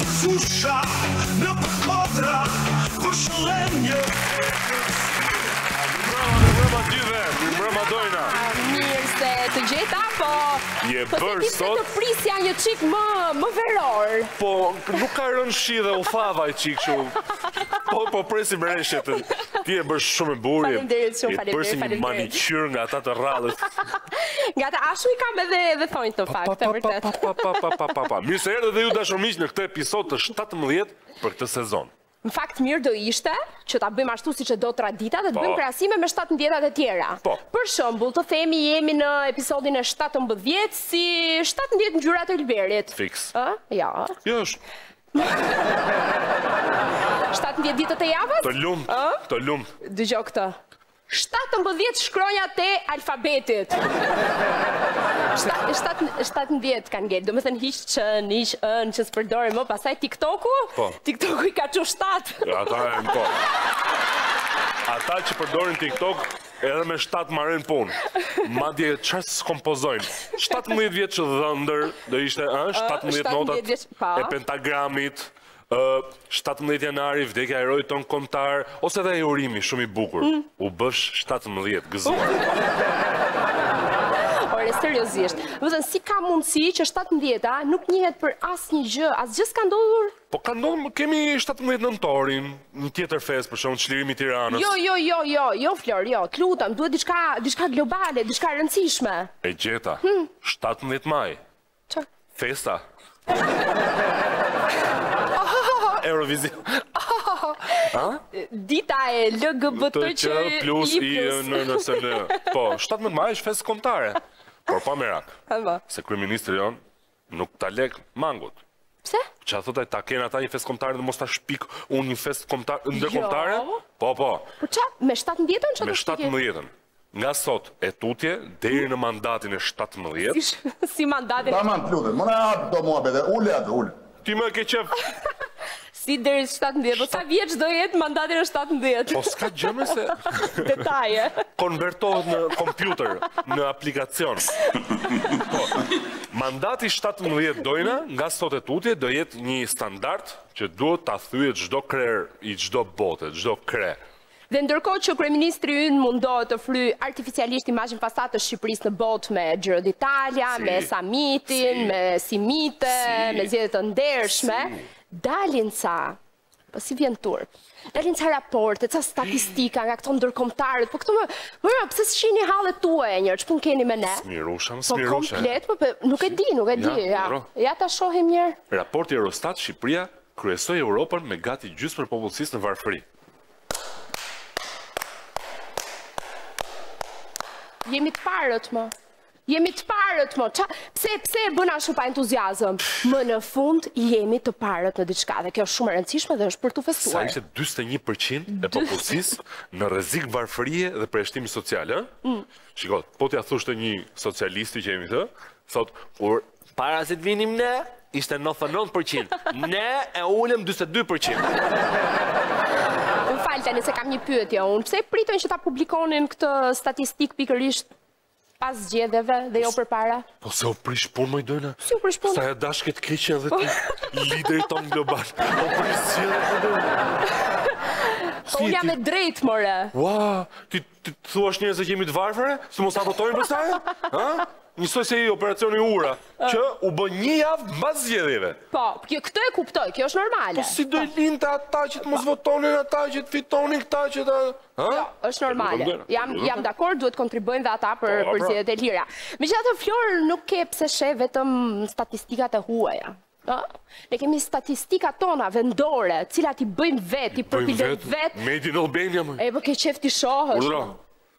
Fusha në përkodra kur shëllem një. Mbrëma gjithve, mbrëma dojna. Mirë se të gjeta, po... Je Po bërë sot... të prisja një qik më veror. Po, nuk ka rënë shi dhe u thava i qik që... Po presim reshet. Ti e bërë shumë e burë. Faleminderit shumë, Je bërë si një manikyr nga ata të rrallës. Nga ta ashu i kam edhe thonjë të fakt, të vërtet. Mirë se erdhe dhe ju dashurmiq në këtë episod të 17 për këtë sezon. Në fakt mirë do ishte që ta bëjmë ashtu si që do tradita dhe të bëjmë krahasime me 17-at e tjera. Për shembull, të themi jemi në episodin e 17 si 17 ngjyrat e Ilberit. Fiks. Ja. Jo është. 17 ditët e javës? Të lumt. Dëgjoj këtë. 17 shkronjat e alfabetit. 17 kanë ngel, do më thënë hiq qën, hiq ën, që s'përdore më, pasaj TikToku? TikToku i ka që 7. Ata e më po. Ata që përdorin TikTok edhe me 7 marrin punë. Madje çfarë s'kompozojnë. 17 vjeç dhëndër do ishte 17 notat e pentagramit. 17 janari, vdekja e herojit ton kombëtar, ose edhe e urimi shumë i bukur. U bësh 17, gëzuar. Ore, seriozisht. Vëzën, si ka mundësi që 17-a nuk njihet për asnjë gjë, asgjë s'ka ndodhur? Po ka ndodhur, kemi 17 nëntorin, në tjetër fest, për shembull çlirimi i Tiranës. Jo, Flor, jo, të lutem, duhet diçka globale, diçka e rëndësishme. E gjeta. 17 maj. Çfarë? Festa. Eurovision. Dita e LGBTQ plus INSN. Po, 17 maj është festë kombëtare. Por pa merak. Se kryeministri jon nuk ta lek mangut. Pse? Që a thotaj ta kenë ata një festë kombëtare dhe mos ta shpik unë një festë ndërkombëtare? Po. Po qa, me 17-ën që do shpikin? Me 17-ën. Nga sot e tutje, deri në mandatin e 17. Si mandatin? Taman, të lutem, mëna atë do mua bede, ullë. Ti më ke qef. Si deri 17, po sa vjeç do jetë mandatin e 17? Po s'ka gjëme se... Detaje. Konvertohet në kompjuter, në aplikacion. Po, mandati 17 dojna, nga sot e tutje, do jetë një standard që duhet ta thyet çdo krer i çdo bote, çdo kre. Dhe ndërkohë që kryeministri ynë mundohet të fryj artificialisht imazhin fasad të Shqipërisë në botë me Giro d'Italia, me summitin, me simite, me zgjedhje të ndershme, dalin po si vjen turp. Dalin ca raporte, ca statistika nga këto ndërkombëtarët, po këto pse s'shihni hallet tuaja njërë, ç'pun keni me ne? Smirusha. Po komplet, po nuk e di, ja ta shohim njërë. Raporti Eurostat, Shqipëria kryesoi Europën me gati gjysmë për popullsisë në varfëri. Jemi të parët, më. Pse e bën ashtu pa entuziazëm? Më në fund, jemi të parët në diçka, dhe kjo është shumë e rëndësishme dhe është për të festuar. Sa ishte 41% e popullsisë në rrezik varfërie dhe përjashtimi social, Shiko, po t'ja thushte një socialisti që jemi të, thot, kur para se të vinim ne, ishte 99%. Ne e ulëm 42%. Më falë tani se kam një pyetje unë. Pse pritën që ta publikonin këtë statistik pikërisht pas zgjedhjeve dhe jo përpara? Po se u prish punë më i dojna? Si u prish punë? Sa e dashket keqe edhe ti lideri ton global. U prish zgjedhje të dojna. Po unë jam e drejtë, more. Ua, ti thuash njerëz se jemi të varfëre? Se mos ta votojnë pastaj? Njësoj se i operacioni Ura, që u bë një javë mbas zgjedhjeve. Po, këtë e kuptoj, kjo është normale. Po si do i linte ata që të mos votonin, ata që të fitonin, këta që të... Jo, është normale. Jam dakord, duhet kontribuojnë dhe ata për zgjedhjet e lira. Megjithatë, Flor, nuk ke pse sheh vetëm statistikat e huaja. Ne kemi statistikat tona vendore, cilat i bëjmë vet, i përpilen vet. Made in Albania, më. E, po ke qef t'i shohësh.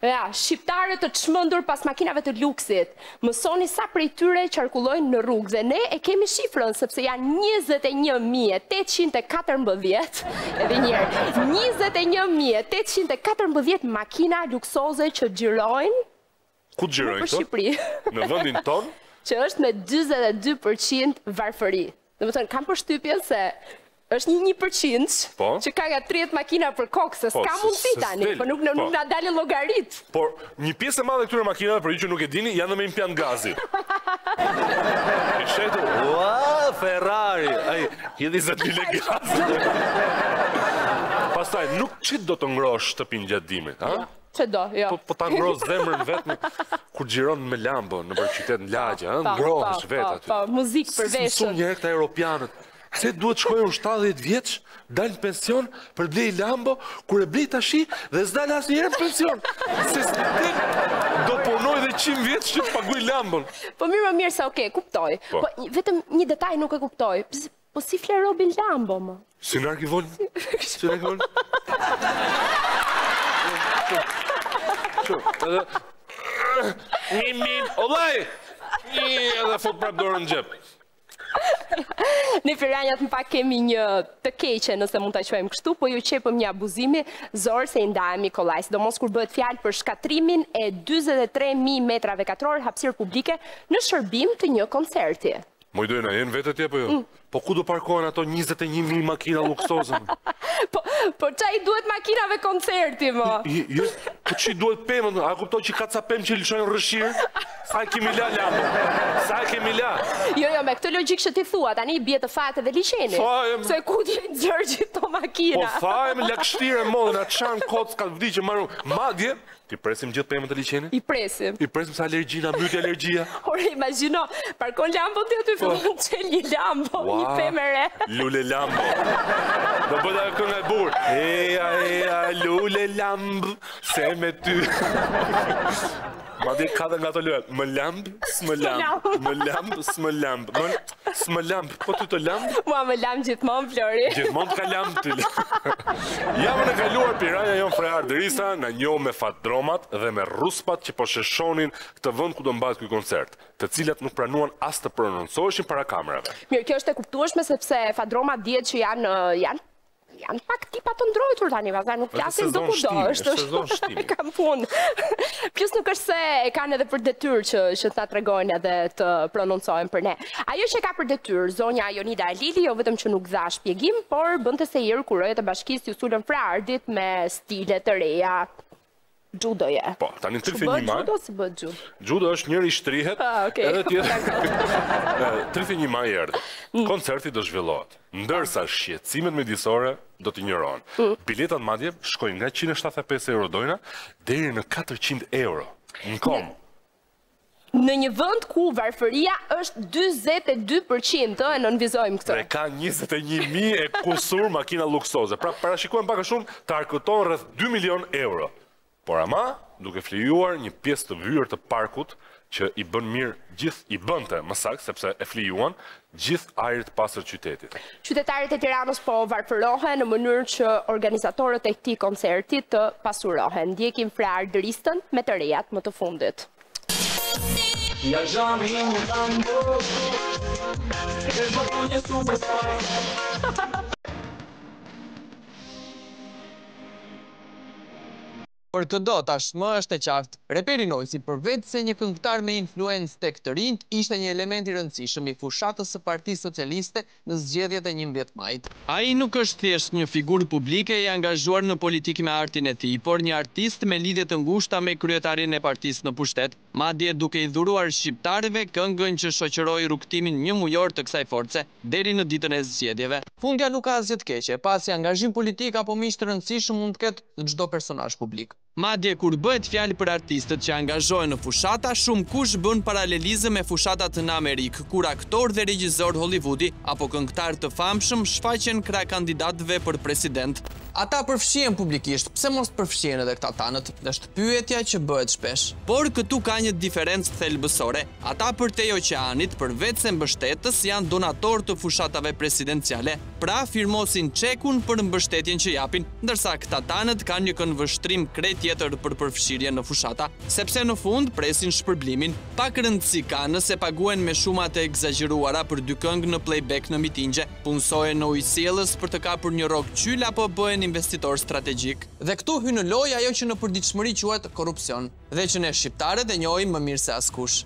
Ja, shqiptarët të çmendur pas makinave të luksit, mësoni sa prej tyre qarkullojnë në rrugë dhe ne e kemi shifrën sepse janë 21.814, edhe njëherë, 21.814 makina luksoze që xhirojnë ku xhirojnë për Shqipëri? Në vendin ton? Që është me 42% varfëri. Domethënë kam përshtypjen se është një 1% që ka nga 30 makina për kokë, se s'ka mundësi tani, për nuk na dalin llogarit. Por një pjesë e madhe këtyre makinave, për ju që nuk e dini, janë me impiant gazi. I shetu, ua, Ferrari, Hidhi 20.000 lekë gaz. Pastaj, nuk që do të ngrosh shtëpinë gjatë dimrit, ha? Që do, jo. Po ta ngrosh zemrën vetë kur xhiron me Lambo në për qytet në lagje, ha? Ngrohesh vetë aty. Po, muzikë për veshën. Mësuan njerë këta europianët. Se duhet shkojnë 70 vjeç, dalë në pension për blej Lambo, kur e blej tashi dhe s'dalë asnjëherë në pension. Se do punoj dhe 100 vjeç që të paguaj Lambon. Po mirë se okay, kuptoj. Po vetëm një detaj nuk e kuptoj. Po si fle Robin Lambo, më? Si në arkivon? Si në arkivon? Olaj! Edhe fut prap dorën në gjep. Në Piranjat më pak kemi një të keqe nëse mund të quajmë kështu, po ju qepëm një abuzimi zorë se i ndajemi kollaj, sidomos kur bëhet fjalë për shkatrimin e 43.000 metrave katror hapësirë publike në shërbim të një koncerti. Mojdojna, jenë vetë atje po jo? Po ku do parkohen ato 21.000 makina luksozën? Po qa i duhet makinave koncerti, më? Po që i duhet pëmën, a kuptoj që ka ca pëmë që i lëshojnë rëshirë? Sa e kemi la, Lambo? Sa e kemi la? Jo, me këtë logikë që ti thua, tani bje të fatë dhe liqeni. Se ku ti gjërë gjithë to makina? Po fajem, lakështire modën, atë qanë kocë, ka të vdi që marru. Madje, ti presim gjithë pëmën të liqeni? I presim. I presim sa alergjina, mbytje alergjia. Ore, imagino, parkon Lambo të aty fillon të qenë një Lambo, një pëmë re. Lule Lambo. Do bëta kënga e burë. Eja, lule Lambo, se me ty. Ma di ka dhe nga të lëve, më lamb, s'më lamb, më lamb, s'më lamb, s'më lamb, po ty të lamb? Mua më lamb gjithmonë, Flori. Gjithmonë të ka lamb ty. Javën e kaluar Piranja jon Frejar Derisa na njoh me fatdromat dhe me ruspat që po sheshonin këtë vend ku do mbahet ky koncert, të cilat nuk pranuan as të prononcoheshin para kamerave. Mirë, kjo është e kuptueshme sepse fatdromat dihet që janë pak tipa të ndrojtur tani, vazhda nuk flasin do kudo, është kam punë. Plus nuk është se e kanë edhe për detyrë që ta tregojnë edhe të prononcojnë për ne. Ajo që ka për detyrë, zonja Jonida Alili, jo vetëm që nuk dha shpjegim, por bënte se herë kur rojet e bashkisë ju sulën Frardit me stile të reja. Judoje. Po, tani 31 maj. Judo si bëhet judo? Judo është njëri shtrihet, edhe tjetër 31 maj erdhi. Koncerti do zhvillohet, ndërsa shqetësimet mjedisore do t'i injorohen. Biletat madje shkojnë nga 175 euro dojna deri në 400 euro. Në kom. Në një vend ku varfëria është 42%, e nënvizojmë këtë. Dhe ka 21.000 e kusur makina luksoze. Pra parashikojmë pak a shumë të arkuton rreth 2 milion euro. Por ama, duke flijuar një pjesë të vyrë të parkut që i bën mirë i bënte më saktë, sepse e flijuan gjithë ajrit pastër qytetit. Qytetarët e Tiranës po varfërohen në mënyrë që organizatorët e këtij koncerti të pasurohen. Ndjekim Frejar Deristën me të rejat më të fundit. Për këdo tashmë është e qartë, reperi Noisi përveç se një këngëtar me influencë tek të rinjt, ishte një element i rëndësishëm i fushatës së Partisë Socialiste në zgjedhjet e 11 majit. Ai nuk është thjesht një figurë publike e angazhuar në politikë me artin e tij, por një artist me lidhje të ngushta me kryetarin e partisë në pushtet, madje duke i dhuruar shqiptarëve këngën që shoqëroi rrugtimin një mujor të kësaj force deri në ditën e zgjedhjeve. Fundja nuk ka asgjë të keqe, pasi angazhim politik apo miq të rëndësishëm mund të ketë çdo personazh publik. Madje kur bëhet fjalë për artistët që angazhohen në fushata, shumë kush bën paralelizëm me fushatat në Amerikë, kur aktor dhe regjisor Hollywoodi apo këngëtar të famshëm shfaqen krah kandidatëve për president. Ata përfshihen publikisht, pse mos përfshihen edhe këta tanët? Është pyetja që bëhet shpesh. Por këtu ka një diferencë thelbësore. Ata përtej oqeanit, përveç se mbështetës, janë donator të fushatave presidenciale, pra firmosin çekun për mbështetjen që japin, ndërsa këta tanët kanë një këndvështrim krejt tjetër për përfshirje në fushata, sepse në fund presin shpërblimin. Pak rëndësi ka nëse paguen me shumat e egzageruara për dy këngë në playback në mitingje, punsohen në ujësielës për të kapur një rrok qyl apo bëhen investitor strategjik. Dhe këtu hyn në lojë ajo që në përditshmëri quhet korrupsion, dhe që ne shqiptarët e njohim më mirë se askush.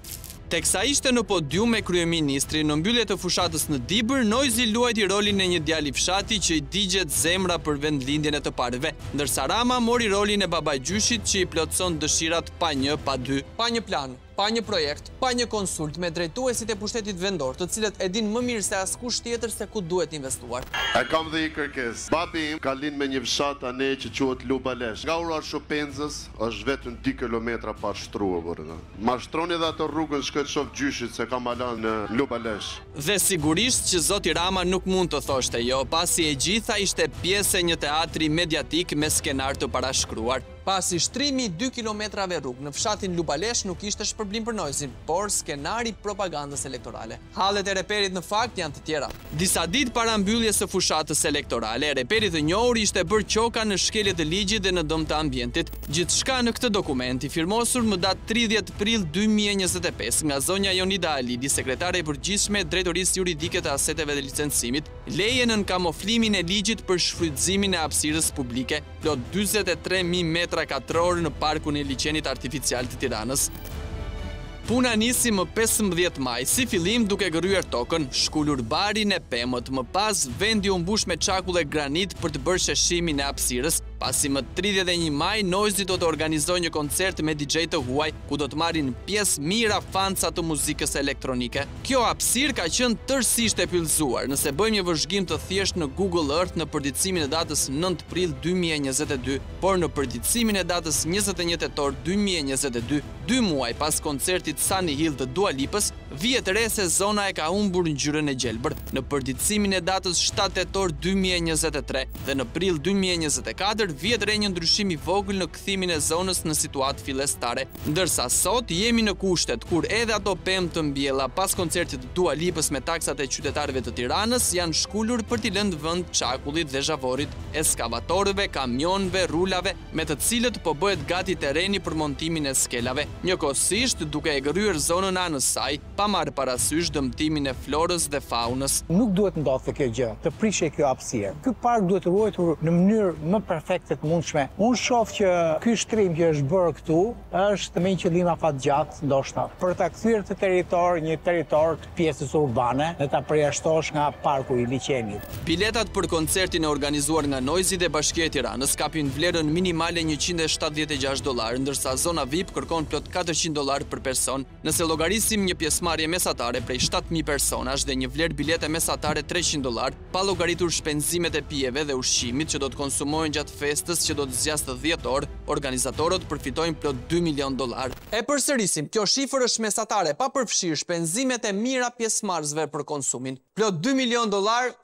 Teksa ishte në podium me kryeministri në mbyllje të fushatës në Dibër, Noisi luajti rolin e një djali fshati që i digjet zemra për vendlindjen e të parëve, ndërsa Rama mori rolin e babajgjyshit që i plotson dëshirat pa një, pa dy, pa një plan, pa një projekt, pa një konsult me drejtuesit e pushtetit vendor, të cilët e din më mirë se askush tjetër se ku duhet investuar. E kam dhe i kërkes. Babi im ka lind me një fshat tani që quhet Lubalesh. Nga ura Shopenzës është vetëm 2 kilometra pa shtruar burrë. Mashtroni edhe ato rrugën shkët shof gjyshit se kam alan në Lubalesh. Dhe sigurisht që zoti Rama nuk mund të thoshte jo, pasi e gjitha ishte pjesë e një teatri mediatik me skenar të parashkruar. Pasi shtrimi 2 kilometrave rrugë në fshatin Lubalesh nuk ishte shpërblim për Nojzin, por skenari propagandës elektorale. Hallet e reperit në fakt janë të tjera. Disa ditë para mbylljes së fushatës elektorale, reperi i njohur ishte bërë qoka në shkelje të ligjit dhe në dëm të ambientit. Gjithçka në këtë dokument i firmosur më datë 30 prill 2025 nga zonja Jonida Alidi, sekretare e përgjithshme e Drejtorisë Juridike të Aseteve dhe Licencimit, leje në kamuflimin e ligjit për shfrytëzimin e hapësirës publike, plot 43.000 metra katror në parkun e liçenit artificial të Tiranës. Puna nisi më 15 maj, si fillim duke gërryer tokën, shkullur barin e pemët, më pas vendi u mbush me çakull e granit për të bërë sheshimin e hapësirës, pasi më 31 maj Nojzi do të organizojë një koncert me DJ të huaj, ku do të marrin pjesë mira fanca të muzikës elektronike. Kjo hapësirë ka qenë tërësisht e pyllëzuar, nëse bëjmë një vëzhgim të thjesht në Google Earth në përditësimin e datës 9 prill 2022, por në përditësimin e datës 21 tetor 2022, 2 muaj pas koncertit Sunny Hill të Dua Lipës, vihet re se zona e ka humbur ngjyrën e gjelbër. Në përditësimin e datës 7 tetor 2023 dhe në prill 2024 vjet re një ndryshim i vogël në kthimin e zonës në situatë fillestare, ndërsa sot jemi në kushtet kur edhe ato pemë të mbjella pas koncertit të Dua Lipës me taksat e qytetarëve të Tiranës janë shkullur për t'i lënë vend çakullit dhe zhavorit, eskavatorëve, kamionëve, rulave, me të cilët po bëhet gati terreni për montimin e skelave, njëkohësisht duke e gërryer zonën anës saj, pa marrë parasysh dëmtimin e florës dhe faunës. Nuk duhet ndodhte kjo gjë, të prishej kjo hapësirë. Ky park duhet ruajtur në mënyrë më perfekte të mundshme. Unë shoh që ky shtrim që është bërë këtu është me një qëllim afatgjat, ndoshta, për ta kthyer një territor të pjesës urbane dhe ta përjashtosh nga parku i liçenit. Biletat për koncertin e organizuar nga Nojzi dhe Bashkia e Tiranës kapin vlerën minimale $176, ndërsa zona VIP kërkon plot $400 për person. Nëse llogarisim një pjesëmarrje mesatare prej 7.000 personash dhe një vlerë bilete mesatare $300, pa llogaritur shpenzimet e pijeve dhe ushqimit që do të konsumohen gjatë festës që do të zgjasë 10 orë, organizatorët përfitojnë plot $2 milion. E përsërisim, kjo shifër është mesatare pa përfshirë shpenzimet e mira pjesëmarrësve për konsumin. Plot $2 milion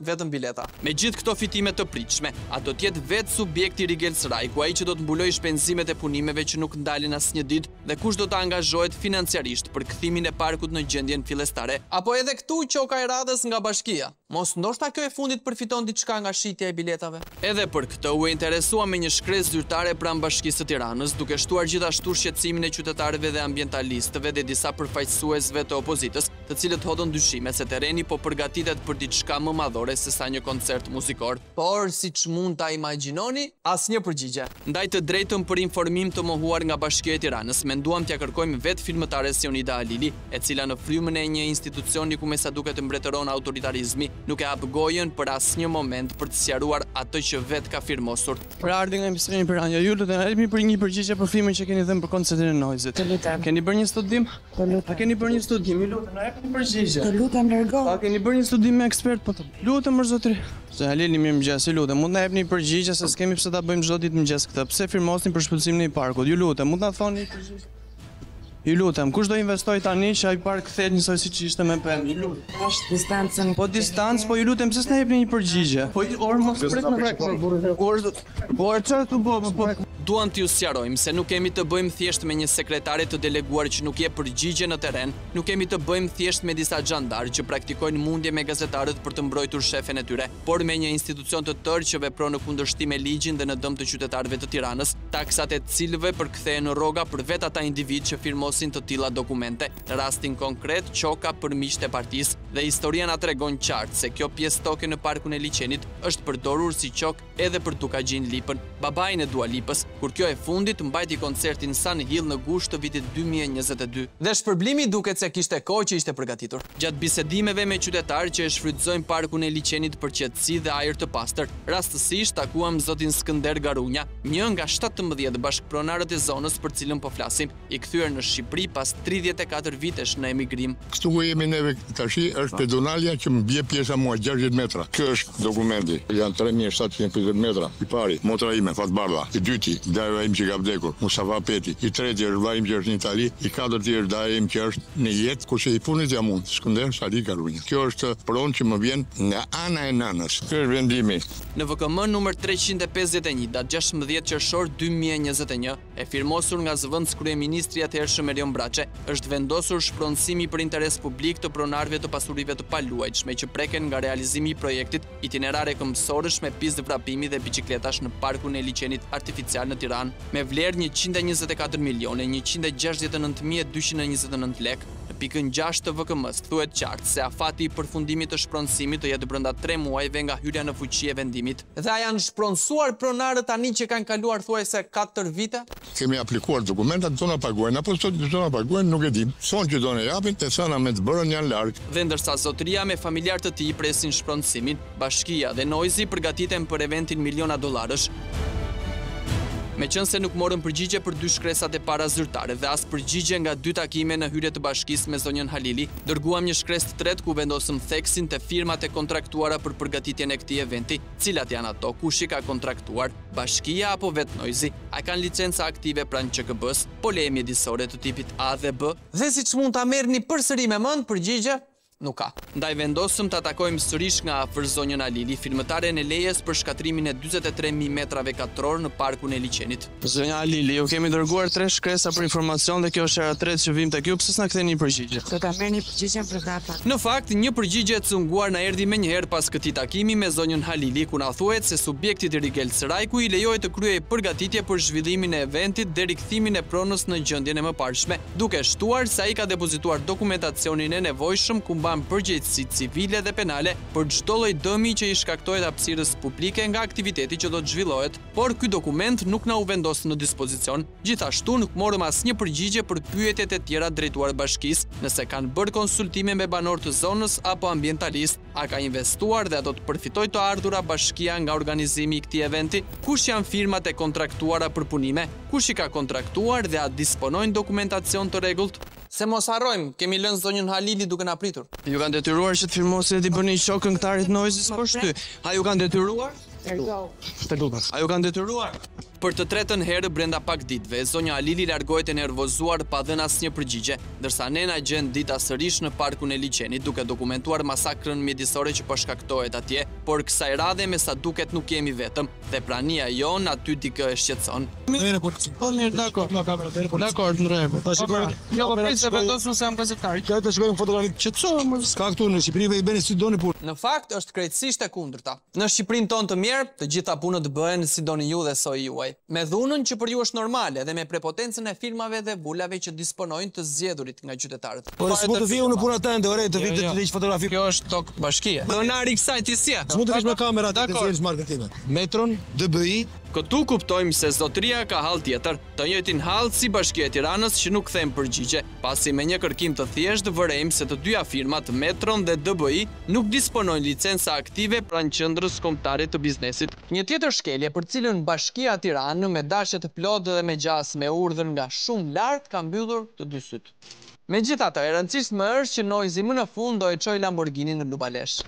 vetëm bileta. Me gjithë këto fitime të pritshme, ato të jetë vetë subjekti Rigel Srajku, ai që do të mbulojë shpenzimet e punimeve që nuk ndalin asnjë ditë dhe kush do të angazhohet financiarisht për kthimin e parkut në gjendjen fillestare. Apo edhe këtu qoka e radhës nga bashkia. Mos ndoshta kjo e fundit përfiton diçka nga shitja e biletave. Edhe për këtë u interesua me një shkresë zyrtare pranë Bashkisë së Tiranës, duke shtuar gjithashtu shqetësimin e qytetarëve dhe ambientalistëve dhe disa përfaqësuesve të opozitës, të cilët hodhën dyshime se terreni po përgatitet për diçka më madhore se sa një koncert muzikor. Por siç mund ta imagjinoni, asnjë përgjigje. Ndaj të drejtën për informim të mohuar nga Bashkia e Tiranës, menduam t'ia kërkojmë vetë filmëtares Jonida Alili, e cila në frymën e një institucioni ku me sa duket mbretëron autoritarizmi, nuk e hap gojën për asnjë moment për të sqaruar atë që vetë ka firmosur. Për ardhi nga emissioni Piranja, ju lutem japni për një përgjigje për filmin që keni dhënë për koncertin e Nojzit. Të lutem. Keni bërë një studim? Të lutem. A keni bërë një studim? Ju lutem, na japni përgjigje. Të lutem, largo. A keni bërë një studim me ekspert po të? Lutem për zotëri. Se Halili mirëmëngjes, ju lutem, mund na japni përgjigje se s'kemi pse ta bëjmë çdo ditë mëngjes këtë. Pse firmosni për shpëlqimin e parkut? Ju lutem, mund na thoni një përgjigje? Ju lutem, kush do investoj tani që ai park kthehet njësoj siç ishte me pemë? Ju lutem. Është distancën. Po distancë, po ju lutem pse s'na jepni një përgjigje? Po or mos prit me vrek. Por çfarë të bëjmë? Po duam t'ju sqarojmë se nuk kemi të bëjmë thjesht me një sekretare të deleguar që nuk jep përgjigje në terren, nuk kemi të bëjmë thjesht me disa xhandarë që praktikojnë mundje me gazetarët për të mbrojtur shefen e tyre, por me një institucion të tërë që vepron në kundërshtim me ligjin dhe në dëm të qytetarëve të Tiranës, taksat e cilëve përkthehen në rroga për vetë ata individ që firmosin të tilla dokumente. Në rastin konkret, qoka për miqtë e partisë dhe historia na tregon qartë se kjo pjesë toke në parkun e liçenit është përdorur si qok edhe për Tukagjin Lipën, babain e Dua Lipës, kur kjo e fundit mbajti koncertin Sunny Hill në gusht të vitit 2022. Dhe shpërblimi duket se kishte kohë që ishte përgatitur. Gjatë bisedimeve me qytetarë që e shfrytëzojnë parkun e liçenit për qetësi dhe ajër të pastër, rastësisht takuam zotin Skënder Garunja, një nga 17 bashkëpronarët e zonës për cilën po flasim, i kthyer në Shqipëri Shqipëri pas 34 vitesh në emigrim. Kështu ku jemi neve tashi është pedonalia që më bie pjesa mua 60 metra. Kjo është dokumenti. Janë 3750 metra. I pari, motra ime, Fatbardha. I dyti, dajra im që ka vdekur, Mustafa Peti. I treti është vlla im që është në Itali. I katërti është dajra im që është në jetë, kurse i punit jam unë, Skënder Sali Karunja. Kjo është pronë që më vjen nga ana e nanës. Kjo është vendimi. Në VKM numër 351 datë 16 qershor 2021, e firmosur nga zëvendës kryeministri i atëhershëm Erion Braçe, është vendosur shpronësimi për interes publik të pronarëve të pasurive të paluajtshme që preken nga realizimi i projektit itinerare këmbësorësh me pistë vrapimi dhe biçikletash në parkun e liçenit artificial në Tiranë, me vlerë 124 milione 169.229 lekë. Në pikën 6 të VKM-s thuhet qartë se afati i përfundimit të shpronësimit të jetë brenda 3 muajve nga hyrja në fuqi e vendimit. Dhe a janë shpronësuar pronarët tani që kanë kaluar thuajse 4 vite? Kemi aplikuar dokumentat, do na paguajnë, apo sot do na paguajnë, nuk e dim. Son që do na japin, te thëna me të bërën janë larg. Dhe ndërsa zotëria me familjar të tij presin shpronësimin, bashkia dhe Noizi përgatiten për eventin miliona dollarësh. Me qënë se nuk morën përgjigje për 2 shkresat e para zyrtare dhe as përgjigje nga 2 takime në hyrje të bashkisë me zonjën Halili, dërguam një shkresë të tretë ku vendosëm theksin të firmat e kontraktuara për përgatitjen e këtij eventi, cilat janë ato, kush i ka kontraktuar, bashkia apo vetë Noizi, a kanë licenca aktive pranë QKB-s, po leje mjedisore të tipit A dhe B. Dhe siç mund ta merrni përsëri me mend, përgjigje nuk ka. Ndaj vendosëm të atakojmë sërish nga afër zonjën Alili, firmëtare në lejes për shkatrimin e 43.000 metrave katror në parkun e liçenit. Zonja Alili, ju kemi dërguar 3 shkresa për informacion dhe kjo është hera 3 që vim tek ju, pse s'na ktheni përgjigje? Do ta merrni përgjigjen për data. Në fakt, një përgjigje e cunguar na erdhi më njëherë pas këtij takimi me zonjën Halili, ku na thuhet se subjektit i Rigel Srajku i lejohet të kryejë përgatitje për zhvillimin e eventit dhe rikthimin e pronës në gjendjen e mëparshme, duke shtuar se ai ka depozituar dokumentacionin e nevojshëm ku mban përgjegjësi civile dhe penale për çdo lloj dëmi që i shkaktohet hapësirës publike nga aktiviteti që do të zhvillohet, por ky dokument nuk na u vendos në dispozicion. Gjithashtu nuk morëm asnjë përgjigje për pyetjet e tjera drejtuar bashkisë, nëse kanë bërë konsultime me banor të zonës apo ambientalist, a ka investuar dhe a do të përfitojë të ardhura bashkia nga organizimi i këtij eventi, kush janë firmat e kontraktuara për punime, kush i ka kontraktuar dhe a disponojnë dokumentacion të rregullt. Se mos harrojmë, kemi lënë zonjën Halili duke na pritur. Ju kanë detyruar që të firmosni dhe t'i bëni shok këngëtarit Noizis për shty. A ju kanë detyruar? A ju kanë detyruar? Për të tretën herë brenda pak ditëve, zonja Alili largohet e nervozuar pa dhënë asnjë përgjigje, ndërsa Nena gjen dita sërish në parkun e liçenit duke dokumentuar masakrën mjedisore që po shkaktohet atje, por kësaj radhe me sa duket nuk jemi vetëm dhe prania jon aty dikë e shqetëson. Po mirë, dakor. Dakor, në rregull. Tash jo, po pse vendosun se jam gazetar. Kjo të shkojmë fotografi. Qetësohem, s'ka këtu në Shqipëri ve i bëni si doni punë. Në fakt është krejtësisht e kundërta. Në Shqipërinë tonë të mirë, të gjitha punët bëhen si doni ju dhe soji juaj. Me dhunën që për ju është normale dhe me prepotencën e firmave dhe bulave që disponojnë të zgjedhurit nga qytetarët. Po s'mund të vijë në punën tënde, ore, të vite të liç fotografi. Kjo është tok bashkie. Donari i kësaj ti si? S'mund të vish me kamera të zgjedhësh marketime. Metron, DBI. Këtu kuptojmë se zotëria ka hall tjetër, të njëjtin hall si Bashkia e Tiranës që nuk them përgjigje, pasi me një kërkim të thjeshtë vërejmë se të dyja firmat Metron dhe DBI nuk disponojnë licenca aktive pranë qendrës kombëtare të biznesit. Një tjetër shkelje për cilën Bashkia e Tiranës me dashje të plotë dhe me gjas me urdhën nga shumë lart ka mbyllur të dy syt. Megjithatë, e rëndësishme është që Noizi më në fund do e çojë Lamborghini në Lubalesh.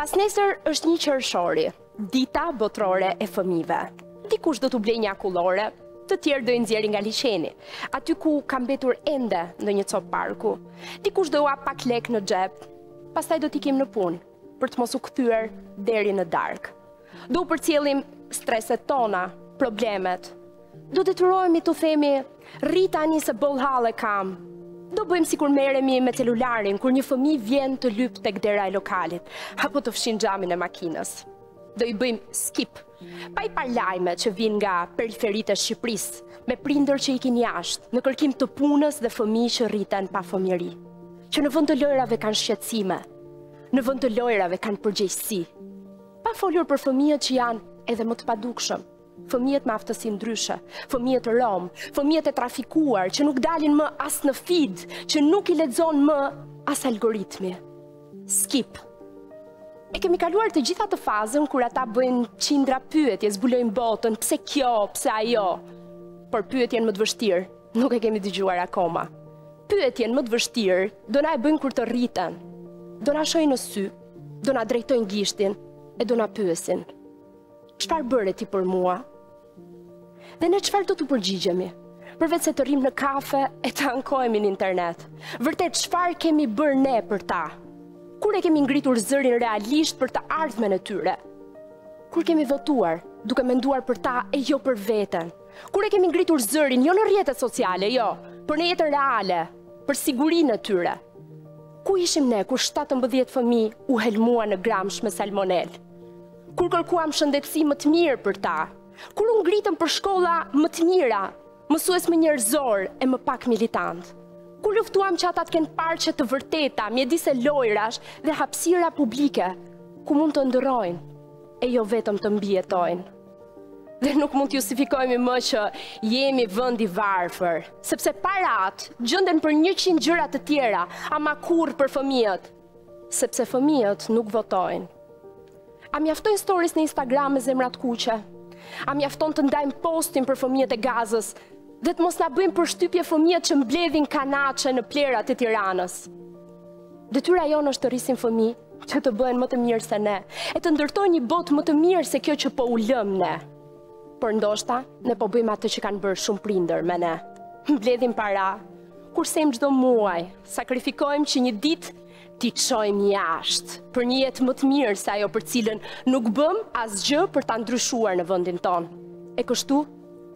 Pas nesër është 1 qershori, dita botrore e fëmijëve. Dikush do t'u blejë një akullore, të tjerë do i nxjerrin nga liçeni, aty ku ka mbetur ende në një copë parku. Dikush do u hap pak lek në xhep, pastaj do t'ikim në punë për të mos u kthyer deri në darkë. Do u përcjellim streset tona, problemet. Do detyrohemi të themi, Rita nisë boll halle kam. Do bëjmë sikur merremi me celularin kur një fëmijë vjen të lyp tek dera e lokalit, apo të fshin xhamin e makinës. Do i bëjmë skip, pa i par lajme që vijnë nga periferitë e Shqipërisë, me prindër që ikin jashtë, në kërkim të punës dhe fëmijë që rriten pa fëmijëri, që në vend të lojrave kanë shqetësime, në vend të lojrave kanë përgjegjësi, pa folur për fëmijët që janë edhe më të padukshëm, Fëmijët me aftësi ndryshe, fëmijët rom, fëmijët e trafikuar, që nuk dalin më as në feed, që nuk i lexon më as algoritmi. Skip. E kemi kaluar të gjitha të fazën kur ata bëjnë qindra pyetje, zbulojnë botën, pse kjo, pse ajo. Por pyetjen më të vështirë nuk e kemi dëgjuar akoma. Pyetjen më të vështirë do na e bëjnë kur të rriten. Do na shohin në sy, do na drejtojnë gishtin e do na pyesin. Çfarë bëre ti për mua? Dhe ne çfarë do të përgjigjemi? Përveç se të rrim në kafe e të ankohemi në internet. Vërtet çfarë kemi bërë ne për ta? Kur e kemi ngritur zërin realisht për të ardhmen e tyre? Kur kemi votuar, duke menduar për ta e jo për veten? Kur e kemi ngritur zërin jo në rrjetet sociale, jo, për në jetën reale, për sigurinë e tyre? Ku ishim ne kur 17 fëmijë u helmuan në Gramsh me salmonel? Kur kërkuam shëndetësi më të mirë për ta? Kur u ngritëm për shkolla më të mira, mësues më njerëzor e më pak militant? Kur luftuam që ata të kenë parqe të vërteta, mjedis e lojrash dhe hapësira publike, ku mund të ndërrojnë e jo vetëm të mbijetojnë? Dhe nuk mund të justifikojmë më që jemi vend i varfër, sepse parat gjenden për 100 gjëra të tjera, ama kurrë për fëmijët, sepse fëmijët nuk votojnë. A mjaftojnë stories në Instagram me zemrat kuqe? A mjafton të ndajmë postin për fëmijët e Gazës dhe të mos na bëjmë përshtypje fëmijët që mbledhin kanaçe në plerat e Tiranës? Detyra jonë është të rrisim fëmijë që të bëhen më të mirë se ne, e të ndërtojnë një botë më të mirë se kjo që po u lëm ne. Por ndoshta ne po bëjmë atë që kanë bërë shumë prindër me ne. Mbledhim para, kursejmë çdo muaj, sakrifikojmë që një ditë ti çojmë jashtë për një jetë më të mirë se ajo për cilën nuk bëm asgjë për ta ndryshuar në vendin tonë. E kështu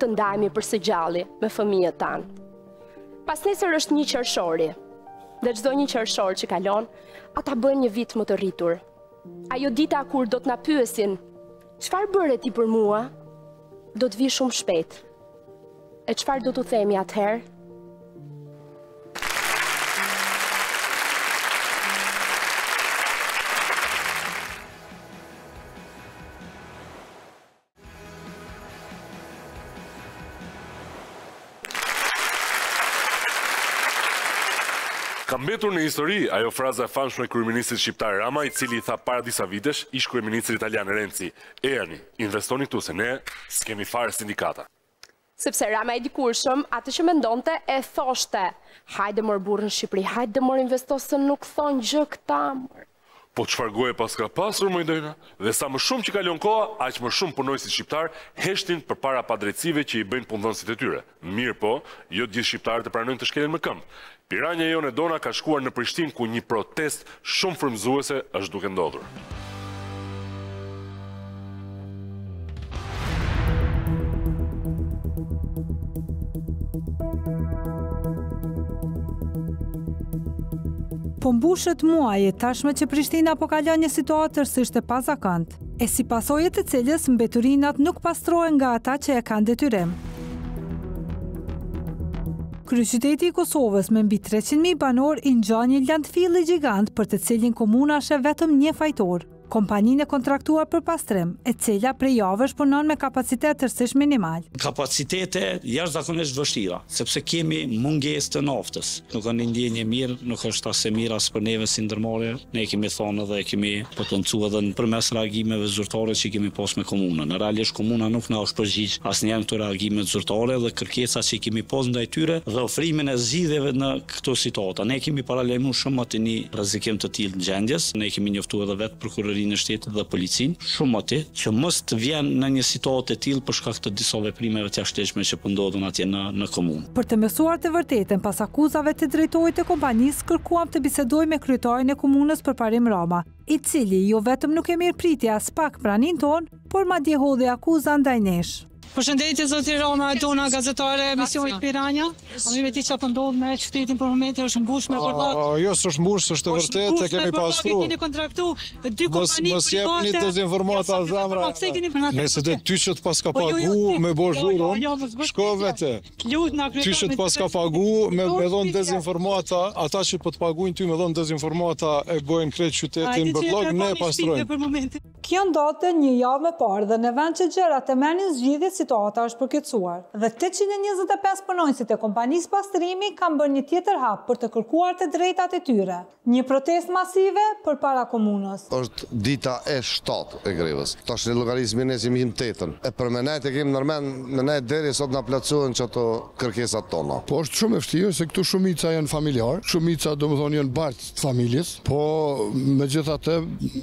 të ndajemi përsë gjalli me fëmijët tanë. Pas nesër është 1 qershori, dhe çdo 1 qershor që kalon, ata bëjnë një vit më të rritur. Ajo dita kur do të na pyesin, çfarë bëre ti për mua? Do të vi shumë shpejt. E çfarë do t'u themi atëherë? Ka mbetur në histori ajo fraza e famshme e kryeministrit shqiptar Rama, i cili i tha para disa vitesh ish kryeministri italian Renzi, erni, investoni këtu se ne s'kemi fare sindikata. Sepse Rama i dikurshëm, atë që mendonte e thoshte, hajde mor burrë në Shqipëri, hajde mor investo se nuk thonë gjë këta mor. Po çfarë goje pas ka pasur më Dojna? Dhe sa më shumë që kalon koha, aq më shumë punojësit shqiptar heshtin përpara padrejtësive që i bëjnë punëdhënësit e tyre. Mirë po, jo të gjithë shqiptarët e pranojnë të shkelen më këmbë. Piranja jone Dona ka shkuar në Prishtinë ku një protest shumë frymëzuese është duke ndodhur. Po mbushet muaje tashme që Prishtina po kalon një situatë tërësisht e pazakontë, e si pasojë të cilës mbeturinat nuk pastrohen nga ata që e kanë detyrim. Kryeqyteti i Kosovës me mbi 300.000 banor i ngjan një landfill gjigant për të cilin komuna sheh vetëm një fajtor, kompaninë e kontraktuar për pastrim, e cila prej javësh punon me kapacitet tërësisht minimal. Kapacitete jashtëzakonisht vështira, sepse kemi mungesë të naftës. Nuk kanë ndjenjë mirë, nuk është as e mirë as për neve si ndërmarrje. Ne kemi thonë dhe kemi potencuar edhe përmes reagimeve zyrtare që kemi pas me komunën. Realisht komuna nuk na është përgjigj asnjëherë këto reagime zyrtare dhe kërkesat që kemi pas ndaj tyre dhe ofrimin e zgjidhjeve në këto situata. Ne kemi paralajmëruar shumë më të një rrezikim të tillë gjendjes. Ne kemi njoftuar edhe vetë prokurorinë në shtetit dhe policinë, shumë atë që mos të vjen në një situatë e tillë për shkak të disa veprimeve të jashtëligjshme që po ndodhin atje në komunë. Për të mësuar të vërtetën pas akuzave të drejtorit të kompanisë, kërkuam të bisedoj me kryetarin e komunës Përparim Rama, i cili jo vetëm nuk e mirëpriti as pak praninë tonë, por madje hodhi akuza ndaj nesh. Përshëndetje, zoti Roma Aldona, gazetare emisionit Piranja. A mi veti që ndodh me qytetin për momentin është mbush me kordat? Jo, s'është mbush, është të vërtet, e kemi pastru. Keni kontraktu dy kompani private. Mos jepni dezinformata zemra. Nëse të tyqët pas ka pagu me bo zhurën, shko vete. Tyqët pas ka pagu me dhonë dezinformata, ata që po të paguin ty me dhonë dezinformata e bojnë krejt qytetin bërblog, ne pastrojnë. Kjo ndodhte një javë më parë dhe në vend që gjërat e merrnin zgjidhje, situata është përkecuar. Dhe 825 punonësit e kompanisë pastrimi kanë bërë një tjetër hap për të kërkuar të drejtat e tyre. Një protestë masive përpara komunës. Është dita e 7 e grevës. Tash në llogarizmin e jemi 8-ën. E për menet e kemi normal, menet deri sot na plotësohen çato kërkesat tona. Po është shumë e vështirë se këtu shumica janë familjar, shumica domethënë janë bart të familjes, po megjithatë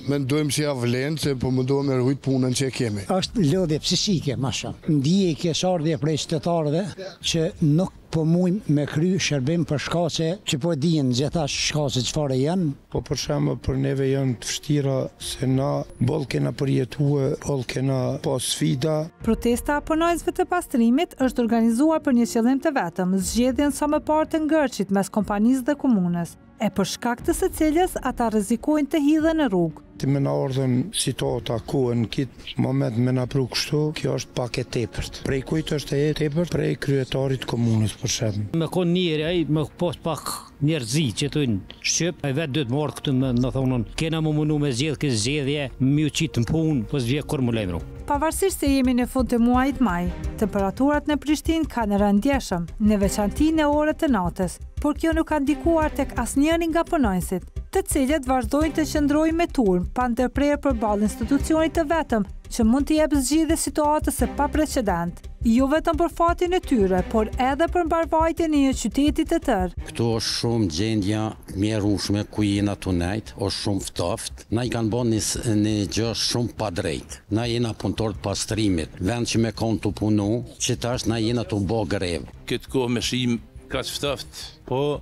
mendojmë se ja vlen se po mundohem me rujt punën që e kemi. Është lodhje psikike, më shumë. Ndije keqardhje prej qytetarëve që nuk po mujmë me kry shërbim për shkaqe që po dinë gjitha shkaqe çfarë janë. Po për shembull për neve janë të vështira se na boll kena përjetuar, boll kena pas sfida. Protesta e punonjësve të pastrimit është organizuar për një qëllim të vetëm, zgjedhjen sa më parë të ngërçit mes kompanisë dhe komunës, e për shkak të së cilës ata rrezikojnë të hidhen në rrugë. Ti me na ardhen situata ku në kitë moment me na pru kështu, kjo është pak e tepërt. Prej kujt është e tepërt? Prej kryetarit komunës për shembull. Me kon njëri ai me pos pak njerëzi që thojnë shqip, ai vetë duhet marrë këtu me thonë, kena më mundu me zgjedh këtë zgjedhje, më u qit në punë, po s'vje kur më lejmëru. Pavarësisht se jemi në fund të muajit maj, temperaturat në Prishtinë kanë rëndjeshëm, në veçanti në orët të natës, por kjo nuk ka ndikuar tek asnjëri nga punonjësit, të cilët vazhdojnë të qëndrojnë me turm pa ndërprerje përballë institucionit të vetëm që mund të jep zgjidhje situatës së paprecedent. Jo vetëm për fatin e tyre, por edhe për mbarvajtjen e një qyteti të tërë. Këtu është shumë gjendja mjerueshme ku jena tunajt, është shumë ftoftë. Na i kanë bën një gjë shumë pa drejtë. Na jena punëtor të pastrimit, vend që me kanë të punu, që tash na jena të bë grevë. Këtë kohë me shim ka ftoftë, po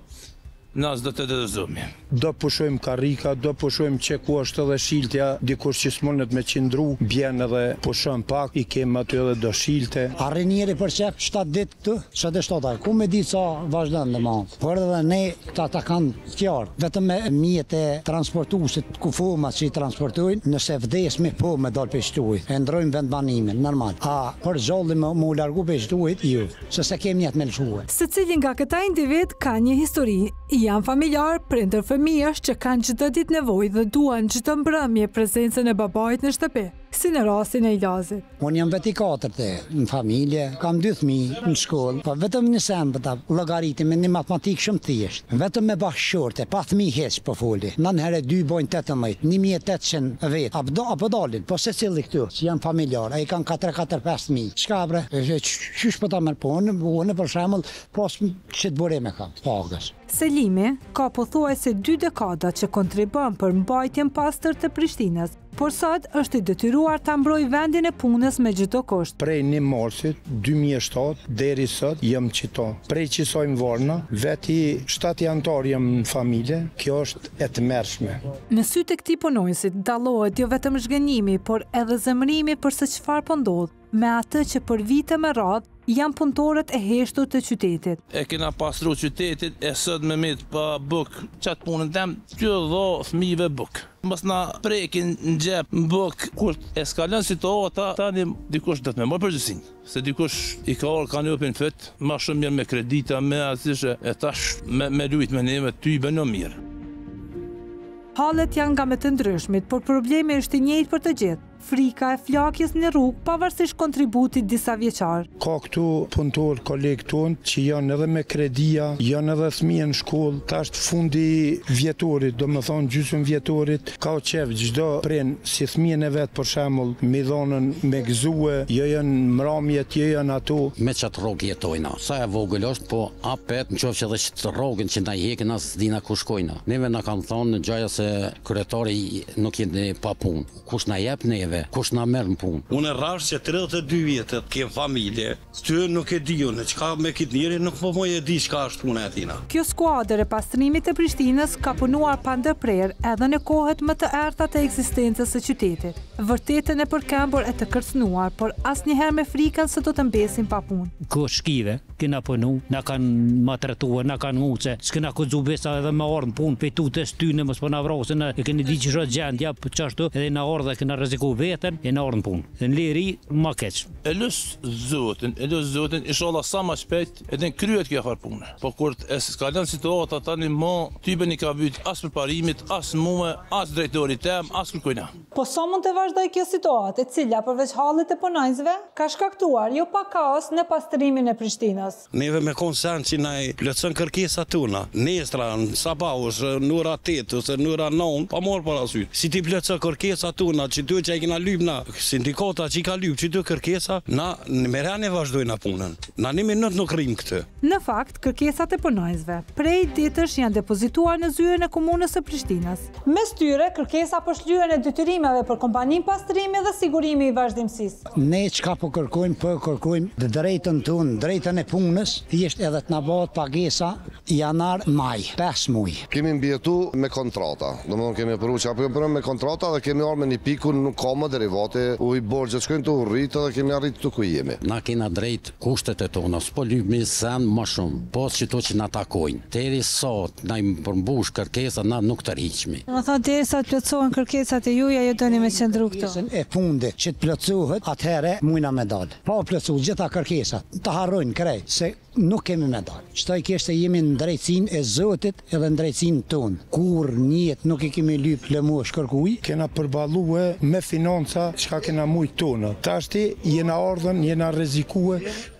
nas do të dëzohemi. Do pushojmë karrika, do pushojmë që ku është edhe shiltja, dikush që s'mundet me qindru, bjen edhe pushojmë pak, i kemë aty edhe do shilte. Arrin njëri për qep 7 ditë këtu, 7 ku me di sa vazhdon dhe ma. Por edhe ne ta kanë qartë, vetëm me mjet e transportuesit, ku fuma që i transportojnë, nëse vdesmi po me dal pe shtujt, e ndrojmë vendbanimin, normal. A për gjolli mu largu pe shtujt, ju, se se kemi njetë me lëshue. Secili nga këta individ ka një histori. Janë familjar, prindër fëmijësh që kanë çdo ditë nevojë dhe duan çdo mbrëmje prezencën e babait në shtëpi, si në rastin e Ilazit. Unë jam veti 4 në familje, kam 2 fëmijë në shkollë, po vetëm në sembëta llogaritim me një matematikë shumë thjesht. Vetëm me bashkëshorte, pa fëmijë hiç po foli. Nën herë 2 bojnë 18, 1800 vet. Apo dalin, po secili këtu që janë familjar, ai kanë 4-5 fëmijë. Çka bre? Çish po ta merr punë, unë për shembull, pas çet burime kam, pagës. Selimi ka pothuajse 2 dekada që kontribon për mbajtjen pastër të Prishtinës, por sot është i detyruar ta mbrojë vendin e punës me çdo kusht. Prej 1 marsit 2007 deri sot jam qito. Prej qisojmë Varna, veti 7 jantar jam në familje, kjo është e tmerrshme. Në sy të këtij punonjësit dallohet jo vetëm zhgënjimi, por edhe zemërimi për se çfarë po ndodh, me atë që për vite me radhë janë punëtorët e heshtur të qytetit. E kena pastru qytetit, e sot me mit pa buk, qatë punën tem, kjo dho fëmijëve buk. Mos na prekin në gjep në buk, kur eskalon situata, tani dikush do të me mërë përgjësin. Se dikush i ka orë ka një opin fët, ma shumë mirë me kredita, me asishe, e tash me lujt me neve, ty i bëno mirë. Hallet janë nga me të ndryshmit, por problemi është i njëjtë për të gjithë. Frika e flakjes në rrugë pavarësisht kontributit disa vjeçar. Ka këtu punëtor kolegë tonë që janë edhe me kredia, janë edhe fëmijë në shkollë, tash fundi vjetorit, do më thonë gjysmë vjetorit, ka u qef çdo pren si fëmijën e vet për shembull, me dhonën me gëzue, jo janë mramjet, jo janë ato. Me çat rrugë jetojna. Sa e vogël është, po apet nëse edhe çt rrugën që na hekin as dina ku shkojna. Neve na kanë thonë gjaja se kryetari nuk jeni pa punë. Kush na jep neve neve, kush na merr në punë. Unë rrash që 32 vjetë kem familje, ty nuk e di unë, çka me këtë njeri nuk po e di çka është puna e tina. Kjo skuadër e pastrimit të Prishtinës ka punuar pa ndërprerje edhe në kohët më të errta të ekzistencës së qytetit. Vërtetën e përkëmbur e të kërcënuar, por asnjëherë me frikën se do të mbesin pa punë. Ko shkive, kena punu, na kanë maltretuar, na kanë nguce, s'kena kuxu besa edhe me ardhën punë, petutes tyne mos po na vrosin, e keni di që është gjendja, po çashtu edhe na ardhë kena rreziku veten, e na ardhën punë. Në liri më keq. E lus Zotin, inshallah sa më shpejt edhe kryet kjo farë punë. Po kur s'ka lënë situata tani më typen i ka vyt as për parimit, as mua, as drejtori tem, as kërkojna. Po sa mund të vazhdoj kjo situatë, e cila përveç hallit të punonjësve ka shkaktuar jo pa kaos në pastrimin e Prishtinës. Neve me koncern që na i plotson kërkesat tona, nestra, sabahush, në ora 8 ose në ora 9, pa marrë parasysh. Si ti plotson kërkesat tona, që ty që i kena lyp na, sindikata që i ka lyp që ty kërkesa, na me rane vazhdojna punën. Na një minut nuk rrim këtë. Në fakt, kërkesat e punonjësve prej ditësh janë depozituar në zyrën e komunës së Prishtinës. Mes tyre, kërkesa për shlyerjen e detyrimeve për kompaninë pastrimi dhe sigurimi i vazhdimësisë. Ne çka po kërkojmë drejtën tonë, drejtën e punës, thjesht edhe të na bëhet pagesa janar maj, 5 muaj. Kemi mbjetu me kontrata, domethënë kemi përru me kontrata dhe kemi arme një piku nuk ka më derivate, u i borxhet shkojnë të urritë dhe kemi arritur ku jemi. Na kena drejt kushtet e tona, s'po lypmi sen më shumë, pos që na takojnë. Deri sot na i përmbush kërkesa, na nuk të rriqmi. Do të thotë derisa të plotësohen kërkesat e juaja, ju doni me qëndru këto. E fundit që të plotësohet, atëherë mujna me dal. Pa plotësuar gjitha kërkesat, të harrojnë krejt se nuk kemi me dal. Çtoj kështë se jemi në drejtsinë e Zotit edhe në drejtsinë tonë. Kur njët nuk i kemi lyp lëmu shkërkuj. Kena përballue me financa çka kena mujt tonë. Tashti jena ardhën, jena rrezikue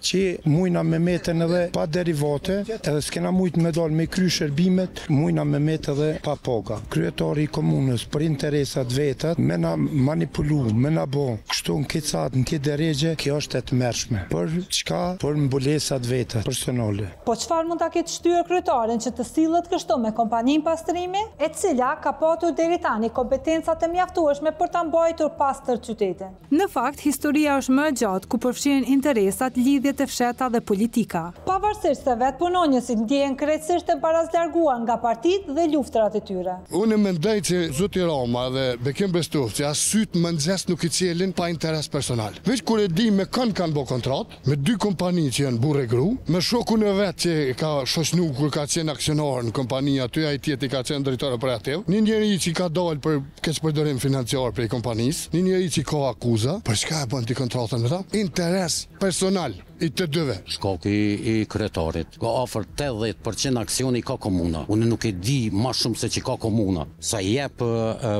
që mujna me meten edhe pa derivate, edhe s'kena mujt me dal me kry shërbimet, mujna me met edhe pa paga. Kryetari i komunës për interesat vetat, me na manipulu, me na bo, kështu në kecat, në këtë deregje, kjo është e tmerrshme. Për çka? Për mbulesat vetat personale. Po çfarë mund ta ketë shtyrë kryetaren që të sillet kështu me kompaninë pastrimi, e cila ka patur deri tani kompetenca të mjaftueshme për ta mbajtur pastër qytetin? Në fakt, historia është më e gjatë ku përfshihen interesat, lidhjet e fshehta dhe politika. Pavarësisht se vetë punonjësit ndjehen krejtësisht e barazlarguar nga partitë dhe luftrat e tyre. Unë mendoj që zoti Roma dhe Bekim Bestov që as syt më nxes nuk i cielin pa interes personal. Veç kur e di me kanë bo kontrat, me 2 kompani që janë burrë e gru, me shokun e vet që ka shoqnu kur ka qenë aksionar në kompani aty, ai tjetri ka qenë drejtor operativ, një njeri që ka dalë për keqpërdorim financiar prej kompanisë, një njeri që ka akuza, për çka e bën ti kontratën me ta? Interes personal i të dyve. Shkoki i kryetarit ka ofër 80% aksioni ka komuna. Unë nuk e di më shumë se që ka komuna. Sa jep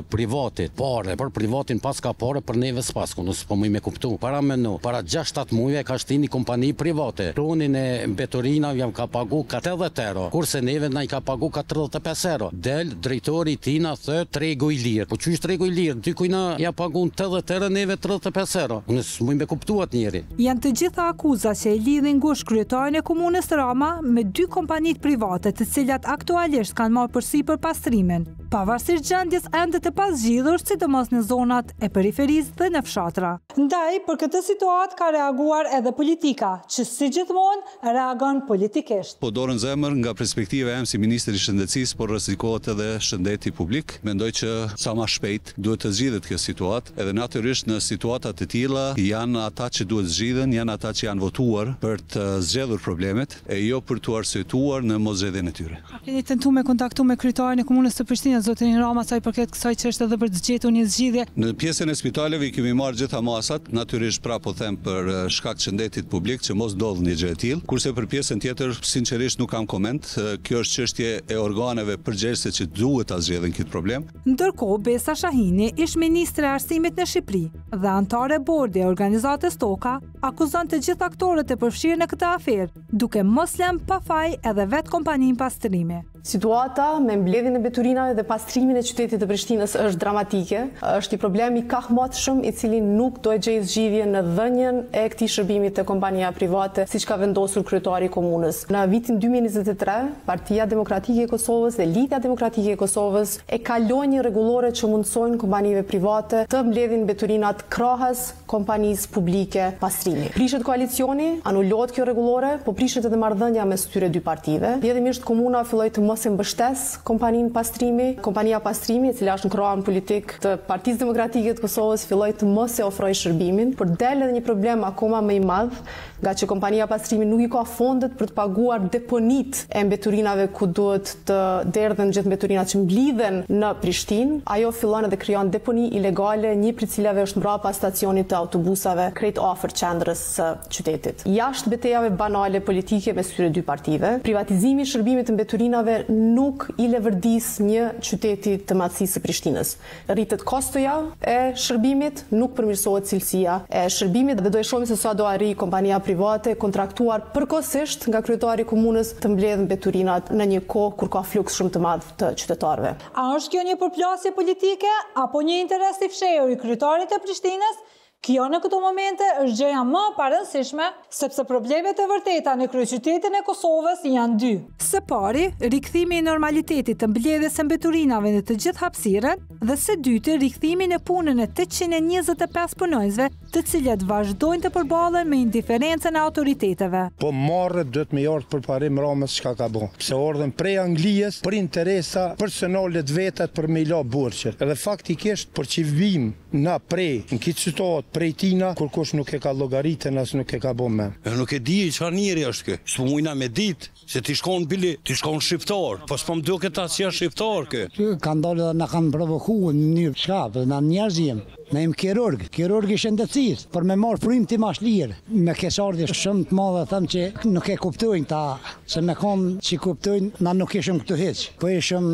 privatit pare, për privatin pas ka pare, për neve s'pas, unë s'po më me kuptu. Para 6-7 muajve ka shtini kompani private. Tonin e Betorina jam ka pagu 80 euro, kurse neve na i ka pagu 35 euro. Del drejtori tina thë tregu i lirë. Po qysh tregu i lirë? Ty kujna ja pagun 80 euro, neve 35 euro. Unë s'mu me kuptu atë njeri. Janë të gjitha akuza që e lidhin ngushtë kryetarin e komunës Rama me 2 kompanit private të cilat aktualisht kanë marrë përsipër pastrimin, pavarësisht gjendjes ende të pazgjidhur, sidomos në zonat e periferisë dhe në fshatra. Ndaj, për këtë situatë ka reaguar edhe politika, që si gjithmonë reagon politikisht. Po dorën zemër nga perspektiva em si ministri i shëndetësisë, por rrezikohet edhe shëndeti publik. Mendoj që sa më shpejt duhet të zgjidhet kjo situatë, edhe natyrisht në situata të tilla janë ata që duhet zgjidhen, janë ata që janë votuar për të zgjedhur problemet e jo për të arsyetuar në moszgjedhjen e tyre. Keni tentuar me kontaktu me kryetarin e komunës së Prishtinës, zotin Rama, sa i përket kësaj çështje dhe për të zgjetur një zgjidhje? Në pjesën e spitaleve kemi marrë gjitha masat, natyrisht po them për shkak të shëndetit publik që mos ndodh një gjë e tillë, kurse për pjesën tjetër sinqerisht nuk kam koment. Kjo është çështje e organeve përgjegjëse që duhet ta zgjedhin këtë problem. Ndërkohë, Besa Shahini, ish ministre e arsimit në Shqipëri dhe antare bordi e organizatës Toka, akuzon të gjithë aktorët e përfshirë në këtë aferë, duke mos lënë pa faj edhe vetë kompaninë pastrimi. Situata me mbledhjen e mbeturinave dhe pastrimin e qytetit të Prishtinës është dramatike. Është një problem i kahmotshëm i cili nuk do e gjejë zgjidhje në dhënien e këtij shërbimi te kompania private, siç ka vendosur kryetari i komunës. Në vitin 2023, Partia Demokratike e Kosovës dhe Lidhja Demokratike e Kosovës e kaloi një rregullore që mundsojnë kompanive private të mbledhin mbeturinat krahas kompanisë publike pastrimi. Prishet koalicioni, anulohet kjo rregullore, po prishet edhe marrëdhënia mes këtyre dy partive. Vjedhimisht komuna filloi të mos e mbështes kompaninë pastrimi. Kompania pastrimi, e cila është në kroan politik të Partisë Demokratike të Kosovës, filloi të mos e ofrojë shërbimin, por del edhe një problem akoma më i madh, nga që kompania pastrimi nuk i ka fondet për të paguar deponit e mbeturinave ku duhet të derdhen gjithë mbeturinat që mblidhen në Prishtinë. Ajo fillon edhe krijon deponi ilegale, një prej cilave është mbrapa stacionit të autobusave krejt afër qendrës së qytetit. Jashtë betejave banale politike mes këtyre dy partive, privatizimi i shërbimit të mbeturinave nuk i levërdis një qyteti të madhësisë së Prishtinës. Rritet kostoja e shërbimit, nuk përmirësohet cilësia e shërbimit dhe do e shohim se sa do arrijë kompania private kontraktuar përkohësisht nga kryetari i komunës të mbledhë mbeturinat në një kohë kur ka fluks shumë të madh të qytetarëve. A është kjo një përplasje politike apo një interes i fshehur i kryetarit të Prishtinës? Kjo në këto momente është gjëja më e parëndësishme, sepse problemet e vërteta në kryeqytetin e Kosovës janë dy. Së pari, rikthimi i normalitetit të mbledhjes së mbeturinave në të gjithë hapësirën, dhe së dyti, rikthimi në punën e 825 punonjësve, të cilët vazhdojnë të përballen me indiferencën e autoriteteve. Po marrë duhet me ardhë për parim ramës çka ka bo. Se ardhen prej Anglijës për interesa personalet vetat për me la burqet. Edhe faktikisht për që vim na prej në këtë situatë prej tina, kur kush nuk e ka llogaritën as nuk e ka bo me. Nuk e di çfarë njeri është kë. S'po mujna me ditë se ti shkon bili, ti shkon shqiptar, po s'po më duket as si shqiptar kë. Kanë dalë dhe na kanë provokuar në mënyrë çka, na njerëzim. Ne jemi kirurg i shëndetësisë, për me marrë frymë ti mash lirë. Me kesardhje shumë të madhe them që nuk e kuptojnë ta, se me kam që kuptojnë, na nuk ishëm këtu hiç, po ishëm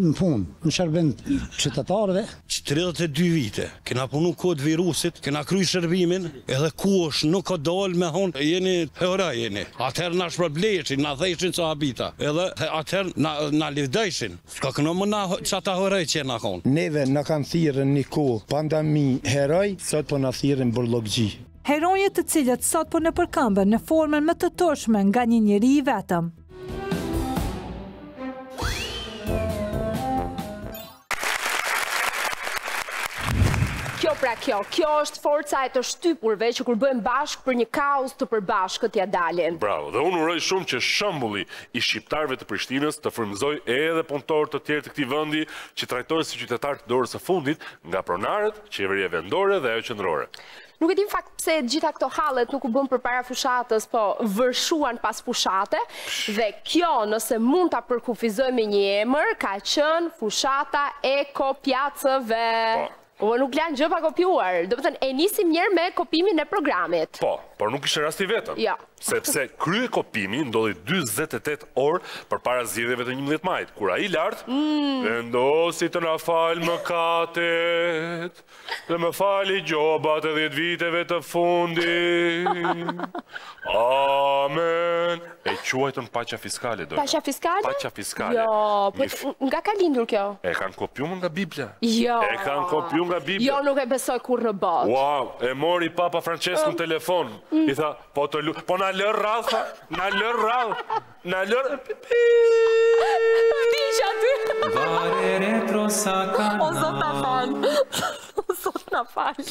në fund, në shërbim qytetarëve. 32 vite, kena punu kod virusit, kena kry shërbimin, edhe kush nuk ka dalë me honë, jeni hëra jeni. Atëherë na shpërbleqin, na dhejshin sa habita, edhe atëherë na livdejshin. Ska këno më na qata hërej që na konë. Neve na kanë thirrën një kohë, pandemi heroj, sot po na thirrën burllogji. Heronjët të cilët sot po në përkëmbën në formën më të turshme nga një njeri i vetëm. Kjo është forca e të shtypurve që kur bëjmë bashkë për një kauz të përbashkët ja dalin. Bravo, dhe unë uroj shumë që shembulli i shqiptarëve të Prishtinës të frymëzoj edhe punëtorët të tjerë të këtij vendi që trajtohen si qytetarë të dorës së fundit nga pronarët, qeveria vendore dhe ajo qendrore. Nuk e di fakt pse gjitha këto hallet nuk u bën përpara fushatës, po vërshuan pas fushate, dhe kjo, nëse mund ta përkufizojmë me një emër, ka qenë fushata Eko Pjacëve. O nuk lanë gjë pa kopjuar, do të thënë e nisim njerë me kopimin e programit. Po, por nuk ishte rasti vetëm. Ja. Sepse krye kopimi ndodhi 48 orë përpara zgjedhjeve të 11 majit, kur ai lart vendosi të na fal mëkatet, dhe më fali gjobat e 10 viteve të fundit. Amen. E quajtën paqja fiskale, do. Paqja fiskale? Paqja fiskale. Jo, po nga ka lindur kjo? E kanë kopjuar nga Bibla. Jo. E kanë kopjuar nga Bibla. Jo, nuk e besoj kur në botë. Wow, e mori Papa Francesku në telefon. I tha, po na lër radhë, na lër radhë, na lër... Vdish aty. Vare retro sakana. O zot na fal. O zot na fal.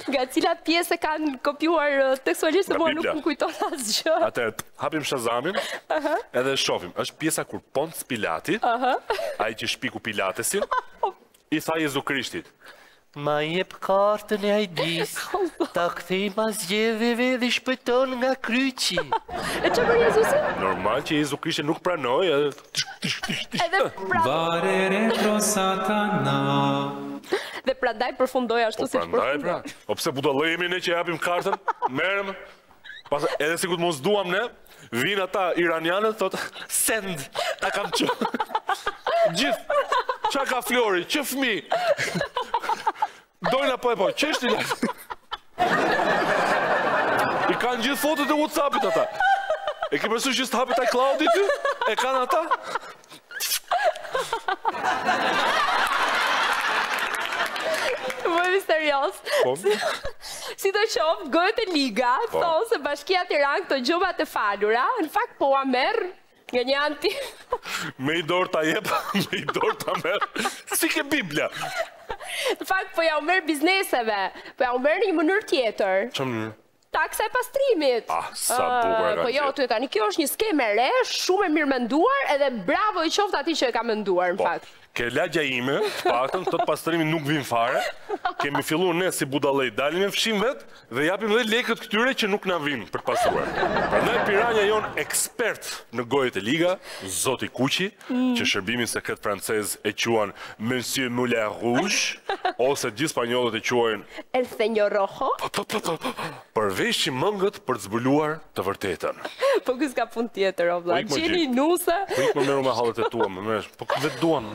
Nga cilat pjesë kanë kopjuar tekstualisht se mua nuk më kujton asgjë. Atëherë, hapim Shazamin, edhe shohim. Është pjesa kur Ponc Pilati, ai që shpiku Pilatesin, i tha Jezu Krishtit: ma jep kartën e ajdis, ta kthej mas zgjedhjeve dhe shpëton nga kryqi. E që për Jezusi? Normal që Jezu Krishti nuk pranoj, edhe Vare retro satana. Dhe prandaj përfundoj ashtu si përfundoj. O pse budallëjemi ne që japim kartën, merrem, edhe sikur mos duam ne, vinë ata iranianët, thot send, ta kam që. Gjithë, qa ka Flori, që fëmi? Dojnë apo e po, që është i lajtë? I kanë gjithë fotot e WhatsAppit ata. E ke përsu që s'hapit iCloud-i ty? E kanë ata? Më misterios. Si të qoftë, gojët e liga, thonë se Bashkia Tiranë këto gjobat e falura, në fakt po a merë nga një anti... Me i dorë ta jep, me i dorë ta merë, si ke Biblia. Në fakt po ja u merë bizneseve, po ja u merë një mënyrë tjetër. Që mënyrë? Taksa e pastrimit. Sa bukur po jo, ty tani kjo është një skemë e re, shumë e mirë menduar, edhe bravo i qoftë atij që e ka menduar, në fakt. Ke lagja ime, paktën të pastrimi nuk vin fare. Kemi filluar ne si budallëj, dalim e fshim vet dhe japim dhe lekët këtyre që nuk na vinë për të pastruar. Prandaj Piranja jon ekspert në gojët e liga, zoti Kuqi, që shërbimin sekret francez e quajnë Monsieur Moulin Rouge, ose gjithë spanjollët e quajnë El Señor Rojo. Përveç që mëngët për të zbuluar të vërtetën. Po ky s'ka punë tjetër, o vlla. Gjeni nuse. Po ik më merru me hallet e tua, më merresh. Po vetë duan.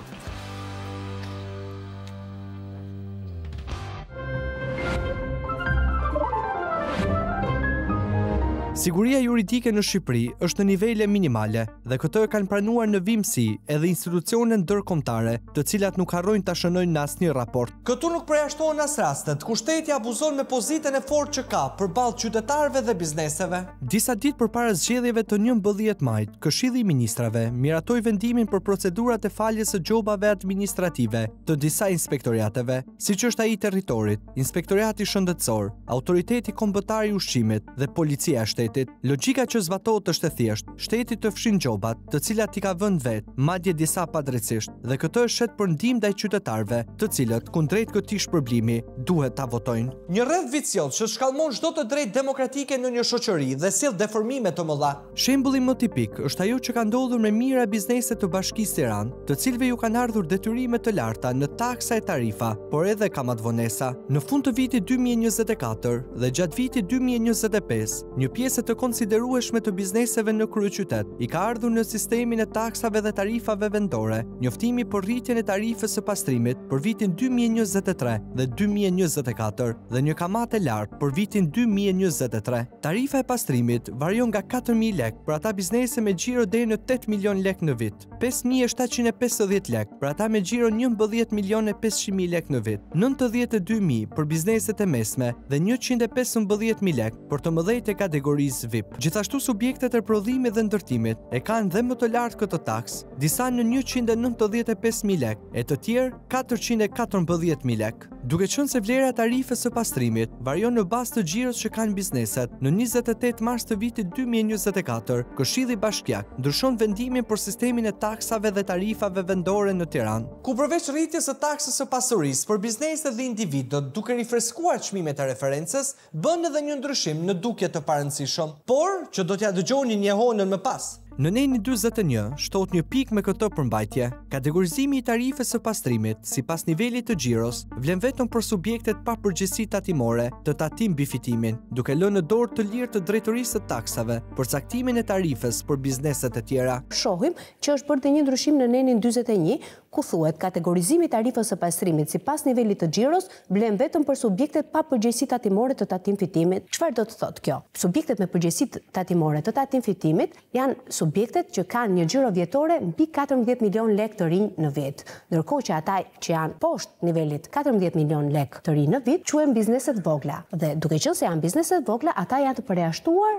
Siguria juridike në Shqipëri është në nivele minimale dhe këtë e kanë pranuar në vimësi edhe institucione ndërkombëtare, të cilat nuk harrojnë ta shënojnë në asnjë raport. Këtu nuk përjashtohen as rastet ku shteti abuzon me pozitën e fortë që ka përballë qytetarëve dhe bizneseve. Disa ditë përpara zgjedhjeve të 11 majit, Këshilli i Ministrave miratoi vendimin për procedurat e faljes së gjobave administrative të disa inspektoriateve, siç është ai i territorit, Inspektorati Shëndetësor, Autoriteti Kombëtar i Ushqimit dhe Policia e Shtetit. Logjika që zbatohet është e thjeshtë. Shteti të fshin gjobat, të cilat i ka vënë vet, madje disa padrejtisht, dhe këtë është shet për ndihmë ndaj qytetarëve, të cilët kundrejt këtij shpërblimi duhet ta votojnë. Një rreth vicioz që shkallmon çdo të drejtë demokratike në një shoqëri dhe sjell deformime të mëdha. Shembulli më tipik është ajo që ka ndodhur me mira bizneset të Bashkisë Tiranë, të cilëve ju kanë ardhur detyrime të larta në taksa e tarifa, por edhe kamatavonesa. Në fund të vitit 2024 dhe gjatë vitit 2025, një pjesë të konsiderueshme të bizneseve në kryeqytet i ka ardhur në sistemin e taksave dhe tarifave vendore, njoftimi për rritjen e tarifës së pastrimit për vitin 2023 dhe 2024 dhe një kamatë e lartë për vitin 2023. Tarifa e pastrimit varion nga 4.000 lek për ata biznese me xhiro deri në 8 milion lek në vit, 5.750 lek për ata me xhiro 11.500.000 lek në vit, 92.000 për bizneset e mesme dhe 115.000 lek për të mëdhejt e kategorisë VIP. Gjithashtu subjektet e prodhimit dhe ndërtimit e kanë dhe më të lartë këtë taks, disa në 195.000 lek, e të tjerë 414.000 lek. Duke qenë se vlera e tarifës së pastrimit varion në bazë të xhiros që kanë bizneset, në 28 mars të vitit 2024, Këshilli Bashkiak ndryshon vendimin për sistemin e taksave dhe tarifave vendore në Tiranë, ku përveç rritjes së taksës së pasurisë për bizneset dhe individët, duke rifreskuar çmimet e referencës, bën edhe një ndryshim në dukje të parëndësishëm, por që do t'ja dëgjoni një honën më pas. Në neni 41 shtohet një pikë me këtë përmbajtje. Kategorizimi i tarifës së pastrimit sipas nivelit të xhiros vlen vetëm për subjektet pa përgjegjësi tatimore të tatim mbi fitimin, duke lënë në dorë të lirë të drejtorisë së taksave për caktimin e tarifës për bizneset e tjera. Shohim që është bërë një ndryshim në nenin 41, ku thuhet kategorizimi i tarifës së pastrimit sipas nivelit të xhiros vlen vetëm për subjektet pa përgjegjësi tatimore të tatim fitimit. Çfarë do të thotë kjo? Subjektet me përgjegjësi tatimore të tatim fitimit janë subjektet që kanë një xhiro vjetore mbi 14 milion lek të rinj në vit, ndërkohë që ata që janë poshtë nivelit 14 milion lek të rinj në vit quhen bizneset vogla. Dhe duke qenë se janë bizneset vogla, ata janë të përjashtuar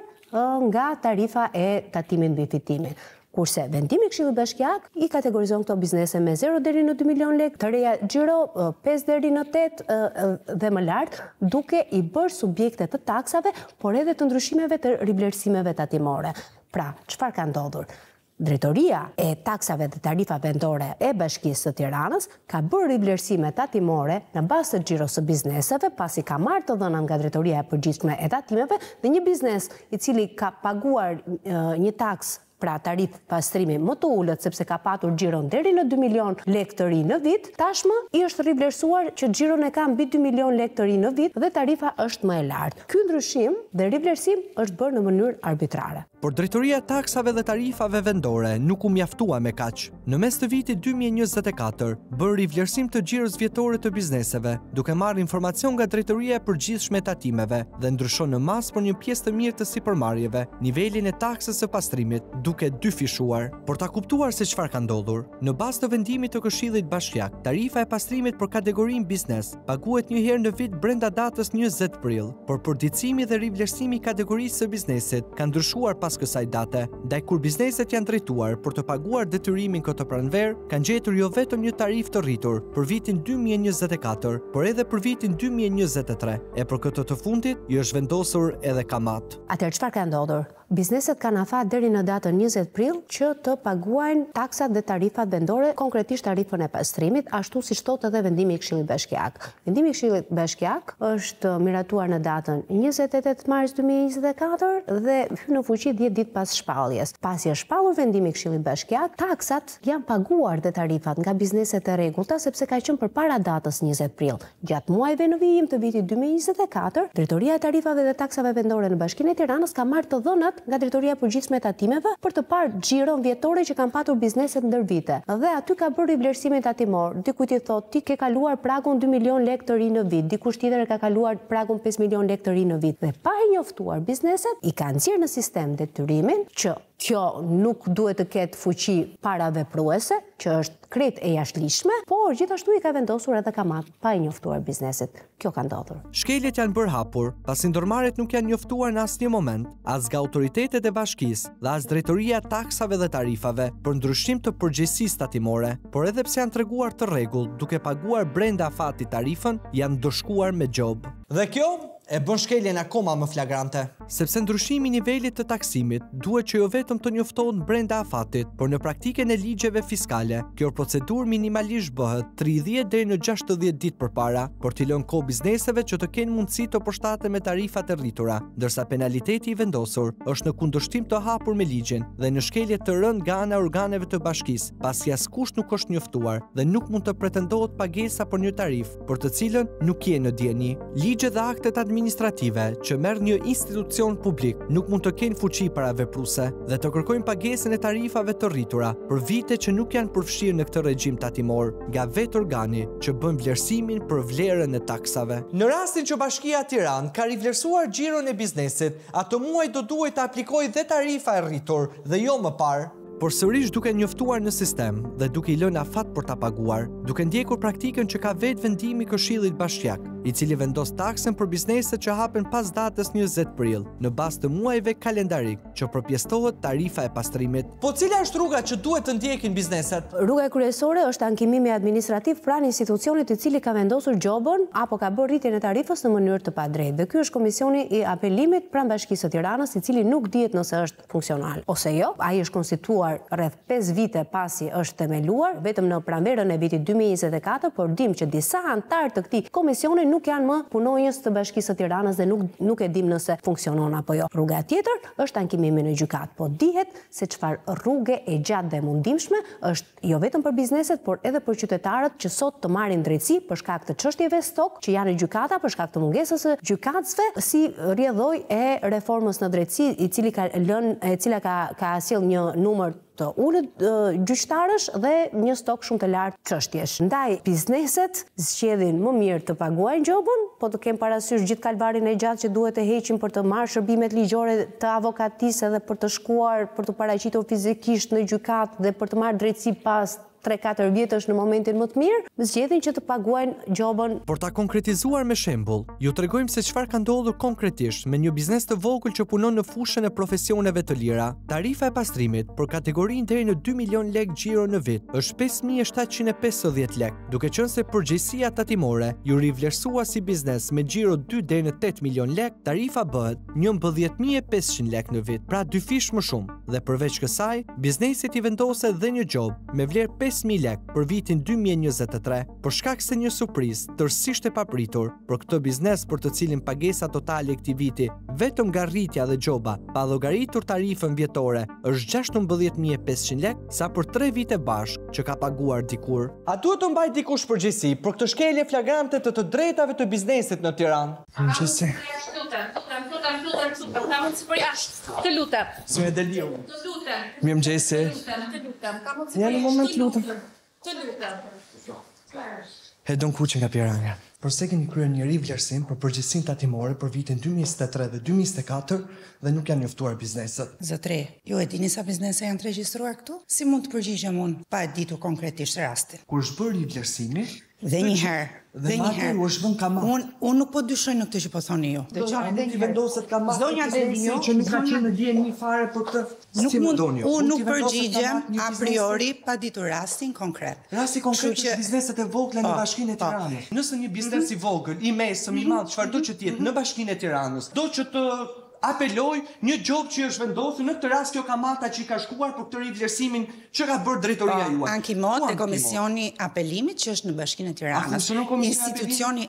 nga tarifa e tatimit mbi fitimin. Kurse vendimi i Këshillit Bashkiak i kategorizon këto biznese me 0 deri në 2 milion lek, të reja xhiro 5 deri në 8 dhe më lart, duke i bërë subjekte të taksave, por edhe të ndryshimeve të rivlerësimeve tatimore. Pra, çfarë ka ndodhur? Drejtoria e taksave dhe tarifa vendore e Bashkisë së Tiranës ka bërë rivlerësime tatimore në bazë të xhiros së bizneseve, pasi ka marrë të dhëna nga Drejtoria e Përgjithshme e Tatimeve dhe një biznes i cili ka paguar një taks, pra tarif pastrimi më të ulët sepse ka patur xhiron deri në 2 milion lek të rinj në vit, tashmë i është rivlerësuar që xhiron e ka mbi 2 milion lek të rinj në vit dhe tarifa është më e lartë. Ky ndryshim dhe rivlerësim është bërë në mënyrë arbitrare. por Drejtoria e Taksave dhe Tarifave Vendore nuk u mjaftua me kaq. Në mes të vitit 2024, bën rivlerësim të xhiros vjetore të bizneseve, duke marrë informacion nga Drejtoria e Përgjithshme e Tatimeve dhe ndryshon në mas për një pjesë të mirë të sipërmarrjeve nivelin e taksës së pastrimit, duke dyfishuar. Por ta kuptuar se çfarë ka ndodhur, në bazë të vendimit të Këshillit Bashkiak, tarifa e pastrimit për kategorinë biznes paguhet një herë në vit brenda datës 20 prill, por përditësimi dhe rivlerësimi i kategorisë së biznesit ka ndryshuar pas kësaj date, ndaj kur bizneset janë drejtuar për të paguar detyrimin këtë pranver, kanë gjetur jo vetëm një tarif të rritur për vitin 2024, por edhe për vitin 2023, e për këtë të fundit i është vendosur edhe kamat. Atëherë çfarë ka ndodhur? Bizneset kanë afat deri në datën 20 prill që të paguajnë taksat dhe tarifat vendore, konkretisht tarifën e pastrimit, ashtu siç thotë edhe vendimi i Këshillit Bashkiak. Vendimi i Këshillit Bashkiak është miratuar në datën 28 mars 2024 dhe hyn në fuqi 10 ditë pas shpalljes. Pasi është shpallur vendimi i Këshillit Bashkiak, taksat janë paguar dhe tarifat nga bizneset e rregullta sepse ka qenë përpara datës 20 prill. Gjatë muajve në vijim të vitit 2024, Drejtoria e Tarifave dhe Taksave Vendore në Bashkinë e Tiranës ka marrë të dhënat nga Drejtoria e Përgjithshme e Tatimeve për të parë xhiron vjetore që kanë patur bizneset ndër vite. Dhe aty ka bërë rivlerësimin tatimor. Dikujt i thotë ti ke kaluar pragun 2 milion lekë të ri në vit, dikush tjetër ka kaluar pragun 5 milion lekë të ri në vit. Dhe pa i njoftuar bizneset, i kanë nxjerrë në sistem detyrimin që kjo nuk duhet të ketë fuqi paravepruese, që është krejt e jashtëligjshme, por gjithashtu i ka vendosur edhe kamat pa i njoftuar bizneset. Kjo ka ndodhur. Shkeljet janë bërë hapur, pasi ndërmarrjet nuk janë njoftuar në asnjë moment, as nga autoritetet e bashkisë dhe as Drejtoria e Taksave dhe Tarifave për ndryshim të përgjegjësisë tatimore, por edhe pse janë treguar të rregullt duke paguar brenda afatit tarifën, janë ndoshkuar me gjob. Dhe kjo e bën shkeljen akoma më flagrante, sepse ndryshimi i nivelit të taksimit duhet që jo vetëm të njoftohet brenda afatit, por në praktikën e ligjeve fiskale, kjo procedurë minimalisht bëhet 30 deri në 60 ditë përpara, por t'i lënë kohë bizneseve që të kenë mundësi të përshtaten me tarifat e rritura, ndërsa penaliteti i vendosur është në kundërshtim të hapur me ligjin dhe në shkelje të rënd nga ana e organeve të bashkisë, pasi askush nuk është njoftuar dhe nuk mund të pretendohet pagesa për një tarif, për të cilën nuk je në dieni. Ligjet dhe aktet administrative që merr një institucion publik nuk mund të kenë fuqi paravepruese dhe të kërkojnë pagesën e tarifave të rritura për vite që nuk janë përfshirë në këtë regjim tatimor nga vetë organi që bën vlerësimin për vlerën e taksave. Në rastin që Bashkia e Tiranës ka rivlerësuar xhiron e biznesit, atë muaj do duhet të aplikojë dhe tarifa e rritur dhe jo më parë. Por sërish duke njoftuar në sistem dhe duke i lënë afat për ta paguar, duke ndjekur praktikën që ka vetë vendimi Këshillit Bashkiak, i cili vendos taksën për bizneset që hapen pas datës 20 prill, në bazë të muajve kalendarik, që përpjestohet tarifa e pastrimit. Po cila është rruga që duhet të ndjekin bizneset? Rruga kryesore është ankimimi administrativ pranë institucionit i cili ka vendosur gjobën apo ka bërë rritjen e tarifës në mënyrë të padrejtë. Dhe ky është komisioni i apelimit pranë Bashkisë së Tiranës, i cili nuk dihet nëse është funksional ose jo. Ai është konstituar rreth 5 vite pasi është themeluar, vetëm në pranverën e vitit 2024, por dim që disa anëtar të këtij komisioni nuk janë më punonjës të Bashkisë së Tiranës dhe nuk e dim nëse funksionon apo jo. Rruga tjetër është ankimimi në gjykat, po dihet se çfarë rrugë e gjatë dhe mundimshme është jo vetëm për bizneset, por edhe për qytetarët që sot të marrin drejtësi për shkak të çështjeve stok që janë në gjykata për shkak të mungesës së gjykatësve, si rrjedhoj e reformës në drejtësi, e cila ka sjell një numër të ulët gjyqtarësh dhe një stok shumë të lartë çështjesh. Ndaj bizneset zgjedhin më mirë të paguajnë gjobën, po të kemë parasysh gjithë kalvarin e gjatë që duhet të heqin për të marrë shërbimet ligjore të avokatisë dhe për të shkuar, për të paraqitur fizikisht në gjykatë dhe për të marrë drejtësi pas 3-4 vjetësh në momentin më të mirë, zgjedhin që të paguajnë gjobën. Por ta konkretizuar me shembull, ju tregojmë se çfarë ka ndodhur konkretisht me një biznes të vogël që punon në fushën e profesioneve të lira. Tarifa e pastrimit për kategorinë deri në 2 milion lekë xhiro në vit është 5750 lekë, duke qenë se përgjegjësia tatimore ju rivlerësua si biznes me xhiro 2 deri në 8 milion lekë, tarifa bëhet 11500 lekë në vit, pra 2 fish më shumë. Dhe përveç kësaj, biznesit i vendose dhe një gjob me vlerë 5.000 lekë për vitin 2023, për shkak se një surprizë tërësisht e papritur për këtë biznes për të cilin pagesa totale e këtij viti vetëm nga rritja dhe gjoba pa llogaritur tarifën vjetore është 16500 lekë, sa për 3 vite bashkë që ka paguar dikur. A duhet të mbaj dikush përgjegjësi për këtë shkelje flagrante të drejtave të biznesit në Tiranë? Përgjegjësi. Të lutem. Së me Deliu. Të lutem. Mirëmëngjesi. Të lutem. Ja një moment, lutem. Të lutem. Hedon Kuqe nga Piranga. Por se keni kryer një rivlerësim për përgjegjësinë tatimore për vitin 2023 dhe 2024 dhe nuk janë njoftuar bizneset. Zotri, ju e dini sa biznese janë të regjistruar këtu? Si mund të përgjigjem unë pa e ditur konkretisht rastin? Kur është bërë rivlerësimi, Dhe një herë. Dhe madje u është vënë kamat. Unë nuk po dyshoj në këtë që po thoni ju. Nuk i vendoset kamat. Zonja Deliu, që nuk ka qenë në dieni fare për të. Unë nuk përgjigjem a priori pa ditur rastin konkret. Rasti konkret është bizneset e vogla në Bashkinë e Tiranës. Nëse një biznes i vogël, i mesëm, i madh, çfarëdo që të jetë në Bashkinë e Tiranës, do që të apeloj një gjop që është vendosur në këtë rast kjo kamata që i ka shkuar për këtë rivlerësimin që ka bërë drejtoria juaj. Ankimot e Komisioni Apelimit që është në Bashkinë e Tiranës. Institucioni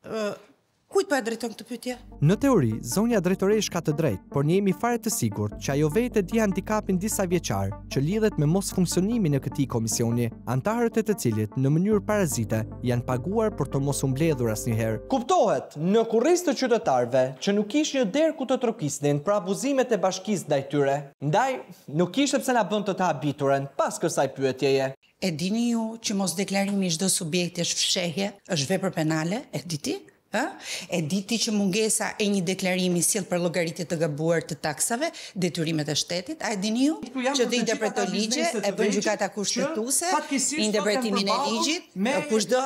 kujt po e drejton këtë pyetje? Në teori, zonja drejtoresh ka të drejtë, por ne jemi fare të sigurt që ajo vetë di handikapin disa vjeçar që lidhet me mos funksionimin e këtij komisioni, antarët e të cilit në mënyrë parazite janë paguar për të mos u mbledhur asnjëherë. Kuptohet, në kurriz të qytetarëve që nuk kishin një derë ku të trokisnin për abuzimet e bashkisë ndaj tyre, ndaj nuk kishte pse na bën të habiturën pas kësaj pyetjeje. E dini ju që mos deklarimi i çdo subjekti është fshehje, është vepër penale, e di ti? E diti që mungesa e një deklarimi sjell për llogaritje të gabuar të taksave, detyrimet e shtetit, a e dini ju që të interpretoj ligje e bën gjykata kushtetuese, interpretimin e ligjit, kushdo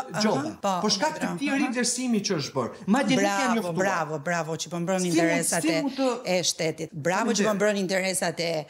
po shkak të këtij rivlerësimi që është bërë. Madje nuk janë njoftuar. Bravo që po mbron interesat e shtetit. Bravo që po mbron interesat e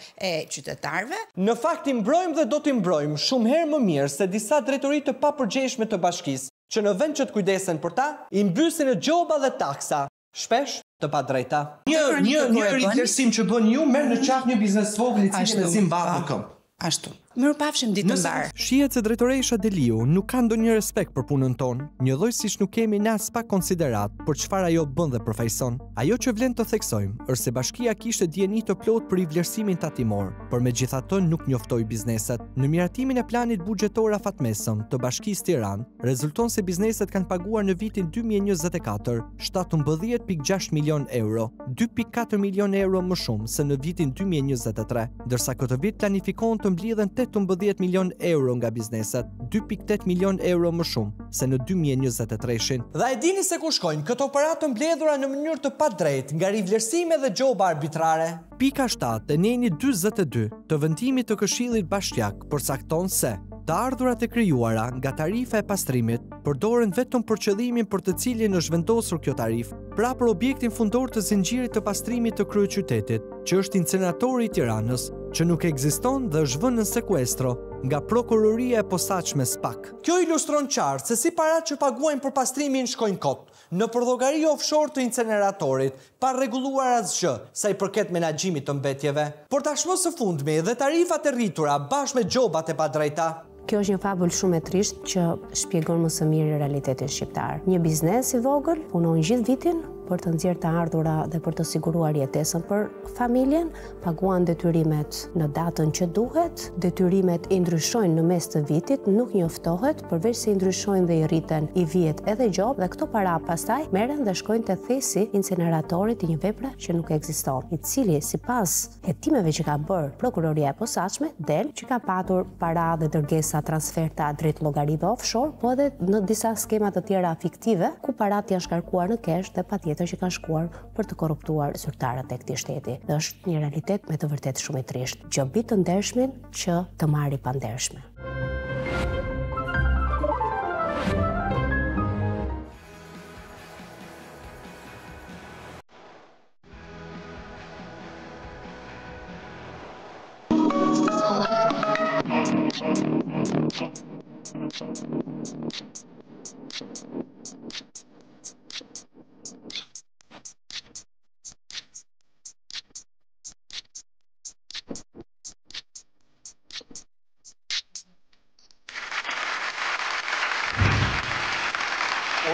qytetarëve. Në fakt i mbrojmë dhe do t'i mbrojmë shumë herë më mirë se disa drejtori të papërgjeshme të bashkisë, që në vend që të kujdesen për ta, i mbysin në gjoba dhe taksa, shpesh të padrejta. Një rivlerësim që bën ju merr në qaf një biznes vogël i cili në Zimbabwe këmbë. Ashtu. Mirupafshim ditë mbar. Shihet se drejtoresha Deliu nuk ka ndonjë respekt për punën tonë, njëllojësisht nuk kemi ne as pak konsiderat për çfarë ajo bën dhe përfaqëson. Ajo që vlen të theksojmë është se bashkia kishte dieni të plot për rivlerësimin tatimor, por megjithatë nuk njoftoi bizneset. Në miratimin e planit buxhetor afatmesëm të Bashkisë Tiranë, rezulton se bizneset kanë paguar në vitin 2024 17.6 milion euro, 2.4 milion euro më shumë se në vitin 2023, ndërsa këtë vit planifikon të mblidhen 18 milion euro nga bizneset, 2.8 milion euro më shumë se në 2023-shin. Dhe e dini se ku shkojnë këto operatë mbledhura në mënyrë të padrejtë nga rivlerësime dhe gjoba arbitrare? Pika 7 e neni 42 të vendimit të Këshillit Bashkiak përcakton se të ardhurat e krijuara nga tarifa e pastrimit përdoren vetëm për qëllimin për të cilin është vendosur kjo tarifë, pra për objektin fundor të zinxhirit të pastrimit të kryeqytetit, që është incineratori i Tiranës, që nuk ekziston dhe është vënë në sekuestro nga prokuroria e posaçme SPAK. Kjo ilustron qartë se si parat që paguajnë për pastrimin shkojnë kot në përllogari offshore të inceneratorit, pa rregulluar asgjë sa i përket menaxhimit të mbetjeve. Por tashmë së fundmi dhe tarifat e rritura bashkë me gjobat e padrejta. Kjo është një fabul shumë e trisht që shpjegon më së miri realitetin shqiptar. Një biznes i vogël punon gjithë vitin për të nxjerrë të ardhura dhe për të siguruar jetesën për familjen, paguan detyrimet në datën që duhet, detyrimet i ndryshojnë në mes të vitit, nuk njoftohet, përveç se i ndryshojnë dhe i rriten, i vihet edhe gjop dhe këto para pastaj merren dhe shkojnë te thesi inceneratorit i një vepre që nuk ekziston, i cili sipas hetimeve që ka bërë prokuroria e posaçme del që ka patur para dhe dërgesa transferta drejt llogarive offshore, po edhe në disa skema të tjera fiktive ku parat janë shkarkuar në kesh dhe patjetër që kanë shkuar për të korruptuar zyrtarët e këtij shteti. Dhe është një realitet me të vërtetë shumë i trisht. Gjobi të ndershmin që të marri pa ndershme.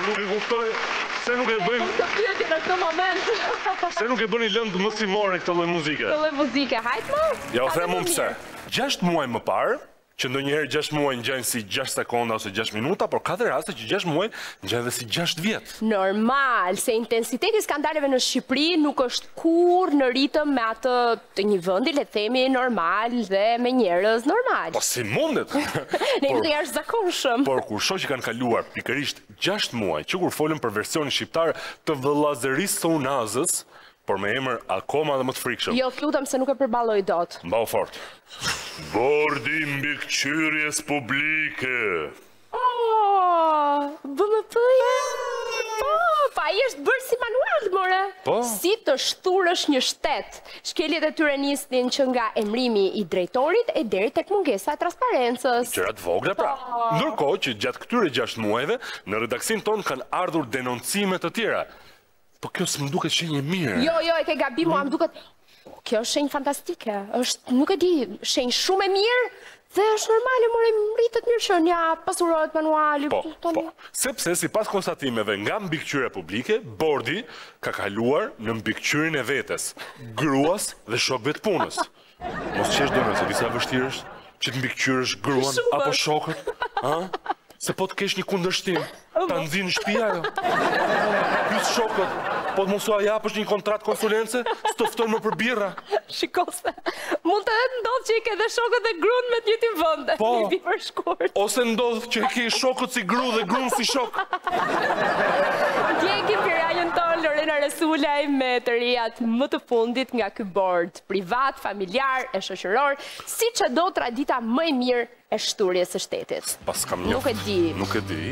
Nuk e kuptoj se nuk e bëjmë... Të pyeti në këtë moment. Se nuk e bëni lëndë mësimore këtë lloj muzike. Këtë lloj muzike, hajt më? Ja u them unë pse. 6 muaj më parë, që ndonjëherë 6 muaj ngjajnë si 6 sekonda ose 6 minuta, por ka dhe raste që 6 muaj ngjajnë dhe si 6 vjet. Normal, se intensiteti i skandaleve në Shqipëri nuk është kurrë në ritëm me atë të një vendi, le të themi, normal dhe me njerëz normal. Po si mundet? Ne jemi të jashtëzakonshëm. Por kur shoh që kanë kaluar pikërisht 6 muaj, që kur folën për versionin shqiptar të vëllazërisë së Unazës, por me emër akoma dhe më të frikshëm. Jo, lutem se nuk e përballoj dot. Mbau fort. Bordi mbikëqyrjes publike. BMP-ja? Pa i është bërë si manual, more. Po? Si të shturësh një shtet. Shkeljet e tyre nisnin që nga emrimi i drejtorit e deri tek mungesa e transparencës. Gjërat vogla pra. Ndërkohë që gjatë këtyre 6 muajve, në redaksin ton kanë ardhur denoncime të tjera. Po kjo s'm duket shenjë mirë. Jo, e ke gabim, mua më duket. Kjo është shenjë fantastike. Është, nuk e di, shenjë shumë e mirë dhe është normale, more rritet mirë që nja pasurohet manuali. Po. Sepse sipas konstatimeve nga mbikëqyrja publike, bordi ka kaluar në mbikëqyrjen e vetes, gruas dhe shokëve të punës. Mos qesh dorën se disa vështirë është që të mbikëqyrësh gruan apo shokët, Se po të kesh një kundërshtim, ta nxjinë në shtëpi ajo. Pyet shokët, po të mos u japësh një kontratë konsulence, s'të ftojnë më për birra. Shikose, mund të ndodh që i ke dhe shokët dhe gruan me të njëjtin vend. Po. I për shkurt. Ose ndodh që i ke shokët si gru dhe gruan si shok. Ndjekim pirajën tonë Lorena Resulaj me të rijat më të fundit nga ky bord privat, familjar e shoqëror, siç e do tradita më e mirë e shturjes së shtetit. Pas kam Nuk e di. Nuk e di.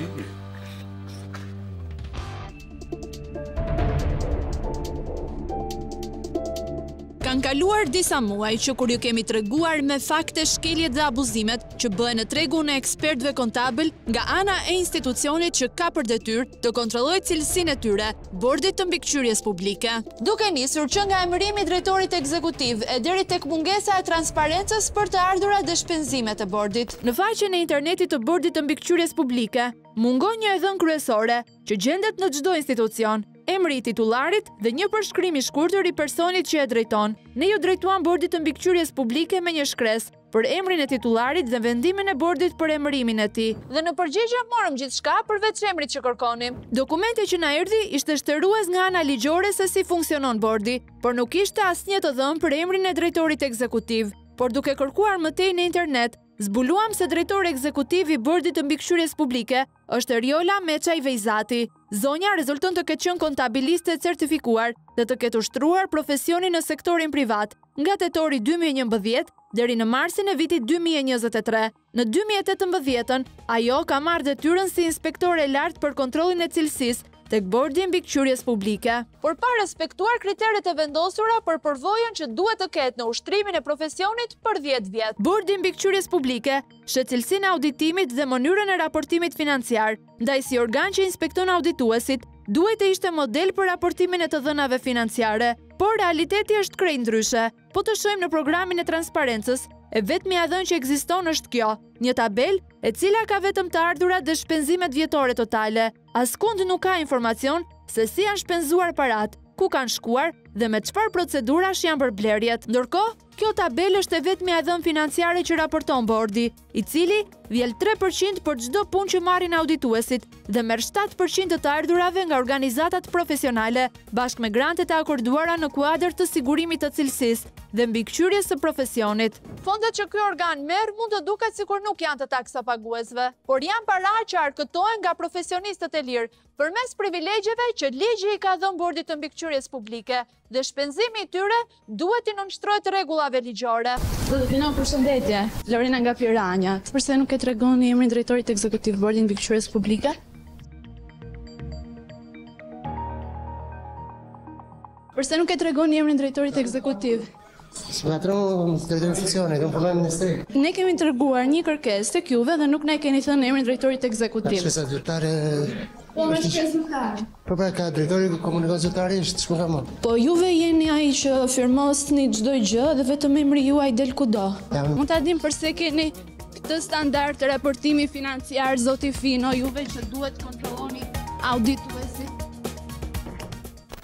Kanë kaluar disa muaj që kur ju kemi treguar me fakte shkeljet dhe abuzimet që bëhen në tregun e ekspertëve kontabël nga ana e institucionit që ka për detyrë të kontrollojë cilësinë e tyre, Bordit të Mbikëqyrjes Publike. Duke nisur që nga emërimi i drejtorit ekzekutiv e deri tek mungesa e transparencës për të ardhurat dhe shpenzimet e bordit. Në faqen e internetit të Bordit të Mbikëqyrjes Publike, mungon një e dhënë kryesore që gjendet në çdo institucion, emri i titularit dhe një përshkrim i shkurtër i personit që e drejton. Ne ju drejtuam Bordit të Mbikëqyrjes Publike me një shkresë për emrin e titularit dhe vendimin e bordit për emërimin e tij. Dhe në përgjigje morëm gjithçka përveç emrit që kërkonim. Dokumenti që na erdhi ishte shtërues nga ana ligjore se si funksionon bordi, por nuk ishte asnjë të dhënë për emrin e drejtorit ekzekutiv. Por duke kërkuar më tej në internet, zbuluam se drejtori ekzekutiv i Bordit të Mbikëqyrjes Publike është Eriola Meçaj Vejzati. Zonja rezulton të ketë qenë kontabiliste certifikuar dhe të ketë ushtruar profesionin në sektorin privat nga tetori 2011 deri në marsin e vitit 2023. Në 2018-ën, ajo ka marrë detyrën si inspektore lartë për kontrollin e cilësisë tek Bordi Mbikëqyrjes Publike. Por pa respektuar kriteret e vendosura për përvojën që duhet të ketë në ushtrimin e profesionit për 10 vjet. Bordi Mbikëqyrjes Publike shet cilësinë e auditimit dhe mënyrën e raportimit financiar, ndaj si organ që inspekton audituesit, duhet të ishte model për raportimin e të dhënave financiare, por realiteti është krejt ndryshe. Po të shohim në programin e transparencës, e vetmja dhënë që ekziston është kjo, një tabel e cila ka vetëm të ardhurat dhe shpenzimet vjetore totale. Askund nuk ka informacion se si janë shpenzuar parat, ku kanë shkuar dhe me çfarë procedurash janë përblerjet. Ndërkohë, kjo tabel është e vetmja e dhënë financiare që raporton bordi, i cili vjel 3% për çdo punë që marrin audituesit dhe merr 7% të ardhurave nga organizatat profesionale, bashkë me grantet e akorduara në kuadër të sigurimit të cilësisë dhe mbikëqyrjes së profesionit. Fondet që ky organ merr mund të duket sikur nuk janë të taksapaguesve, por janë para që arkëtohen nga profesionistët e lirë përmes privilegjeve që ligji i ka dhënë Bordit të Mbikëqyrjes Publike dhe shpenzimi i tyre duhet i nënshtrohet rregullave ligjore. Përshëndetje, Lorena nga Piranja. Përse nuk e tregoni emrin drejtorit ekzekutiv Bordit të Mbikëqyrjes Publike? Përse nuk e tregoni emrin drejtorit ekzekutiv? Ma trovo drejtori funksione, ke un problem ministeri. Ne kemi treguar një kërkesë tek juve dhe nuk na e keni thënë emrin drejtorit ekzekutiv. Shpesa zyrtare. Po më shpesukar. Po pra ka drejtori komunikon zyrtare është ç'më ka më. Po juve jeni ai që firmosni çdo gjë dhe vetëm emri juaj del kudo. Mund ta dim përse keni këtë standard të raportimi financiar zoti Fino, juve që duhet kontrolloni audituesit.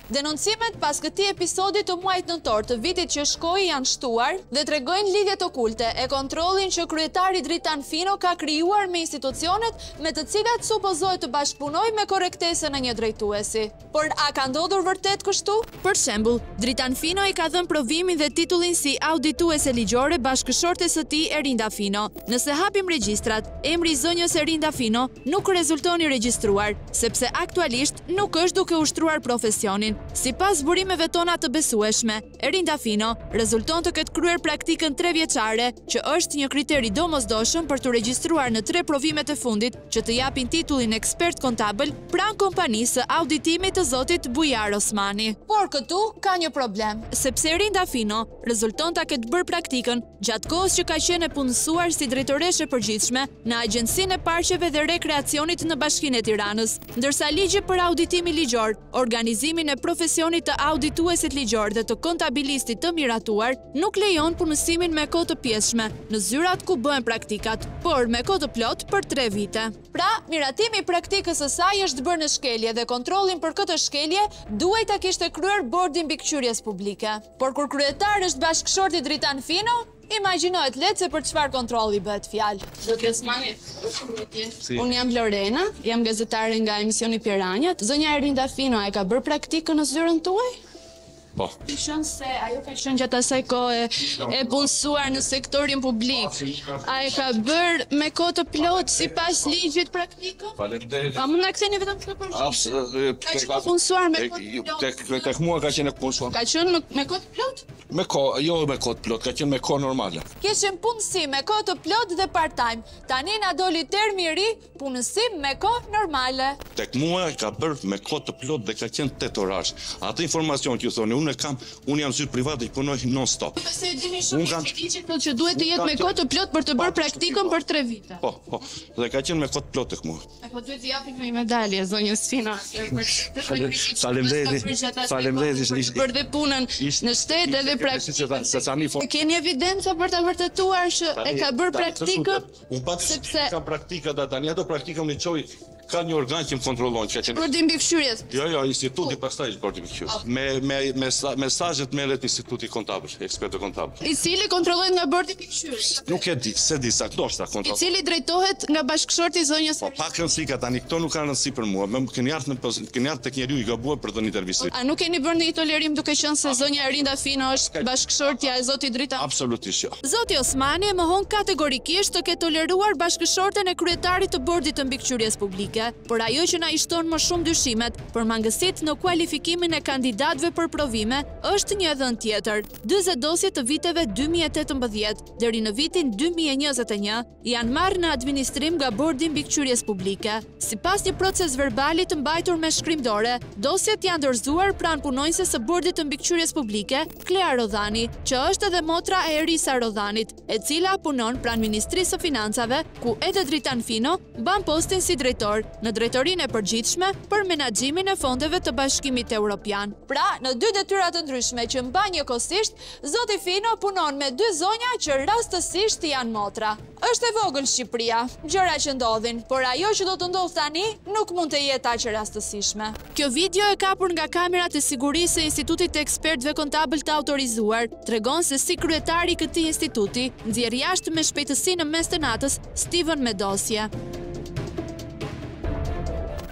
Denoncimet pas këtij episodi të muajit nëntor të vitit që shkoi janë shtuar dhe tregojnë lidhjet okulte e kontrollin që kryetari Dritan Fino ka krijuar me institucionet me të cilat supozohet të bashkëpunojë me korrektese në një drejtuesi. Por a ka ndodhur vërtet kështu? Për shembull, Dritan Fino i ka dhënë provimin dhe titullin si audituese ligjore bashkëshortes së tij Erinda Fino. Nëse hapim regjistrat, emri i zonjës Erinda Fino nuk rezulton i regjistruar, sepse aktualisht nuk është duke ushtruar profesionin. Sipas burimeve tona të besueshme, Erinda Fino rezulton të ketë kryer praktikën 3 vjeçare, që është një kriteri domosdoshëm për të regjistruar në 3 provimet e fundit që të japin titullin ekspert kontabël pranë kompanisë së auditimit të zotit Bujar Osmani. Por këtu ka një problem, sepse Erinda Fino rezulton ta ketë bërë praktikën gjatë kohës që ka qenë e punësuar si drejtoreshe përgjithshme në Agjencinë e Parqeve dhe Rekreacionit në Bashkinë e Tiranës, ndërsa ligji për auditimi ligjor, organizimin e profesionit të audituesit ligjor dhe të kontabilistit të miratuar nuk lejon punësimin me kohë të pjesshme në zyrat ku bëhen praktikat, por me kohë të plot për 3 vite. Pra, miratimi i praktikës së saj është bërë në shkelje dhe kontrollin për këtë shkelje duhet ta kishte kryer Bordi Mbikëqyrjes Publike. Por kur kryetar është bashkëshorti Dritan Fino, imagjinohet letë se për çfarë kontrolli bëhet fjalë. Zoti Osmani, unë jam Lorena, jam gazetare nga emisioni Piranjat. Zonja Erinda Fino e ka bërë praktikën në zyrën tuaj? Po. Shën se ajo ka qenë gjatë asaj kohe e punësuar në sektorin publik. A e ka bërë me kohë të plot sipas ligjit praktikën? Faleminderit. A mund na ktheni vetëm këtë për? Ka qenë punësuar me kohë të plot? Tek mua ka qenë punësuar. Ka qenë me kohë të plot? Me kohë, jo me kohë të plot, ka qenë me kohë normale. Kishim punësim me kohë të plot dhe part-time. Tani na doli termi i ri, punësim me kohë normale. Tek mua ka bërë me kohë të plot dhe ka qenë 8 orash. Atë informacion që ju thoni, unë jam zyrë privat dhe punoj non-stop. Se dini shumë që duhet të jetë me kohë të plot për të bërë praktikën për 3 vite. Po, dhe ka qenë me kohë të plot tek mua. Po duhet të japim një medalje zonjës Fino. Faleminderit. Për dhe punën në shtet edhe praktikën. Keni evidenca për të vërtetuar që e ka bërë praktikën? Unë pati ka praktika da tani, ato praktika më qoj ka një organ që më kontrollon. Bordi Mbikëqyrjes? Jo, instituti pastaj është Bordi Mbikëqyrjes. Me mesazhet merret Instituti Kontabël, ekspertë kontabël. I cili kontrollohet nga Bordi Mbikëqyrjes? Nuk e di, se di saktë kontroll. I cili drejtohet nga bashkëshorti i zonjës? Po pak rëndësi tani, këto nuk kanë rëndësi për mua. Më keni ardhur tek njeriu i gabuar për të intervistë. A nuk keni bërë një tolerim duke qenë se zonja Erinda Fino është bashkëshortja e zotit Dritan? Absolutisht jo. Zoti Osmani e mohon kategorikisht të ketë toleruar bashkëshorten e kryetarit të Bordit të Mbikëqyrjes Publike. Por ajo që na i shton më shumë dyshimet për mangësit në kualifikimin e kandidatëve për provime është një dhënë tjetër. 40 dosje të viteve 2018 deri në vitin 2021 janë marrë në administrim nga Bordi Mbikëqyrjes Publike. Sipas një proces verbali të mbajtur me shkrimdore, dosjet janë dorëzuar pranë punonjëses së Bordit të Mbikëqyrjes Publike, Klea Rodhani, që është edhe motra e Erisa Rodhanit, e cila punon pranë Ministrisë së Financave, ku edhe Dritan Fino mban postin si drejtor në drejtorinë e përgjithshme për menaxhimin e fondeve të Bashkimit Evropian. Pra, në 2 detyra të ndryshme që mban njëkohësisht, zoti Fino punon me 2 zonja që rastësisht janë motra. Është e vogël Shqipëria, gjëra që ndodhin, por ajo që do të ndodh tani nuk mund të jetë aq e rastësishme. Kjo video e kapur nga kamerat e sigurisë e Institutit të Ekspertëve Kontabël të autorizuar tregon se si kryetari i këtij instituti nxjerr jashtë me shpejtësi në mes të natës Steven me dosje.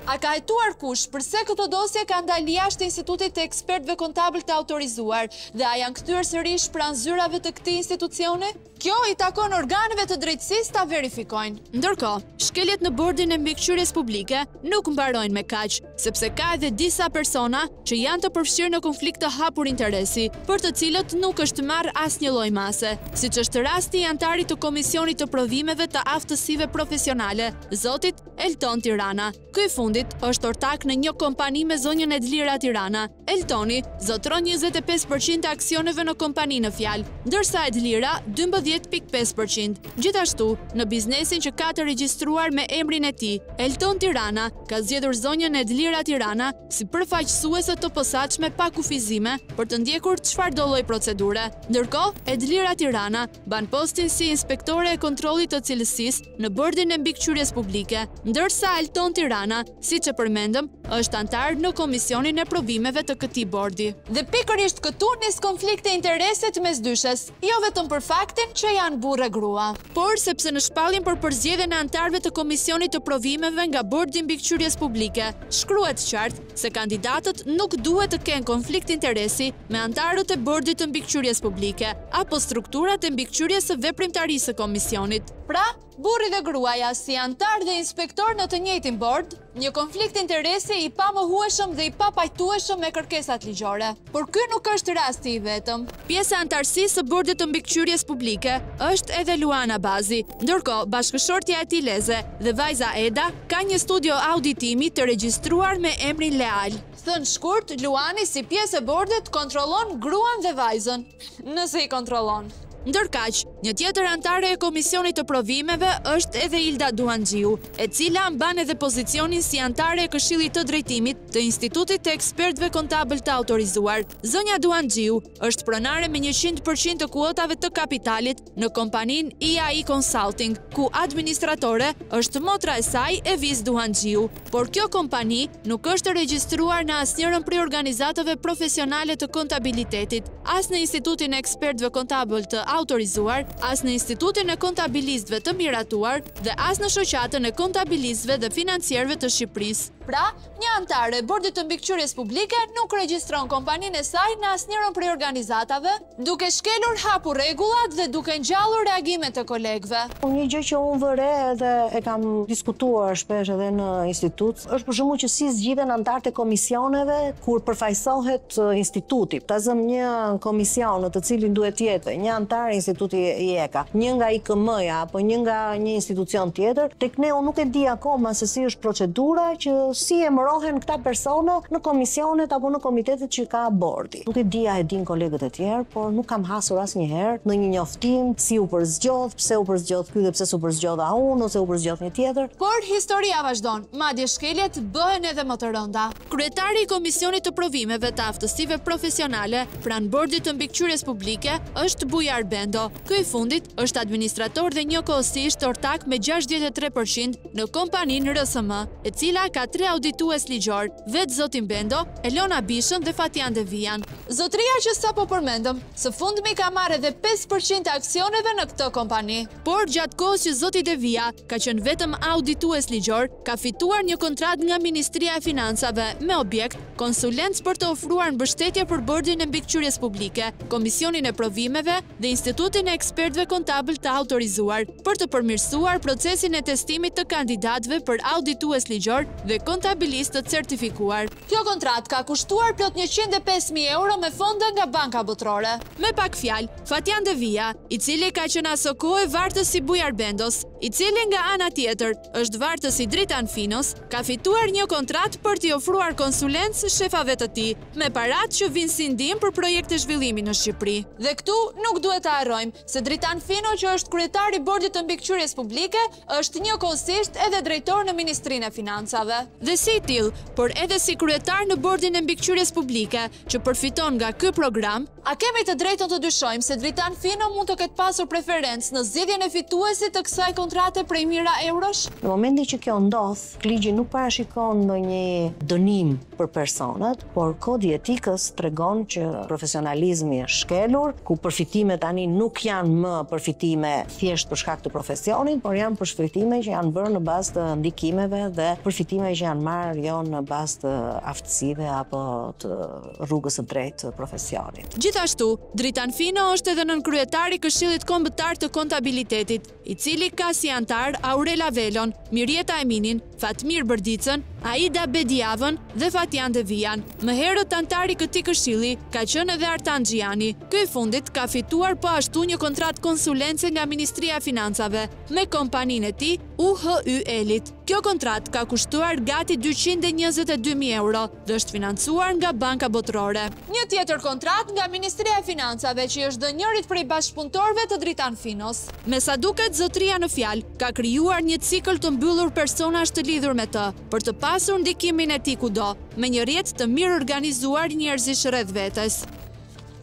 A ka hetuar kush përse këto dosje ka ndalë jashtë Institutit të Ekspertëve Kontabël të autorizuar dhe a janë kthyer sërish pranë zyrave të këtij institucioni? Kjo i takon organeve të drejtësisë ta verifikojnë. Ndërkohë, shkeljet në Bordin e Mbikëqyrjes Publike nuk mbarojnë me kaq, sepse ka edhe disa persona që janë të përfshirë në konflikt të hapur interesi, për të cilët nuk është marrë asnjë lloj mase, siç është rasti i antarit të Komisionit të Provimeve të Aftësive Profesionale, zotit Elton Tirana. Ky fundit është ortak në një kompani me zonjën Edlira Tirana. Eltoni zotron 25% të aksioneve në kompani në fjalë, ndërsa Edlira 12 10.5%. Gjithashtu, në biznesin që ka të regjistruar me emrin e tij, Elton Tirana ka zgjedhur zonjën Edlira Tirana si përfaqësuese të posaçme pa kufizime për të ndjekur çfarëdo lloj procedure. Ndërkohë, Edlira Tirana ban postin si inspektore e kontrollit të cilësisë në bordin e mbikëqyrjes publike, ndërsa Elton Tirana, siç e përmendëm, është antar në komisionin e provimeve të këtij bordi. Dhe pikërisht këtu nis konflikti interesit mes dyshes, jo vetëm për faktin që janë burrë grua, por sepse në shpalljen për përzgjedhjen e antarëve të komisionit të provimeve nga bordi i mbikëqyrjes publike, shkruhet qartë se kandidatët nuk duhet të kenë konflikt interesi me antarët e bordit të mbikëqyrjes publike apo strukturat e mbikëqyrjes së veprimtarisë së komisionit. Pra, burri dhe gruaja si antar dhe inspektor në të njëjtin bord, një konflikt interesi i pamohueshëm dhe i papajtueshëm me kërkesat ligjore. Por ky nuk është rasti i vetëm. Pjesa e antarësisë së bordit të mbikëqyrjes publike është edhe Luana Bazi, ndërkohë bashkëshortja e tij Leze dhe vajza Eda ka një studio auditimi të regjistruar me emrin Leal. Thënë shkurt, Luani si pjesë e bordit kontrollon gruan dhe vajzën, nëse i kontrollon. Ndërkaq, një tjetër antare e komisionit të provimeve është edhe Ilda Duangjiu, e cila mban edhe pozicionin si antare e Këshillit të Drejtimit të Institutit të Ekspertëve Kontabël të Autorizuar. Zonja Duangjiu është pronare me 100% të kuotave të kapitalit në kompaninë IAI Consulting, ku administratore është motra e saj Evis Duangjiu, por kjo kompani nuk është regjistruar në asnjërin prej organizatave profesionale të kontabilitetit, as në Institutin e Ekspertëve Kontabël të autorizuar, as në Institutin e Kontabilistëve të miratuar dhe as në Shoqatën e Kontabilistëve dhe Financierëve të Shqipërisë. Pra, një antare e bordit të mbikëqyrjes publike nuk regjistron kompaninë e saj në asnjërin prej organizatave, duke shkelur hapur rregullat dhe duke ngjallur reagimet të kolegëve. Një gjë që unë vëre dhe e kam diskutuar shpesh edhe në institut, është për shembull që si zgjidhen antarët e komisioneve kur përfaqësohet instituti. Ta zëm një komision në të cilin duhet të jetë një antar e instituti i EKA, një nga IKM-ja apo një nga një institucion tjetër, tek ne unë nuk e di akoma se si është procedura që si emërohen këta persona në komisionet apo në komitetet që ka bordi. Nuk e di a e din kolegët e tjerë, por nuk kam hasur asnjëherë në një njoftim si u përzgjodh, pse u përzgjodh ky dhe pse s'u përzgjodha unë ose u përzgjodh një tjetër. Por historia vazhdon, madje shkeljet bëhen edhe më të rënda. Kryetari i Komisionit të Provimeve të Aftësive Profesionale pranë bordit të mbikëqyrjes publike është Bujar Bendo. Ky i fundit është administrator dhe njëkohësisht ortak me 63% në kompaninë RSM, e cila ka 3 auditues ligjor, vetë zotin Bendo, Elona Bishën dhe Fatian Devian. Zotria që sapo përmendëm, së fundmi ka marrë edhe 5% aksioneve në këtë kompani. Por gjatë kohës që zoti Devia ka qenë vetëm auditues ligjor, ka fituar një kontratë nga Ministria e Financave me objekt konsulencë për të ofruar mbështetje për bordin e mbikëqyrjes publike, Komisionin e Provimeve dhe Institutin e Ekspertëve Kontabël të Autorizuar për të përmirësuar procesin e testimit të kandidatëve për auditues ligjor dhe kontabilist të certifikuar. Kjo kontratë ka kushtuar plot 105.000 euro me fonde nga Banka Botërore. Me pak fjalë, Fatian Devia, i cili ka qenë aso kohë vartës i Bujar Bendos, i cili nga ana tjetër është vartës i Dritan Finos, ka fituar një kontratë për t'i ofruar konsulencë shefave të tij, me paratë që vinë si ndihmë për projekte zhvillimi në Shqipëri. Dhe këtu nuk duhet të harrojmë se Dritan Fino, që është kryetari i bordit të mbikëqyrjes publike, është njëkohësisht edhe drejtor në Ministrinë e Financave. Dhe si i tillë, por edhe si kryetar në bordin e mbikëqyrjes publike që përfiton nga ky program, a kemi të drejtën të dyshojmë se Dritan Fino mund të ketë pasur preferencë në zgjedhjen e fituesit të kësaj kontrate prej mijëra eurosh? Në momentin që kjo ndodh, ligji nuk parashikon ndonjë dënim për personat, por kodi etikës tregon që profesionalizmi është shkelur, ku përfitimet tani nuk janë më përfitime thjesht për shkak të profesionit, por janë përfitime që janë bërë në bazë të ndikimeve dhe përfitime që janë marrë jo në bazë të aftësive apo të rrugës së drejtë të profesionit. Gjithashtu, Dritan Fino është edhe nënkryetari i Këshillit Kombëtar të Kontabilitetit, i cili ka si antar Aurela Velon, Mirjeta Eminin, Fatmir Bërdicën, Aida Bediavën dhe Fatjan Devian. Më herët antari këtij këshilli ka qenë edhe Artan Xhiani. Ky i fundit ka fituar po ashtu një kontratë konsulence nga Ministria e Financave me kompaninë e tij UHY Elit. Kjo kontratë ka kushtuar gati 222.000 euro dhe është financuar nga Banka Botërore. Një tjetër kontratë nga Ministria e Financave që është dhënë njërit prej bashkëpunëtorëve të Dritan Finos. Me sa duket, zotëria në fjalë ka krijuar një cikël të mbyllur personazh të lidhur me të, për të pasur ndikimin e tij kudo, me një rrjet të mirë organizuar njerëzish rreth vetes.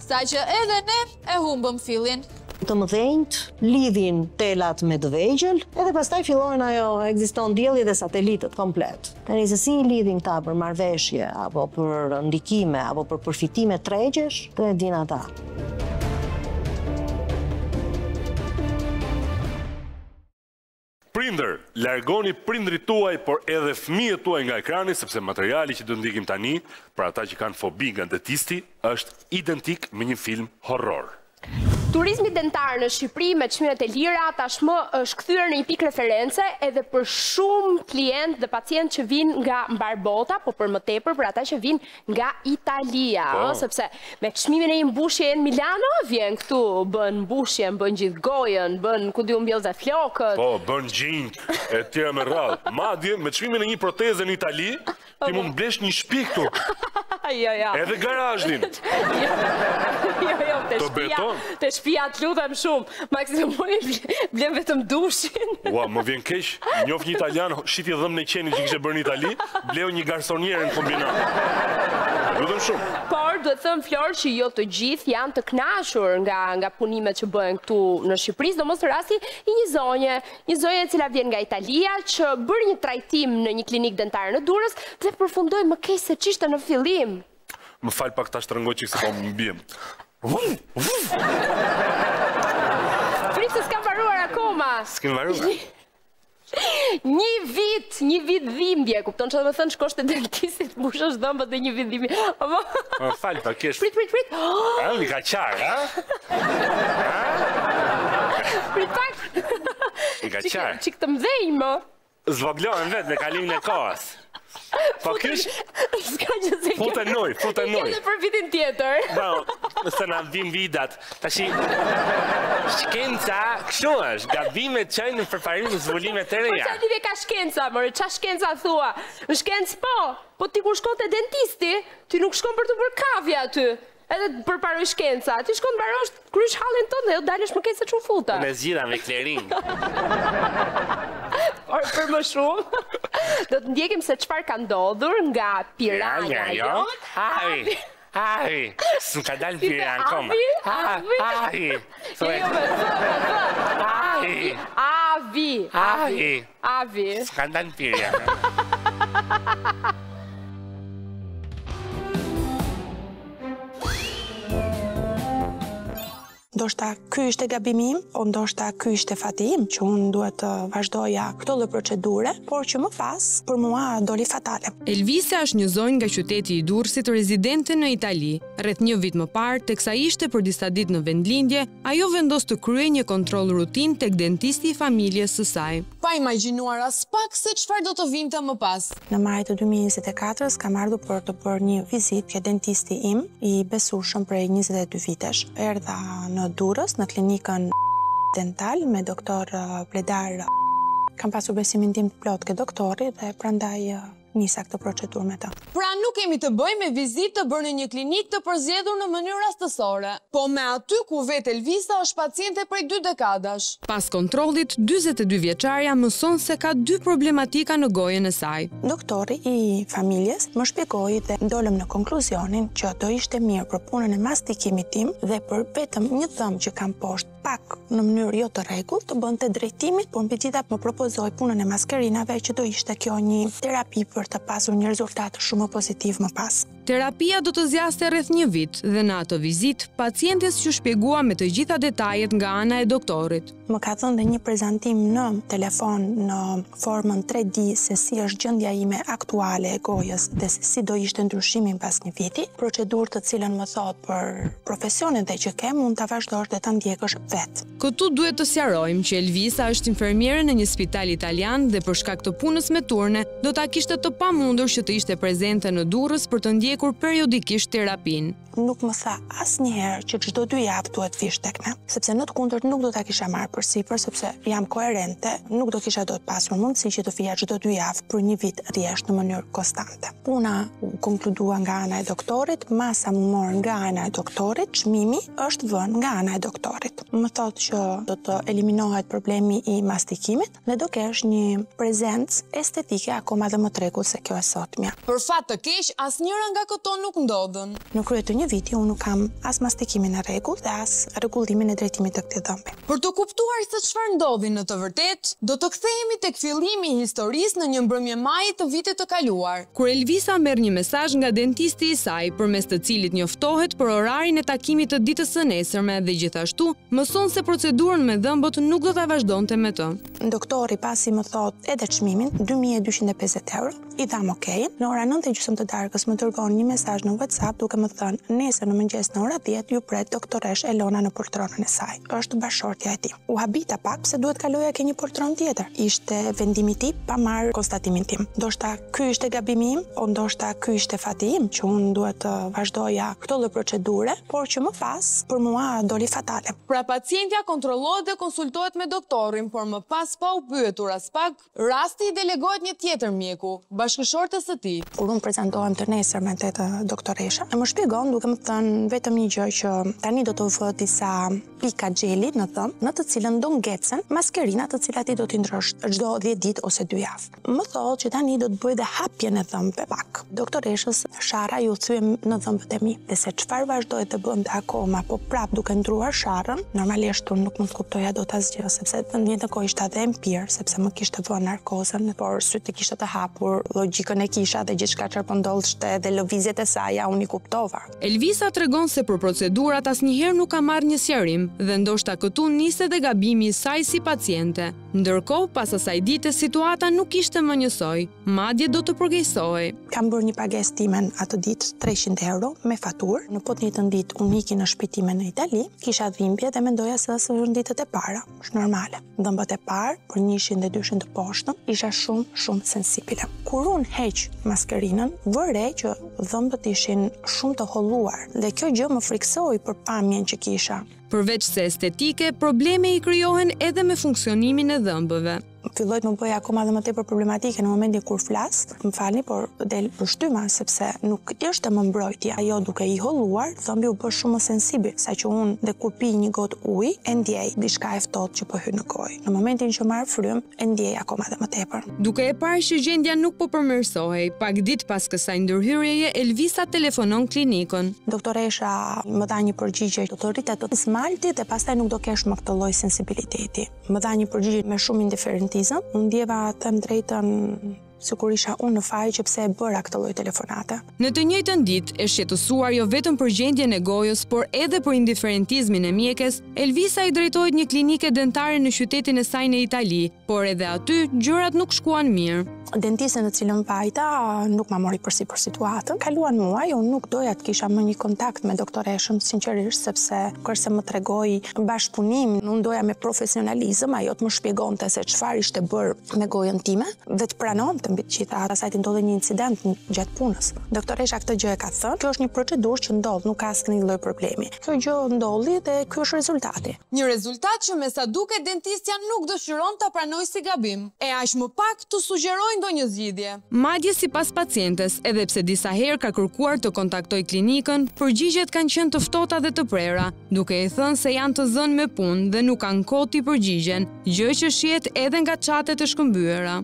Saqë edhe ne e humbëm fillin. Të mëdhenjt lidhin telat me të vegjël, edhe pastaj fillojnë ajo ekziston dielli dhe satelitët komplet. Tani se si i lidhin këta për marrëveshje apo për ndikime apo për përfitime tregjesh, të e din ata. Prindër, largoni prindrit tuaj, por edhe fëmijët tuaj nga ekrani, sepse materiali që do ndikim tani, për ata që kanë fobi nga dentisti, është identik me një film horror. Turizmi dentar në Shqipëri me çmimet e lira tashmë është kthyer në një pikë reference edhe për shumë klient dhe pacient që vinë nga mbar bota, po për më tepër për ata që vinë nga Italia, sepse me çmimin e një mbushje në Milano vjen këtu, bën mbushjen, bën gjithë gojën, bën ku diu mbjell dhe flokët. Po, bën gjinjë e tjera me radhë. Madje me çmimin e një proteze në Itali, ti mund blesh një shtëpi këtu. Edhe garazhin. Të beton. Të shtëpia të lutem shumë. Maksimumi blen vetëm dushin. Ua, më vjen keq. Njoh një italian shiti dhëmën e qenit që kishte bërë në Itali, bleu një garsonierë në kombinat. Lutem shumë. Por duhet të them Flor që jo të gjithë janë të kënaqur nga punimet që bëhen këtu në Shqipëri, sidomos në rasti i një zonje e cila vjen nga Italia që bëri një trajtim në një klinikë dentare në Durrës dhe përfundoi më keq se ç'ishte në fillim. Më fal pak ta shtrëngoj çik se po më mbiem. Frikë se s'kam varuar akoma. S'kem varuar. Një vit dhimbje, kupton që dhe më thënë shkosh të dentistit, mbushësh dhëmbët dhe një vit dhimbje. Më fal pak, kesh. Prit. A, mi ka qarë, a? Prit pak. Mi ka qarë. Qik të mdhejnë, më. Zvoglohen vetë me kalimin e kohës. Po kysh, s'ka që se futenoj. Kene për vitin tjetër. Nëse na vim vidat, tashi, shkenca, kështu është, gabimet qajnë në përparim në zvolimet të reja. Po qa lidhje ka shkenca, mërë, qa shkenca thua? Në shkencë po ti kur shkon të dentisti, ti nuk shkon për të bërë kavja aty. Edhe përparoj shkenca, ti shkon të barosh krysh halin tonë dhe jo dalësh më keq se çu futa. Me zgjidha me klering. Por për më shumë, do të ndjekim se çfarë ka ndodhur nga piranja jon. Ai, s'm ka dalë piran koma. Avi. S'ka dalë piran. Ndoshta ky ishte gabimi im, o ndoshta ky ishte fati im, që unë duhet të vazhdoja këto lloj procedure, por që më pas për mua doli fatale. Elvisa është një zonjë nga qyteti i Durrësit, rezidente në Itali. Rreth një vit më parë, teksa ishte për disa ditë në vendlindje, ajo vendos të kryejë një kontroll rutin tek dentisti i familjes së saj. Pa imagjinuar as pak se çfarë do të vinte më pas. Në maj të 2024 kam ardhur për të bërë një vizitë ke dentisti im i besueshëm prej 22 vitesh. Erdha në Durrës, në klinikën dental me doktor Bledar. Kam pasur besimin tim të plot ke doktori dhe prandaj nisa këtë procedurë me ta. Pra nuk kemi të bëjmë me vizitë të bërë në një klinikë të përzgjedhur në mënyrë rastësore, po me aty ku vetë Elvisa është paciente prej 2 dekadash. Pas kontrollit, 42 vjeçarja mëson se ka 2 problematika në gojën e saj. Doktori i familjes më shpjegoi dhe ndolëm në konkluzionin që do ishte mirë për punën e mastikimit tim dhe për vetëm një dhëmbë që kam poshtë pak në mënyrë jo të rregullt të bënte drejtimit, por mbi gjitha më propozoi punën e maskerinave që do ishte kjo një terapi për të pasur një rezultat shumë pozitiv më pas. Terapia do të zjaste rreth një vit dhe në ato vizitë, pacientes ju shpjegua me të gjitha detajet nga ana e doktorit. më ka thënë dhe një prezantim në telefon në formën 3D se si është gjendja ime aktuale e gojës dhe se si do ishte ndryshimin pas një viti. Procedurë të cilën më thot për profesionin dhe që ke mund ta vazhdosh dhe ta ndjekësh vetë. Këtu duhet të sqarojmë që Elvisa është infermiere në një spital italian dhe për shkak të punës me turne do ta kishte të pamundur që të ishte prezente në Durrës për të ndjekur periodikisht terapinë. Nuk më tha asnjëherë që çdo 2 javë duhet vish tek ne, sepse në të kundërt nuk do ta kisha marrë përsipër sepse jam koherente, nuk do kisha dot pasur mundësi që të fija çdo 2 javë për një vit rresht në mënyrë konstante. Puna u konkludua nga ana e doktorit, masa më mor nga ana e doktorit, çmimi është vënë nga ana e doktorit. Më thotë që do të eliminohet problemi i mastikimit dhe do kesh një prezencë estetike akoma dhe më tregull se kjo e sotmja. Për fat të keq, asnjëra nga këto nuk ndodhen. Në krye të një viti unë nuk kam as mastikimin e rregull dhe as rregullimin e drejtimit të këtij dhëmbi. Për të kuptuar se çfarë ndodhi në të vërtetë, do të kthehemi tek fillimi i historisë në një mbrëmje maji të vitit të kaluar, kur Elvisa merr një mesazh nga dentisti i saj, përmes të cilit njoftohet për orarin e takimit të ditës së nesërme dhe gjithashtu mëson se procedurën me dhëmbët nuk do ta vazhdonte me të. Doktori pasi më thot edhe çmimin 2250 euro, i dham okej. Në ora 9:30 të darkës më dërgon një mesazh në WhatsApp duke më thënë nesër në mëngjes në ora 10 ju pret doktoresh Elona në poltronën e saj. Është bashortja e tij. U habita pak pse duhet kaloja ke një poltron tjetër. Ishte vendimi i tij pa marrë konstatimin tim. Ndoshta ky ishte gabimi im, o ndoshta ky ishte fati im që unë duhet të vazhdoja këtë lloj procedure, por që më pas për mua doli fatale. Pra pacientja kontrollohet dhe konsultohet me doktorin, por më pas pa u pyetur as pak, rasti i delegohet një tjetër mjeku, bashkëshortes së tij. Kur unë prezantohem të nesërme te doktoresha, më shpjegon duke më thënë vetëm një gjë që tani do të vë disa pika xheli në dhëmb, në të cilën do ngecen maskerina të cilat i do t'i ndrosh çdo 10 ditë ose 2 javë. Më thotë që tani do të bëj dhe hapjen e dhëmbëve pak. Doktoreshës sharra ju thyem në dhëmbët e mi, dhe se çfarë vazhdoi të bënte akoma, po prap duke ndruar sharrën, normalisht unë nuk mund të kuptoja dot asgjë, sepse në një kohë ishte edhe empir, sepse më kishte vënë narkozën, por sytë kishte të hapur, logjikën e kisha dhe gjithçka çfarë po ndodhte dhe lëvizjet e saj ja unë i kuptova. Elvisa tregon se për procedurat asnjëherë nuk ka marrë një sqarim dhe ndoshta këtu niste dhe gabimi i saj si paciente. Ndërkohë, pas asaj dite situata nuk ishte më njësoj, madje do të përkeqësohej. Kam bërë një pagesë timen atë ditë 300 euro me faturë. Në po të njëjtën ditë unë iki në shtëpi time në Itali, kisha dhimbje dhe mendoja se është ditët e para, është normale. Dhëmbët e parë, për 1 dhe 2 të poshtëm, isha shumë sensibile. Kur unë heq maskerinën, vëre që dhëmbët ishin shumë të holluar dhe kjo gjë më friksoi për pamjen që kisha. Përveç se estetike, probleme i krijohen edhe me funksionimin e dhëmbëve. Filloi të më bëj akoma dhe më tepër problematike në momentin kur flas, më falni, por del përshtyma sepse nuk është më mbrojtja. Ajo duke i holluar, dhëmbi u bë shumë sensibël, saqë unë dhe kur pi një gotë ujë, e ndjej diçka e ftohtë që po hyn në gojë. Në momentin që marr frym, e ndjej akoma dhe më tepër. Duke e parë që gjendja nuk po përmirësohej, pak ditë pas kësaj ndërhyrjeje, Elvisa telefonon klinikën. Doktoresha më dha një përgjigje do të rritet të smalti dhe pastaj nuk do kesh më këtë lloj sensibiliteti. Më dha një përgjigje me shumë indiferentizëm. Unë ndjeva them drejtën sikur isha unë në faj që pse e bëra këtë lloj telefonate. Në të njëjtën ditë e shqetësuar jo vetëm për gjendjen e gojës, por edhe për indiferentizmin e mjekes, Elvisa i drejtohet një klinike dentare në qytetin e saj në Itali, por edhe aty gjërat nuk shkuan mirë. Dentiste në cilën vajta nuk ma mori përsipër situatën. Kaluan muaj, unë nuk doja të kisha më një kontakt me doktoreshën, sinqerisht, sepse kërse më tregoi bashkëpunim, unë doja me profesionalizëm, ajo të më shpjegonte se çfarë ishte bërë me gojën time dhe të pranonte mbi të gjitha. Asaj të ndodhi një incident gjatë punës. Doktoresha këtë gjë e ka thënë, kjo është një procedurë që ndodh, nuk ka asnjë lloj problemi. Kjo gjë ndolli dhe ky është rezultati. Një rezultat që me sa duket dentistja nuk dëshiron ta pranojë si gabim, e aq më pak të sugjerojë ndonjë zgjidhje. Madje sipas pacientes, edhe pse disa herë ka kërkuar të kontaktojë klinikën, përgjigjet kanë qenë të ftohta dhe të prera, duke i thënë se janë të zënë me punë dhe nuk kanë kohë t'i përgjigjen, gjë që shihet edhe nga çatet e shkëmbyera.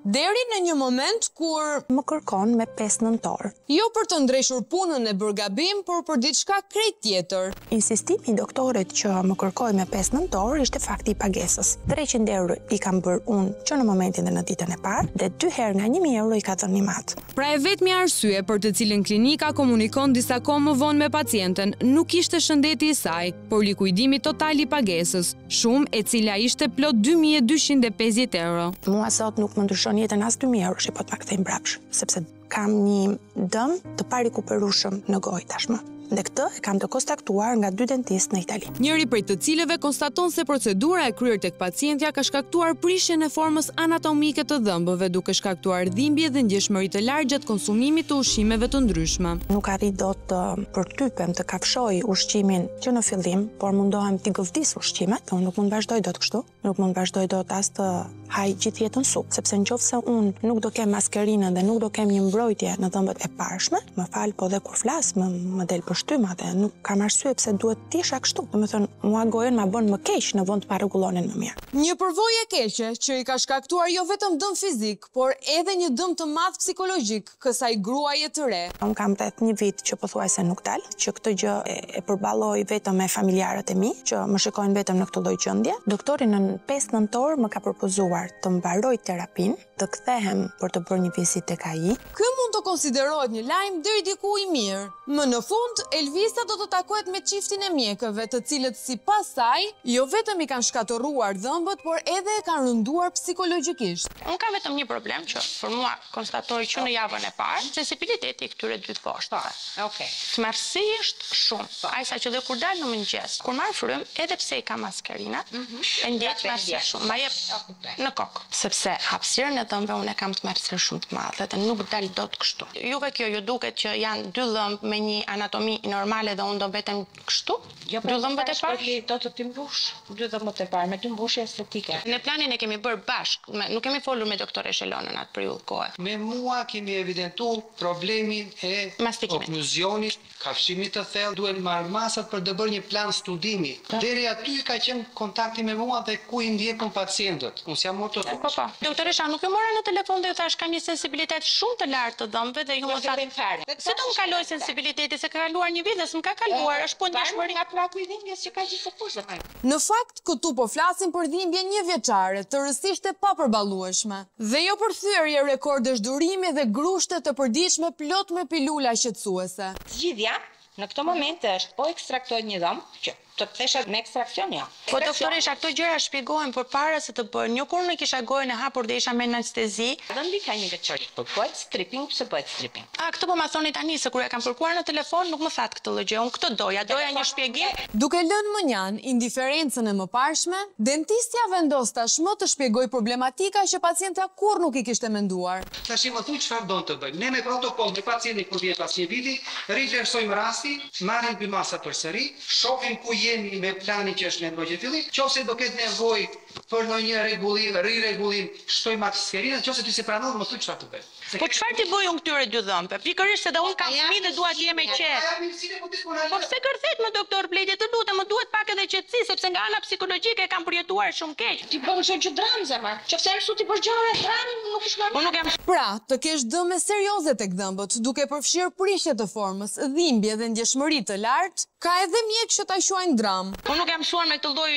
deri në një moment kur më kërkon me 5 nëntor. Jo për të ndreshur punën e bërë gabim, por për diçka krejt tjetër. Insistimi i doktorit që më kërkoj me 5 nëntor ishte fakti i pagesës. 300 euro i kam bërë unë që në momentin dhe në ditën e parë, dhe 2 herë nga 1000 euro i ka dhënë Nimat. Pra e vetmi arsye për të cilën klinika komunikon disa kohë më vonë me pacienten nuk ishte shëndeti i saj, por likuidimi total i pagesës, shumë e cila ishte plot 2250 euro. Mua sot nuk më ndryshon jetën as 2000 euro që po të kthej mbrapsh, sepse kam një dëm të parikuperueshëm në gojë tashmë. Dhe këtë e kam të konstatuar nga 2 dentistë në Itali. Njëri prej të cilëve konstaton se procedura e kryer tek pacientja ka shkaktuar prishjen e formës anatomike të dhëmbëve, duke shkaktuar dhimbje dhe ndjeshmëri të lartë gjatë konsumimit të ushqimeve të ndryshme. Nuk arrit dot të përtypem të kafshoj ushqimin që në fillim, por mundohem t'i gëvdis ushqimet, unë nuk mund vazhdoj dot kështu, nuk mund vazhdoj dot as të haj gjithë jetën sup, sepse nëse unë nuk do kem maskerinën dhe nuk do kem një mbrojtje në dhëmbët e parshme, më fal, po dhe kur flas më del shtyma dhe nuk kam arsye pse duhet t'isha kështu. Domethënë, mua gojen ma bën më keq në vend të parregullonin më mirë. Një përvojë e keqe që i ka shkaktuar jo vetëm dëm fizik, por edhe një dëm të madh psikologjik kësaj gruaje të re. Unë kam rreth 1 vit që pothuajse nuk dal, që këtë gjë e përballoj vetëm me familjarët e mi, që më shikojnë vetëm në këtë lloj gjendje. Doktori në 5 nëntor më ka propozuar të mbaroj terapinë, të kthehem për të bërë një vizitë tek ai. Ky mund të konsiderohet një lajm deri diku i mirë. Më në fund, Elvisa do të takohet me çiftin e mjekëve, të cilët sipas saj jo vetëm i kanë shkatërruar dhëmbët, por edhe e kanë rënduar psikologjikisht. Unë kam vetëm një problem që për mua konstatoj që në javën e parë, sensibiliteti i këtyre 2 poshtave. Okej. Tmerrsisht shumë. Ai sa që dhe kur dal në mëngjes, kur marr frym, edhe pse i ka maskerinë, e ndjej tmerrsi shumë. Ma jep në kokë, sepse hapësirën e dhëmbëve unë kam tmerrsi shumë të madhe dhe nuk dal dot kështu. Juve kjo ju duket që janë 2 dhëmbë me një anatomi normale dhe unë do betem kështu? Jo, 2 dhëmbët e parë? Do të ti mbush 2 dhëmbët e parë me 2 mbushje estetike. Në planin e kemi bërë bashk, nuk kemi folur me doktore Shelonën atë periudhë kohe. Me mua kemi evidentuar problemin e okluzionit, kafshimit të thellë, duhet marrë masat për të bërë një plan studimi. Deri aty ka qenë kontakti me mua dhe ku i ndjekun pacientët. Unë jam motor. Po. Doktoresha nuk ju mora në telefon dhe ju thash kam një sensibilitet shumë të lartë të dhëmbëve dhe ju më thatë. Se do më kaloj sensibiliteti se ka kaluar një vit dhe s'm ka kaluar, është po ndjeshmëri nga plaku i dhimbjes që ka gjithë fushën. Në fakt, këtu po flasim për dhimbje 1 vjeçare, të rësisht e papërballueshme. Dhe jo për thyerje rekordesh durimi dhe grushte të përditshme plot me pilula shqetësuese. Zgjidhja në këtë moment është po ekstraktohet një dhëmbë që të kthesha me ekstraksion, jo. Po doktoresha, këto gjëra shpjegohen përpara se të bëhen. Një kur nuk kisha gojën e hapur dhe isha me anestezi. Dhëmbi ka një veçori, po bëhet stripping, pse bëhet stripping? Këtë po ma thoni tani se kur e kam kërkuar në telefon nuk më thatë këtë gjë. Unë këtë doja një shpjegim. Duke lënë mënjan indiferencën e mëparshme, dentistja vendos tashmë të shpjegoj problematika që pacienta kurrë nuk i kishte menduar. Tash më thuaj çfarë do të bëjmë. Ne me protokoll me pacientin kur vjen pas një viti, rivlerësojmë rastin, marrim bimasa përsëri, shohim ku jemi me planin që është nevojë fillim, nëse do ketë nevojë për ndonjë rregullim, shtoj maskerinën, nëse ti se pranon, më thuaj çfarë të bëj. Po çfarë ti bëj unë këtyre 2 dhëmbëve? Pikërisht se unë kam fëmijë dhe dua të jem e qetë. Po pse kërthet më doktor Bledi, të lutem, më duhet pak edhe qetësi, sepse nga ana psikologjike e kam përjetuar shumë keq. Ti bën çdo dram zemër. Nëse mësu ti bësh gjëra dram, nuk është normal. Unë nuk jam. Pra, të kesh dëme serioze tek dhëmbët, duke përfshirë prishje të formës, dhimbje dhe ndjeshmëri të lartë, ka edhe mjek që ta quajnë dram. Unë nuk jam mësuar me këtë lloj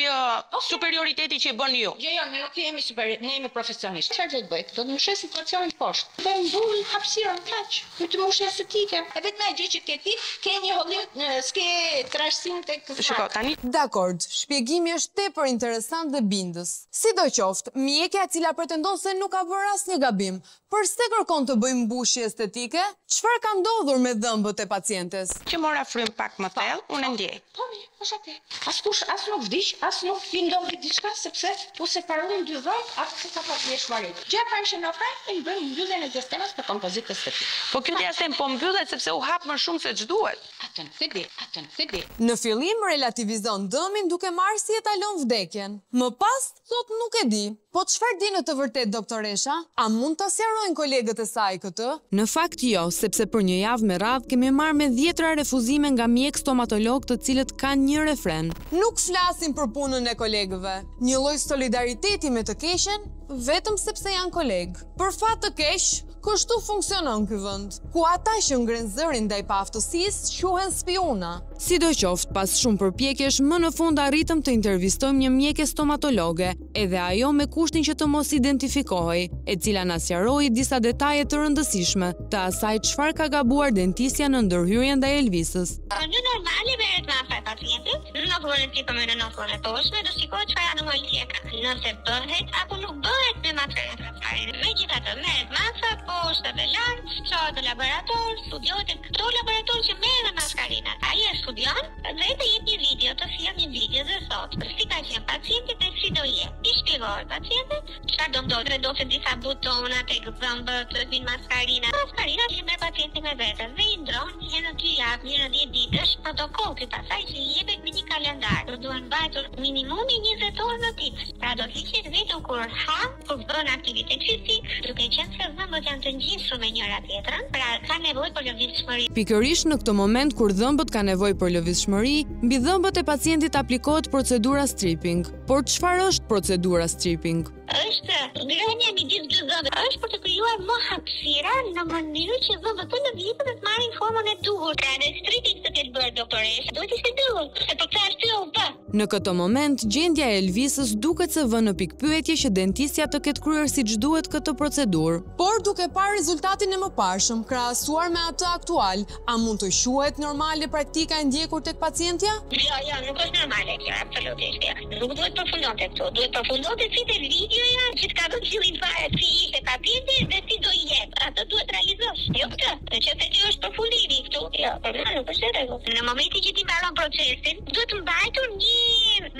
superioriteti që i bën ju. Jo, ne nuk jemi superior, ne jemi profesionistë. Çfarë do të bëj? Do të mëshë situacionin poshtë. Do mbull hapësirën kaq, me të mbushje estetike. E vetëm gjë që ke ti, ke një hollim, s'ke trashësim tek. Shiko tani. Dakord, shpjegimi është tepër interesant dhe bindës. Sidoqoftë, mjekja e cila pretendon se nuk ka bërë asnjë gabim, përse kërkon të bëjmë mbushje estetike? Çfarë ka ndodhur me dhëmbët e pacientes? Që mora frym pak më thellë, unë ndjej. Po, është atë. Askush as nuk vdiq, as nuk i ndodhi diçka sepse u separojnë 2 dhëmbë, atë ka pasur shmarim. Gjë parë që në fakt i bëjmë mbylljen e sistemit të kompozit estetik. Po kjo diastem po mbyllet sepse u hap më shumë se ç'duhet. Atë nuk e di. Në fillim relativizon dëmin duke marrë si etalon vdekjen. Më pas thot nuk e di. Po çfarë di në të vërtet, doktoresha? A mund ta sqarojnë kolegët e saj këtë? Në fakt jo, sepse për një javë me radhë kemi marrë me 10 refuzime nga mjek stomatolog të cilët kanë një refren. Nuk flasim për punën e kolegëve. Një lloj solidariteti me të keqen, vetëm sepse janë kolegë. Për fat të keq, kështu funksionon ky vend, ku ata që ngren zërin ndaj paaftësisë quhen spiuna. Sidoqoftë, pas shumë përpjekjesh, më në fund arritëm të intervistojmë një mjeke stomatologe, edhe ajo me kushtin që të mos identifikohej, e cila na sqaroi disa detaje të rëndësishme të asaj çfarë ka gabuar dentistja në ndërhyrjen ndaj Elvisës. Në normale merret masa e pacientit, në notën e tipën e notën e poshme, do shikohet çfarë anomali ka. Nëse bëhet apo nuk bëhet me material transparent. Megjithatë, merret masa poshtë dhe lart, çohet në laborator, studiohet këto laborator që merren me maskarina. Ai e studion dhe të jep një video, të film një video dhe thotë si ka qenë pacienti dhe si do jetë. I shpjegohet pacientit çfarë do ndodhte, do të disa butona tek dhëmbët, të maskarina. Maskarina që merr pacienti me vete dhe i ndron një herë në 2 javë, një herë në 10 ditë. Është protokoll ky pasaj që i jepet me një kalendar. Do duhen mbajtur minimumi 20 orë në ditë. Pra do të hiqet vetëm kur ha, kur bën aktivitet fizik, duke qenë se dhëmbët janë të ngjitshëm me njëra tjetrën, pra ka nevojë për lëvizshmëri. Pikërisht në këtë moment kur dhëmbët ka nevojë për lëvizshmëri, mbi dhëmbët e pacientit aplikohet procedura stripping. Por çfarë është procedura stripping? Është ngrënia midis dy dhëmbëve, është për të krijuar më hapësira në mënyrë që dhëmbët të lëvizën dhe të marrin formën e duhur. Pra në stripping të ketë bërë doktoresh, duhet të ishte duhur, se për këtë arsye u bë. Në këtë moment, gjendja e Elvisës duket se vën në pikë pyetje që dentistja të ketë kryer siç duhet këtë procedurë. Por duke parë rezultatin e mëparshëm krahasuar me atë aktual, a mund të quhet normale praktika e ndjekur tek pacientja? Jo, nuk është normale kjo, absolutisht. Nuk duhet përfundonte këtu, duhet përfundonte si te videoja që të ka dhënë qëllim fare si ishte pacienti dhe si do jetë. Atë duhet realizosh. Jo këtë, që te kjo është përfundimi këtu. Jo, por nuk është e rregull. Në momentin që ti mbaron procesin, duhet mbajtur një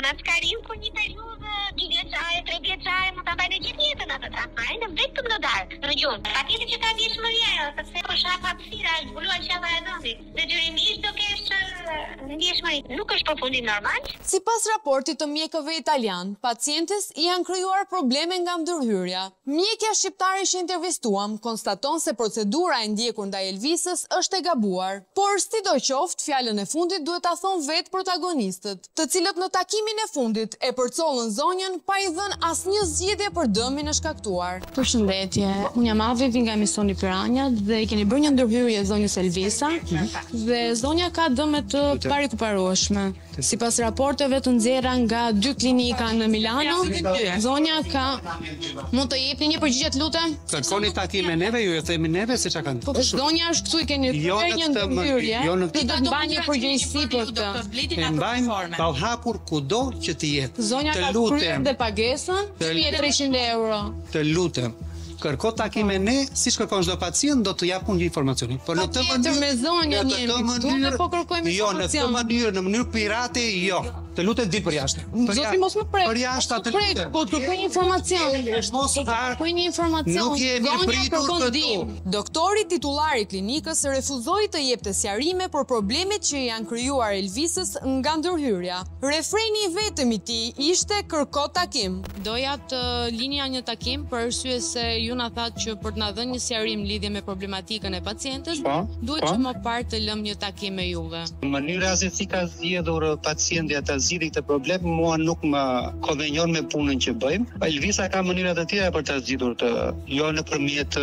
maskarinë për një periudhë 2 vjeçare, 3 vjeçare, mund ta mbajnë gjithë jetën atë transparent, vetëm në darkë, në gjumë. Pacienti që ka ndjeshmëri ajo, sepse po shaf hapësira, zbuluar qafa e dhëmbit. Detyrimisht do kesh ndjeshmëri. Nuk është përfundim normal. Sipas raportit të mjekëve italian, pacientes janë krijuar probleme nga ndërhyrja. Mjekja shqiptare që intervistuam konstaton se procedura e ndjekur ndaj Elvisës është e gabuar. Por sidoqoftë, fjalën e fundit duhet ta thonë vetë protagonistët, të cilët në takimin e fundit e përcollën zonjën pa i dhënë asnjë zgjidhje për dëmin e shkaktuar. Përshëndetje, unë jam Avi nga emisioni Piranja dhe i keni bërë një ndërhyrje zonjës Elvisa dhe zonja ka dëme të parikuparueshme. Sipas raporteve të nxjerra nga 2 klinika në Milano, zonja ka mund të jepni një përgjigje të lutem? Kërkoni takim me neve, ju e themi neve se çka kanë. Zonja është këtu, i keni bërë një ndërhyrje. Do të mbani një përgjegjësi për këtë. E mbajmë pa hapur kudo që të jetë. Zonja ka kryer dhe pagesën, 300 euro. Të lutem. Kërko takim me ne, siç kërkon çdo pacient, do të japun një informacion. Por në të mënyrë me zonjën jemi, po kërkojmë informacion. Jo, në mënyrë pirate, jo. Të lutem dil për jashtë. Zoti mos më prek. Për jashtë atë lutem. Po kërkoj informacion. Kërkoj një informacion. Nuk jemi pritur këtu. Doktori titullar i klinikës refuzoi të jepte sqarime për problemet që janë krijuar Elvisës nga ndërhyrja. Refreni i vetëm i tij ishte kërko takim. Doja të linja një takim për arsye se ju na thatë që për të na dhënë një sqarim lidhje me problematikën e pacientes, duhet që më parë të lëm një takim me juve. Mënyra se si ka zgjedhur pacienti atë zgjidhje këtë problem, mua nuk më konvenjon me punën që bëjmë. Elvisa ka mënyra të tjera për ta zgjidhur të, jo nëpërmjet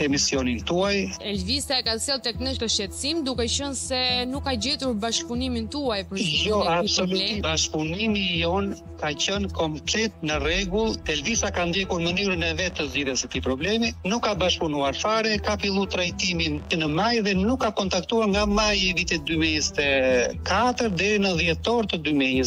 emisionin tuaj. Elvisa ka sjell tek ne këtë shqetësim, duke qenë se nuk ka gjetur bashkëpunimin tuaj për Jo, absolutisht. Bashkëpunimi jon ka qenë komplet në rregull. Elvisa ka ndjekur mënyrën e vet të zgjidhjes së këtij problemi, nuk ka bashkëpunuar fare, ka filluar trajtimin në maj dhe nuk ka kontaktuar nga maji i vitit 2024 deri në dhjetor të 2024.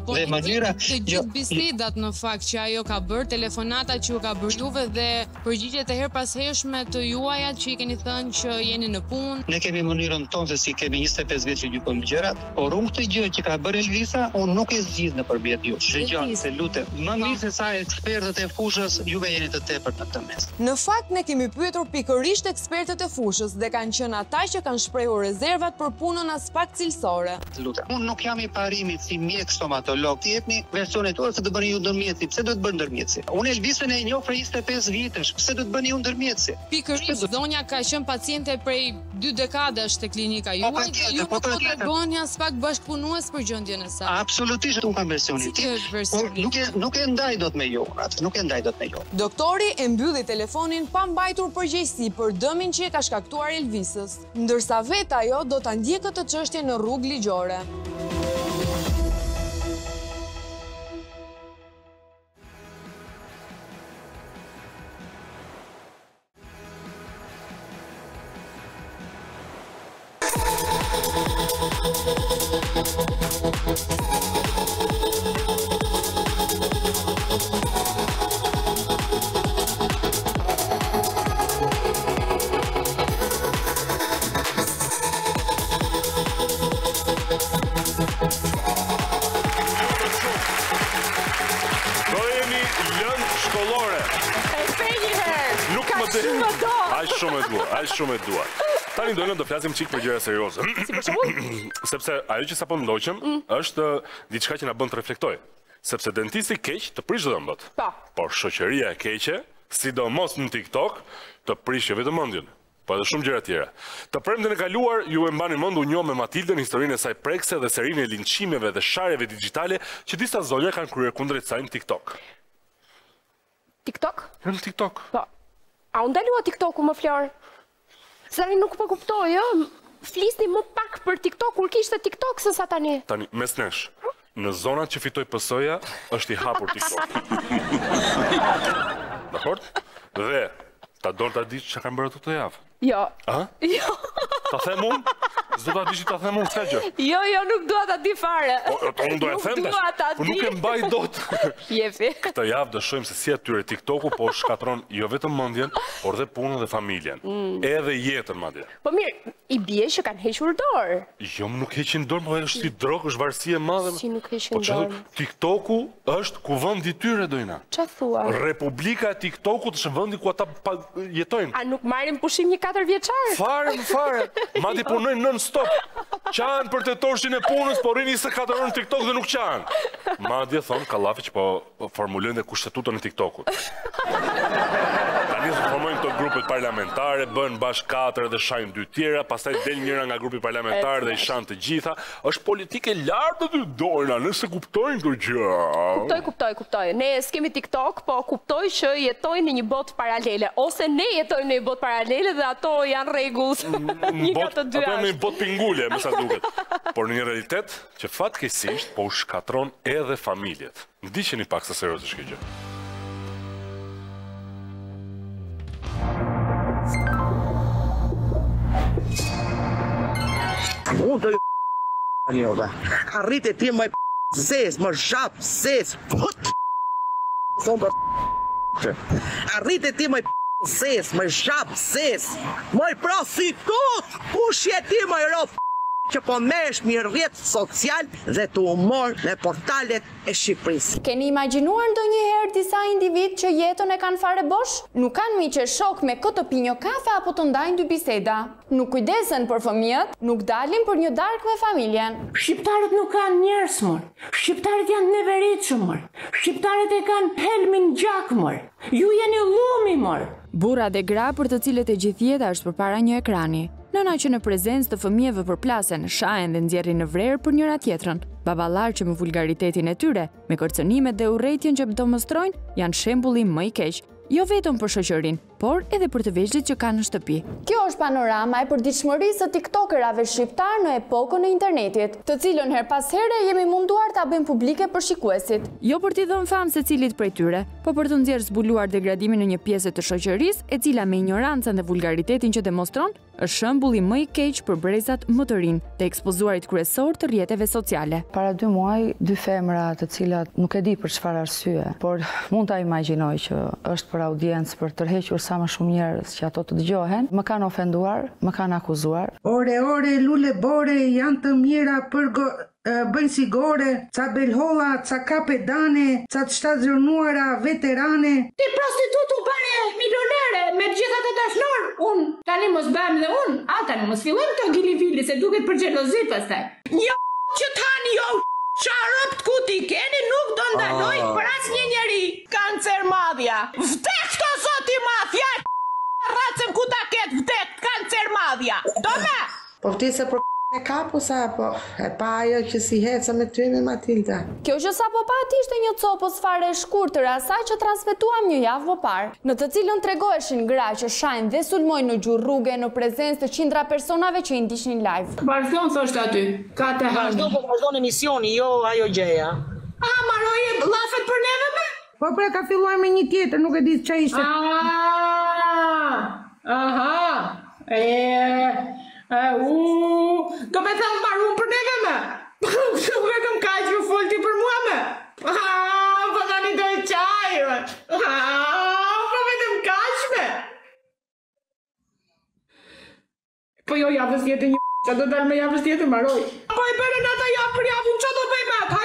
Dhe mënyra të gjithë bisedat në fakt që ajo ka bërë, telefonata që ju ka bërë juve dhe përgjigjet e her pas hershme të juaja që i keni thënë që jeni në punë. Ne kemi mënyrën tonë se si kemi 25 vjet që gjykojmë gjërat, por unë këtë gjë që ka bërë Elvisa, unë nuk e zgjidh nëpërmjet ju. Dëgjoni, se lutem, më mirë se sa ekspertët e fushës, juve jeni të tepërt në këtë mes. Në fakt ne kemi pyetur pikërisht ekspertët e fushës dhe kanë qenë ata që kanë shprehur rezervat për punën as pak cilësore. Lutem, unë nuk jam i pari përfundimit si mjek stomatolog, ti jepni versionet tuaja se do bëni ju ndërmjetësi. Pse do të bëni ndërmjetësi? Unë Elvisën e njoh prej 25 vitesh. Pse do të bëni ju ndërmjetësi? Pikërisht, zonja ka qenë paciente prej 2 dekadash te klinika juaj, ju po tregon as pak bashkëpunues për gjendjen e saj. Absolutisht unë kam versionin tim. Nuk e ndaj dot me ju, nuk e ndaj dot me ju. Doktori e mbylli telefonin pa mbajtur përgjegjësi për dëmin që e ka shkaktuar Elvisës, ndërsa vetë ajo do ta ndjekë këtë çështje në rrugë ligjore. Aq shumë e dua. Tani do të flasim çik për gjëra serioze. Si për shembull? Sepse ajo që sapo ndoqëm është diçka që na bën të reflektoj. Sepse dentisti keq të prish dhëmbët. Po. Por shoqëria e keqe, sidomos në TikTok, të prish vetëm mendjen. Po edhe shumë gjëra tjera. Të premten e kaluar ju e mbani mend u njoh me Matildën historinë e saj prekse dhe serinë e linçimeve dhe sharjeve digjitale që disa zonja kanë kryer kundrejt saj në TikTok. TikTok? Në TikTok. Po. A u ndalua TikToku më Flor? Se tani nuk po kuptoj, flisni më pak për TikTok kur kishte TikTok se sa tani. Tani, mes nesh, në zonat që fitoj PS-ja, është i hapur TikTok. Dakor? Dhe, ta do ta dish çka kanë bërë këtë javë? Jo. A? Jo. Ta them unë? S'do ta dish ta them unë s'ka gjë. Jo, nuk dua ta di fare. Unë do e them tash. Po nuk e mbaj dot. Jefi. Këtë javë do shohim se si atyre TikToku po shkatron jo vetëm mendjen, por dhe punën dhe familjen. Edhe jetën madje. Po mirë, i bie që kanë hequr dorë. Jo, nuk heqin dorë, po është si drogë, është varësi e madhe. Si nuk heqin dorë? TikToku është ku vendi i tyre dojna. Ç'a thua? Republika e TikTokut është vendi ku ata jetojnë. A nuk marrin pushim një 4 vjeçar? Fare. Madje punojnë non-stop. Qanë për të torshin e punës, por rini 24 orë në TikTok dhe nuk qanë. Madje thonë kallafi që po formulojnë dhe kushtetutën e TikTokut. Tani formojnë të grupet parlamentare, bën bashkë 4 dhe shajnë 2 tjera, pastaj del njëra nga grupi parlamentar dhe i shanë të gjitha. Është politike lartë të dojna, nëse kuptojnë të gjë. Kuptoj. Ne s'kemi TikTok, po kuptoj që jetojnë në një botë paralele, ose ne jetojnë në një botë paralele dhe ato janë rregull. Një nga të dy. Ato janë një botë pingule, më sa duket. Por në një realitet që fatkeqësisht po u shkatron edhe familjet. Ndiqeni pak sa serioze është kjo gjë. Unë të njove. Arrit e ti më zes, më shap, zes. Arrit e ti më zes, më shap, zes. Më prostitut, kush je ti më rof që po mesh një rrjet social dhe të humor në portalet e Shqipërisë. Keni imagjinuar ndonjëherë disa individ që jetën e kanë fare bosh? Nuk kanë miqë shok me këtë pinjo kafe apo të ndajnë 2 biseda. Nuk kujdesen për fëmijët, nuk dalin për një darkë me familjen. Shqiptarët nuk kanë njerëz, mor. Shqiptarët janë neveritshëm, mor. Shqiptarët e kanë helmin gjak, mor. Ju jeni llumi, mor. Burra dhe gra për të cilët e gjithë jeta është përpara një ekrani. Nëna që në prezencë të fëmijëve përplasen, shahen dhe nxjerrin në vrerë për njëra tjetrën. Baballar që me vulgaritetin e tyre, me kërcënimet dhe urrëtitjen që demonstrojnë, janë shembulli më i keq. Jo vetëm për shoqërinë, por edhe për të vegjëlit që kanë në shtëpi. Kjo është panorama e përditshmërisë së tiktokerave shqiptar në epokën e internetit, të cilën her pas here jemi munduar ta bëjmë publike për shikuesit. Jo për t'i dhënë famë secilit prej tyre, por për të nxjerrë zbuluar degradimin në një pjesë të shoqërisë, e cila me ignorancën dhe vulgaritetin që demonstron, është shembulli më i keq për brezat më të rinj të ekspozuarit kryesor të rrjeteve sociale. Para 2 muaj, 2 femra të cilat nuk e di për çfarë arsye, por mund ta imagjinoj që është për audiencë për tërhequr sa më shumë njerëz që ato të dëgjohen, më kanë ofenduar, më kanë akuzuar. Ore, lule bore, janë të mira për bëjnë sigore, ca belholla, ca kapedane, ca të shtazërnuara, veterane. Ti prostitutu bare milionere, me gjithat e dashnor, unë, tani mos bëjmë dhe unë, tani mos fillojmë të gili fili, se duket për xhelozi pastaj. Jo, që tani jo, ku ti keni nuk do ndaloj për asnjë njeri. Kancer madhja. Vdek këto zoti mafja. Racem ku ta ket vdek kancer madhja. Do me. Po vtisë për e kapu sa po e pa ajo që si heca me ty me Matilda. Kjo që sa po pat ishte një copës fare shkurtër asaj që transmetuam një javë më parë, në të cilën tregoheshin gra që shajnë dhe sulmojnë në gjuhë rrugë në prezencë të qindra personave që i ndiqnin live. Vazhdon thoshtë aty. Ka të Vazhdo po vazhdon emisioni, jo ajo gjëja. Maroj llafet për neve me? Po pra ka filluar me një tjetër, nuk e di ç'a ishte. Do me thëmë marun për neve me? Vetëm ka që folti për mua me? Po da një dojë qajë. Po vetëm ka që me? Po jo javës tjetër një që do dalë me javës tjetër maroj. Po e bërë në ata javë për javën që do bëjme atë?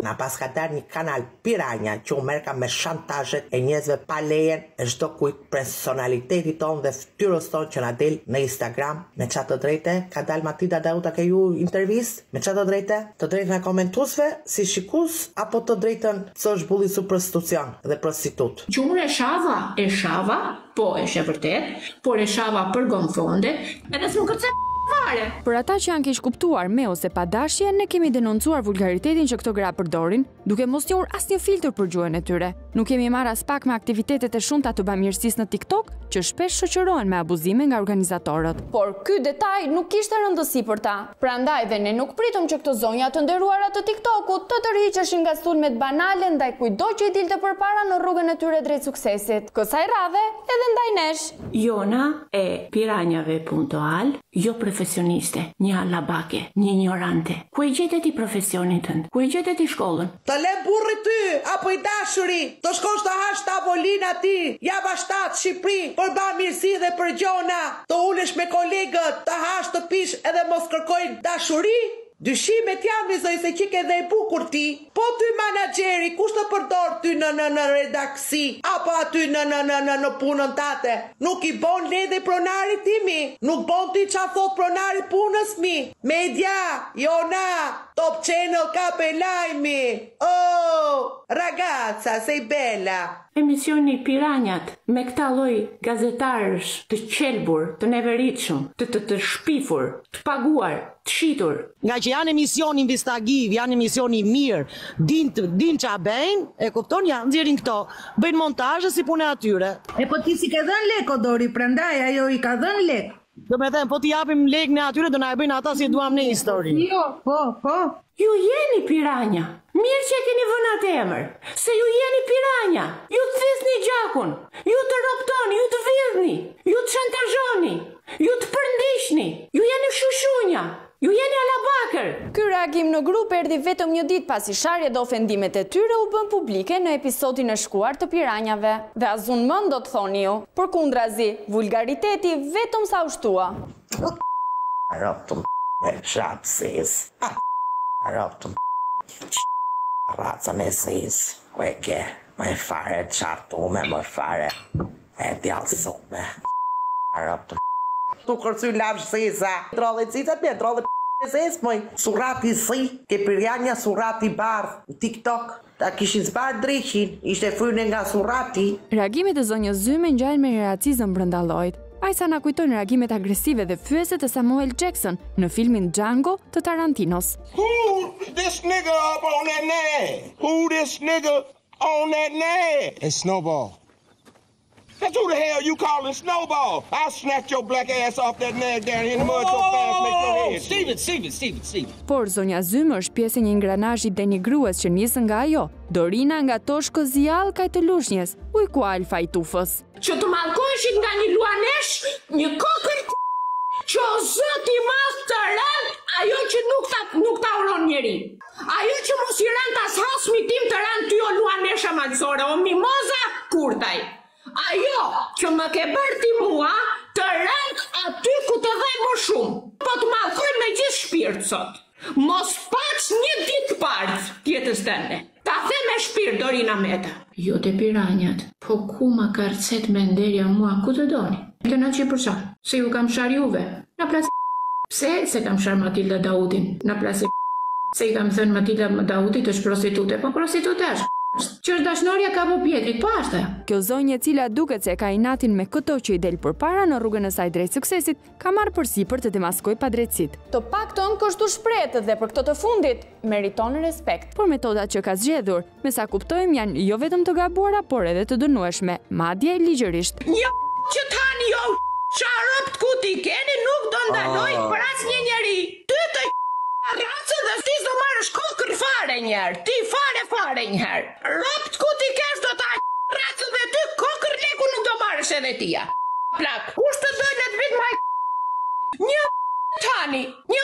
Na pas ka dar një kanal piranja që u merka me shantazhet e njerëzve pa lejen e çdo kujt personalitetit ton dhe fytyrës ton që na del në Instagram. Me çfarë të drejtë ka dal Matilda Dauta ke ju intervistë? Me çfarë të drejtë? Të drejtën e komentuesve si shikues apo të drejtën se është bulli su prostitucion dhe prostitut? Gjumur e shava, po është e vërtet, por e shava për gonfonde, edhe s'më kërce fare. Për ata që janë keq kuptuar me ose pa dashje, ne kemi denoncuar vulgaritetin që këto gra përdorin, duke mos njohur asnjë filtr për gjuhën e tyre. Nuk kemi marrë as pak me aktivitetet e shumta të bamirësisë në TikTok, që shpesh shoqërohen me abuzime nga organizatorët. Por ky detaj nuk kishte rëndësi për ta. Prandaj dhe ne nuk pritëm që këto zonja të nderuara të TikTokut të tërhiqeshin nga sulmet banale ndaj kujdo që i dilte përpara në rrugën e tyre drejt suksesit. Kësaj radhe edhe ndaj nesh. Jona e piranjave.al, jo profesioniste, një allabake, një ignorante. Ku e gjetet i profesionin tënd? Ku e gjetet i shkollën? Të le burri ty, apo i dashuri, të shkosh të hash tavolin aty, java 7 Shqipëri, për bamirësi dhe për gjona, të ulesh me kolegët, të hash të pish edhe mos kërkojnë dashuri? Dyshimet jam vizoj se qike dhe e bukur ti, po ty manageri, kush të përdor ty në redaksi, apo aty në punën tate, nuk i bon ledhe pronari timi, nuk bon ty qa thot pronari punës mi, media, Jona, Top Channel kape lajmi, oh, ragazza, sei bella. Emisioni Piranjat, me këta lloj gazetarësh të qelbur, të neveritshëm, të shpifur, të paguar, të shitur. Nga që janë emisioni investigativ, janë emisioni mirë, din qa bëjnë, e kupton, janë nxjerrin këto, bëjnë montazhe si punë atyre. E po ti si ke dhënë lek Odori, prandaj ajo i ka dhënë lek. Do me thënë, po t'i japim lek në atyre, do na e bëjnë ata si duam në histori. Jo, po. Ju jeni piranja. Mirë që e keni vënë atë emër. Se ju jeni piranja. Ju të thisni gjakun. Ju të roptoni, ju të vidhni. Ju të shantazhoni. Ju të përndishni. Ju jeni shushunja. Ju jeni alabakër. Ky reagim në grup erdhi vetëm një ditë pasi sharjet dhe ofendimet e tyre u bën publike në episodin e shkuar të Piranjave. Dhe azun mend do të thoni ju. Përkundrazi, vulgariteti vetëm sa u shtua. Roptëm shapsis. Roptëm raca me sis. Kueke, me fare qartume, me fare e djallësume. Roptëm tu kërcy lavsh sisa. Trolle cita pje, trolle p***es, moj. Surati si, ke pirjanja surati bar, TikTok. Ta kishin zbar drishin, ishte fryne nga surati. Reagimet e zonjës Zyme ngjajnë me racizëm brenda llojit. Ajsa na kujtojnë reagimet agresive dhe fyese të Samuel Jackson në filmin Django të Tarantinos. Who this nigga up on that nag? Who this nigga on that nag? It's Snowball. That's who the hell you calling Snowball? I'll snatch your black ass off that nag down here in the mud so fast make your head. Steven. Por zonja Zyme është pjesë e një ingranazhi denigrues që nisën nga ajo. Dorina nga Toshko Zjall kaj të Lushnjës, ujku Alfa i Tufës. Që të mallkoheshin nga një luanesh, një kokër që o zëti mas të rënd, ajo që nuk ta uron njeri. Ajo që mos i rënd as hasmi tim të rënd ty o luanesha malsore, o mimoza kurtaj. Ajo që më ke bërë ti mua, të rënd aty ku të dhej më shumë. Po të mallkoj me gjithë shpirt sot. Mos paç një ditë parë tjetës tënde. Ta the me shpirt Dorina Meta. Jo te piranjat, po ku ma ka rcet me nderja mua, ku të doni? Të na që përsa, se ju kam shar juve. Na plasë. Pse se kam shar Matilda Daudin? Na plasë. Se i kam thënë Matilda Daudit është prostitute, po prostitute është. Që është dashnorja ka po Pietrit, po ashtë. Kjo zonjë e cila duket se ka inatin me këto që i del përpara në rrugën e saj drejt suksesit, ka marrë përsipër të demaskoj padrejtësit. Të pakton kështu shpretë dhe për këto të fundit meriton respekt. Por metodat që ka zgjedhur, me sa kuptojmë janë jo vetëm të gabuara, por edhe të dënueshme, madje ligjërisht. Jo që tani jo çarop ku ti keni nuk do ndaloj për asnjë njeri. Ty të racë dhe ti do marrësh kokër fare njerë, ti fare njerë. Ropt ku ti kesh do ta racë dhe ty kokër leku nuk do marrësh edhe tia. Plak, kush të dojlet vit maj një tani, një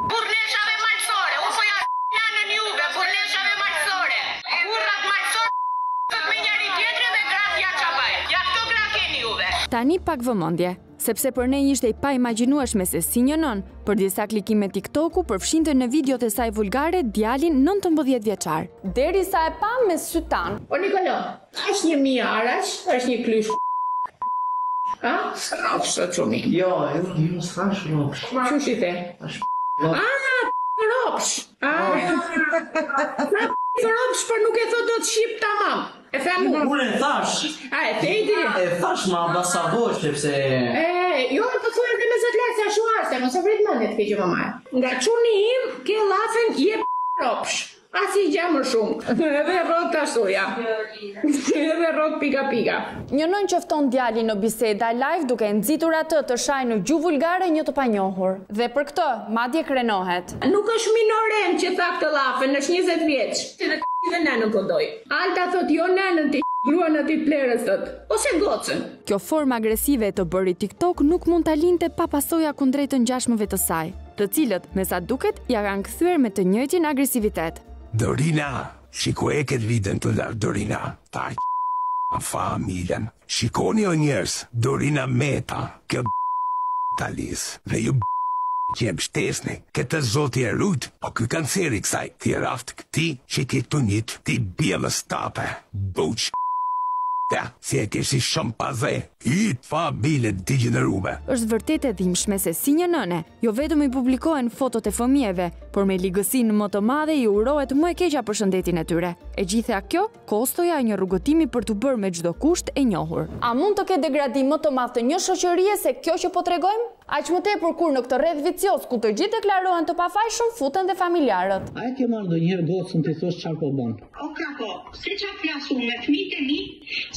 burleshave malsore, u foja nanën juve, burleshave malsore. Burrat malsore të me njeri tjetri dhe grafja qabaj. Ja këto gra keni juve. Tani pak vëmendje. Sepse për ne ishte i pa imagjinueshme se si një nën, për disa klikime TikToku përfshinte në videot e saj vulgare djalin 19 vjeçar. Derisa e pa me sytan. O Nikolo, është një mija arash, është një klysh. A? Ropsh të qumi. Jo, s'fash ropsh. Që shi the? Ropsh. Ropsh për nuk e thot do të shqip tamam. E themu. Unë e thash. A e thejti? E thash ma basa vosh, sepse... Jo, të thuar dhe me zët lakë se a shuarse, më së vrit mëndet ke që më marë. Nga quni im, ke lafen je ropsh. Asi i gjamë shumë. Edhe rot të ashtuja. Edhe rot pika. Një nën qëfton djali në biseda live duke nxitur atë të shaj në gjuhë vulgare një të panjohur. Dhe për këtë, madje krenohet. Nuk është minoren që tha këtë lafen, është 20 vjeç. Si dhe nenën këndoj. Alta thot jo nenën ti gruan ati plerës thot. Ose gocën. Kjo formë agresive të bëri TikTok nuk mund ta linte pa pasoja kundrejt të ngjashmëve të saj, të cilët, me sa duket, ja kanë kthyer me të njëjtin agresivitet. Dorina, shikoj e këtë vitën të lartë, Dorina. Ta familjen. Shikoni o njerës, Dorina Meta, kjo talis, dhe ju që jem shtesni, këtë zoti e rrujt, o kjo kanceri kësaj, ti raft këti që ti të njët, ti bjellës tape, buq. Ja, si e keshi shumë paze, i të familje degenerume. Është vërtet e dhimbshme se si një nëne, jo vetëm i publikohen fotot e fëmijëve, por me ligësinë më të madhe i urohet më e keqja për shëndetin e tyre. E gjitha kjo, kostoja e një rrugëtimi për të bërë me çdo kusht e njohur. A mund të ketë degradim më të madh të një shoqërie se kjo që po tregojmë? Aq më tepër kur në këtë rreth vicioz ku të gjithë deklarohen të pafajshëm futen dhe familjarët. A e ke marrë ndonjëherë gocën të thosh çfarë po bën? O kako, se qa flasu me fëmijët e mi,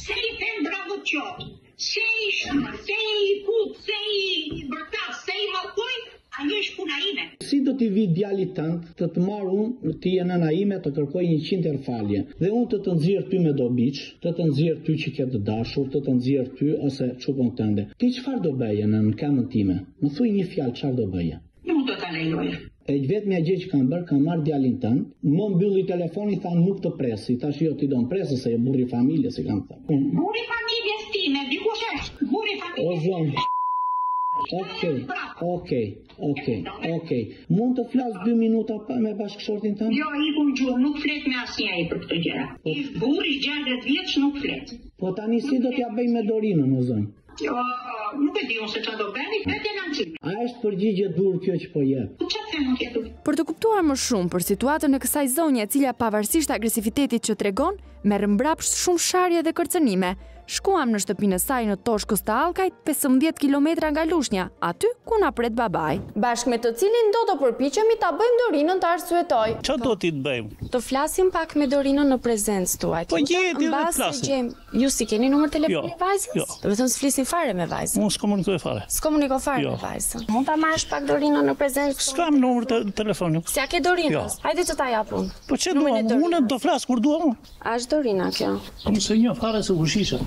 se i them bravo qot, se i shma, se i put, se i bërtas, se i mokoj, ajo është puna ime. Si do t'i vi djalit tënd të të marr unë, ti e nëna ime të kërkoj 100 herë falje, dhe unë të të nxjerr ty me dobiç, të të nxjerr ty që ke të dashur, të të nxjerr ty ose çupon tënde. Ti çfarë do bëje në kamën time? Më thuj një fjalë çfarë do bëje? Nuk do ta lejoja. E vetmja gjë që kam bërë, kam marrë djalin tënd, më mbylli telefoni, tha nuk të presi, tash jo ti do më presi se je burri familjes, si kam thënë. Burri familjes time, dikush është, burri familjes. O zonë. Okej. Mund të flas 2 minuta pa me bashkëshortin tënd? Jo, i kun gjuhë, nuk flet me asnjëri për këtë gjëra. Burri 60 vjeç nuk flet. Po tani si do t'ja bëj me Dorinën, o zonë? Jo, nuk e di unë se çfarë do bëni, vetë në anëçi. A është përgjigje dur kjo që po jep? Çfarë them unë? Për të kuptuar më shumë për situatën e kësaj zonje e cila pavarësisht agresivitetit që tregon, merr mbrapsht shumë sharje dhe kërcënime. Shkuam në shtëpinë e saj në Toshkës të Allkajt, 15 kilometra nga Lushnja, aty ku na pret babai. Bashkë me të cilin do të përpiqemi ta bëjmë Dorinën të arsyetoj. Çfarë do ti të bëjmë? Të flasim pak me Dorinën në prezencë tuaj. Po gjeti dhe flasim. Ju si keni numër telefoni vajzës? Jo. Do të thënë s'flisin fare me vajzën. Unë s'komunikoj fare. S'komunikoj fare me vajzën. Mund ta marrësh pak Dorinën në prezencë? S'kam numër telefoni. Si a ke Dorinës? Hajde të ta jap unë. Po çe do? Unë do flas kur dua unë. A është Dorina kjo? Unë se një fare se kushisha.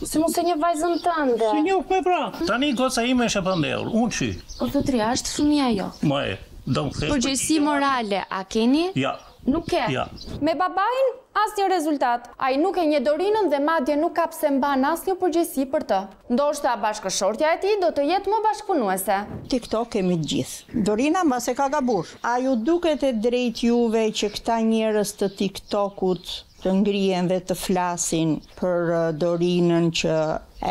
Si mos e një vajzën tënde? Si një po pra. Tani goca ime është e pandehur. Unë çi? Po të tri, është fëmia jo. Moj, do të them. Përgjegjësi morale a keni? Ja. Nuk ke. Ja. Me babain asnjë rezultat. Ai nuk e njeh Dorinën dhe madje nuk ka pse mban asnjë përgjegjësi për të. Ndoshta bashkëshortja e tij do të jetë më bashkëpunuese. TikTok kemi të gjithë. Dorina mbas e ka gabur. A ju duket e drejt juve që këta njerëz të TikTokut të ngrihen dhe të flasin për Dorinën që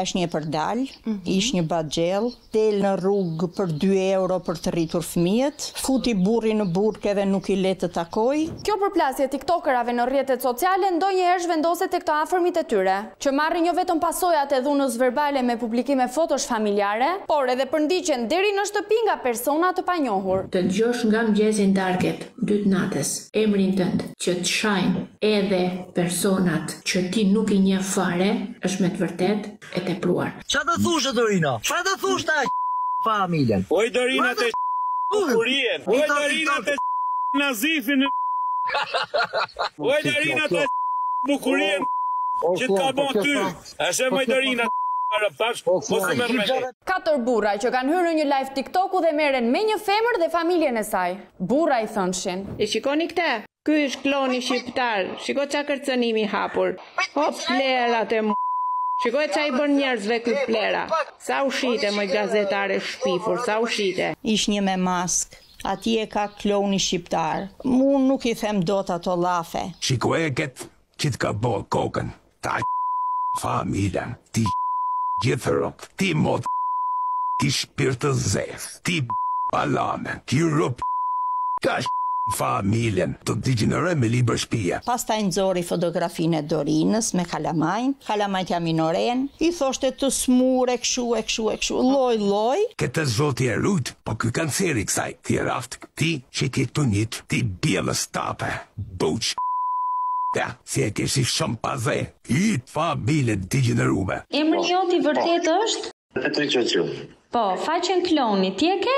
është një përdal, ish një baxhell, del në rrugë për 2 euro për të rritur fëmijët, futi burri në burkë dhe nuk i le të takoj. Kjo përplasje tiktokerave në rrjetet sociale ndonjëherë zhvendoset tek të afërmit e tyre, që marrin jo vetëm pasojat e dhunës verbale me publikime fotosh familjare, por edhe përndiqen deri në shtëpi nga persona të panjohur. Të dëgjosh nga mëngjesi në darket, 2 natës, emrin tënd, që të shajnë edhe personat që ti nuk i njeh fare, është me të vërtet e tepruar. Qa të thushe, Dorina? Qa të thushe ta familjen? Oj, Dorina të bukurien. Oj, Dorina të nazifin. Oj, Dorina të bukurien që të ka bo ty. Ashe moj Dorina Katër burra që kanë hyrë në një live TikToku dhe merren me një femër dhe familjen e saj. Burra i thënshin: "E shikoni këtë? Ky është kloni shqiptar. Shiko çka kërcënimi hapur. Hop plerat e Shikoj çai bën njerëzve ky plera. Sa ushite më gazetare shpifur, sa ushite." Ish një me mask. Ati e ka kloni shqiptar. Unë nuk i them dot ato llafe. Shikoj e ketë që të ka bo kokën. Ta familjen, ti gjithërop, ti mod, ti shpirtë zef, ti balame, ti rup, ka familjen, të degeneroj me libër shpia. Pastaj nxori fotografinë e Dorinës me kalamajn, kalamajtja minoren, i thoshte të smure këshu, loj. Këtë zoti e rujt, po ky kanceri kësaj, ti raft, ti që ti tunit, ti bjellës tape, buq. Ja, si e keshi shumë paze, i familje degenerume. Emri joti vërtet është? Petri Qoqiu. Po, faqen kloni, ti e ke?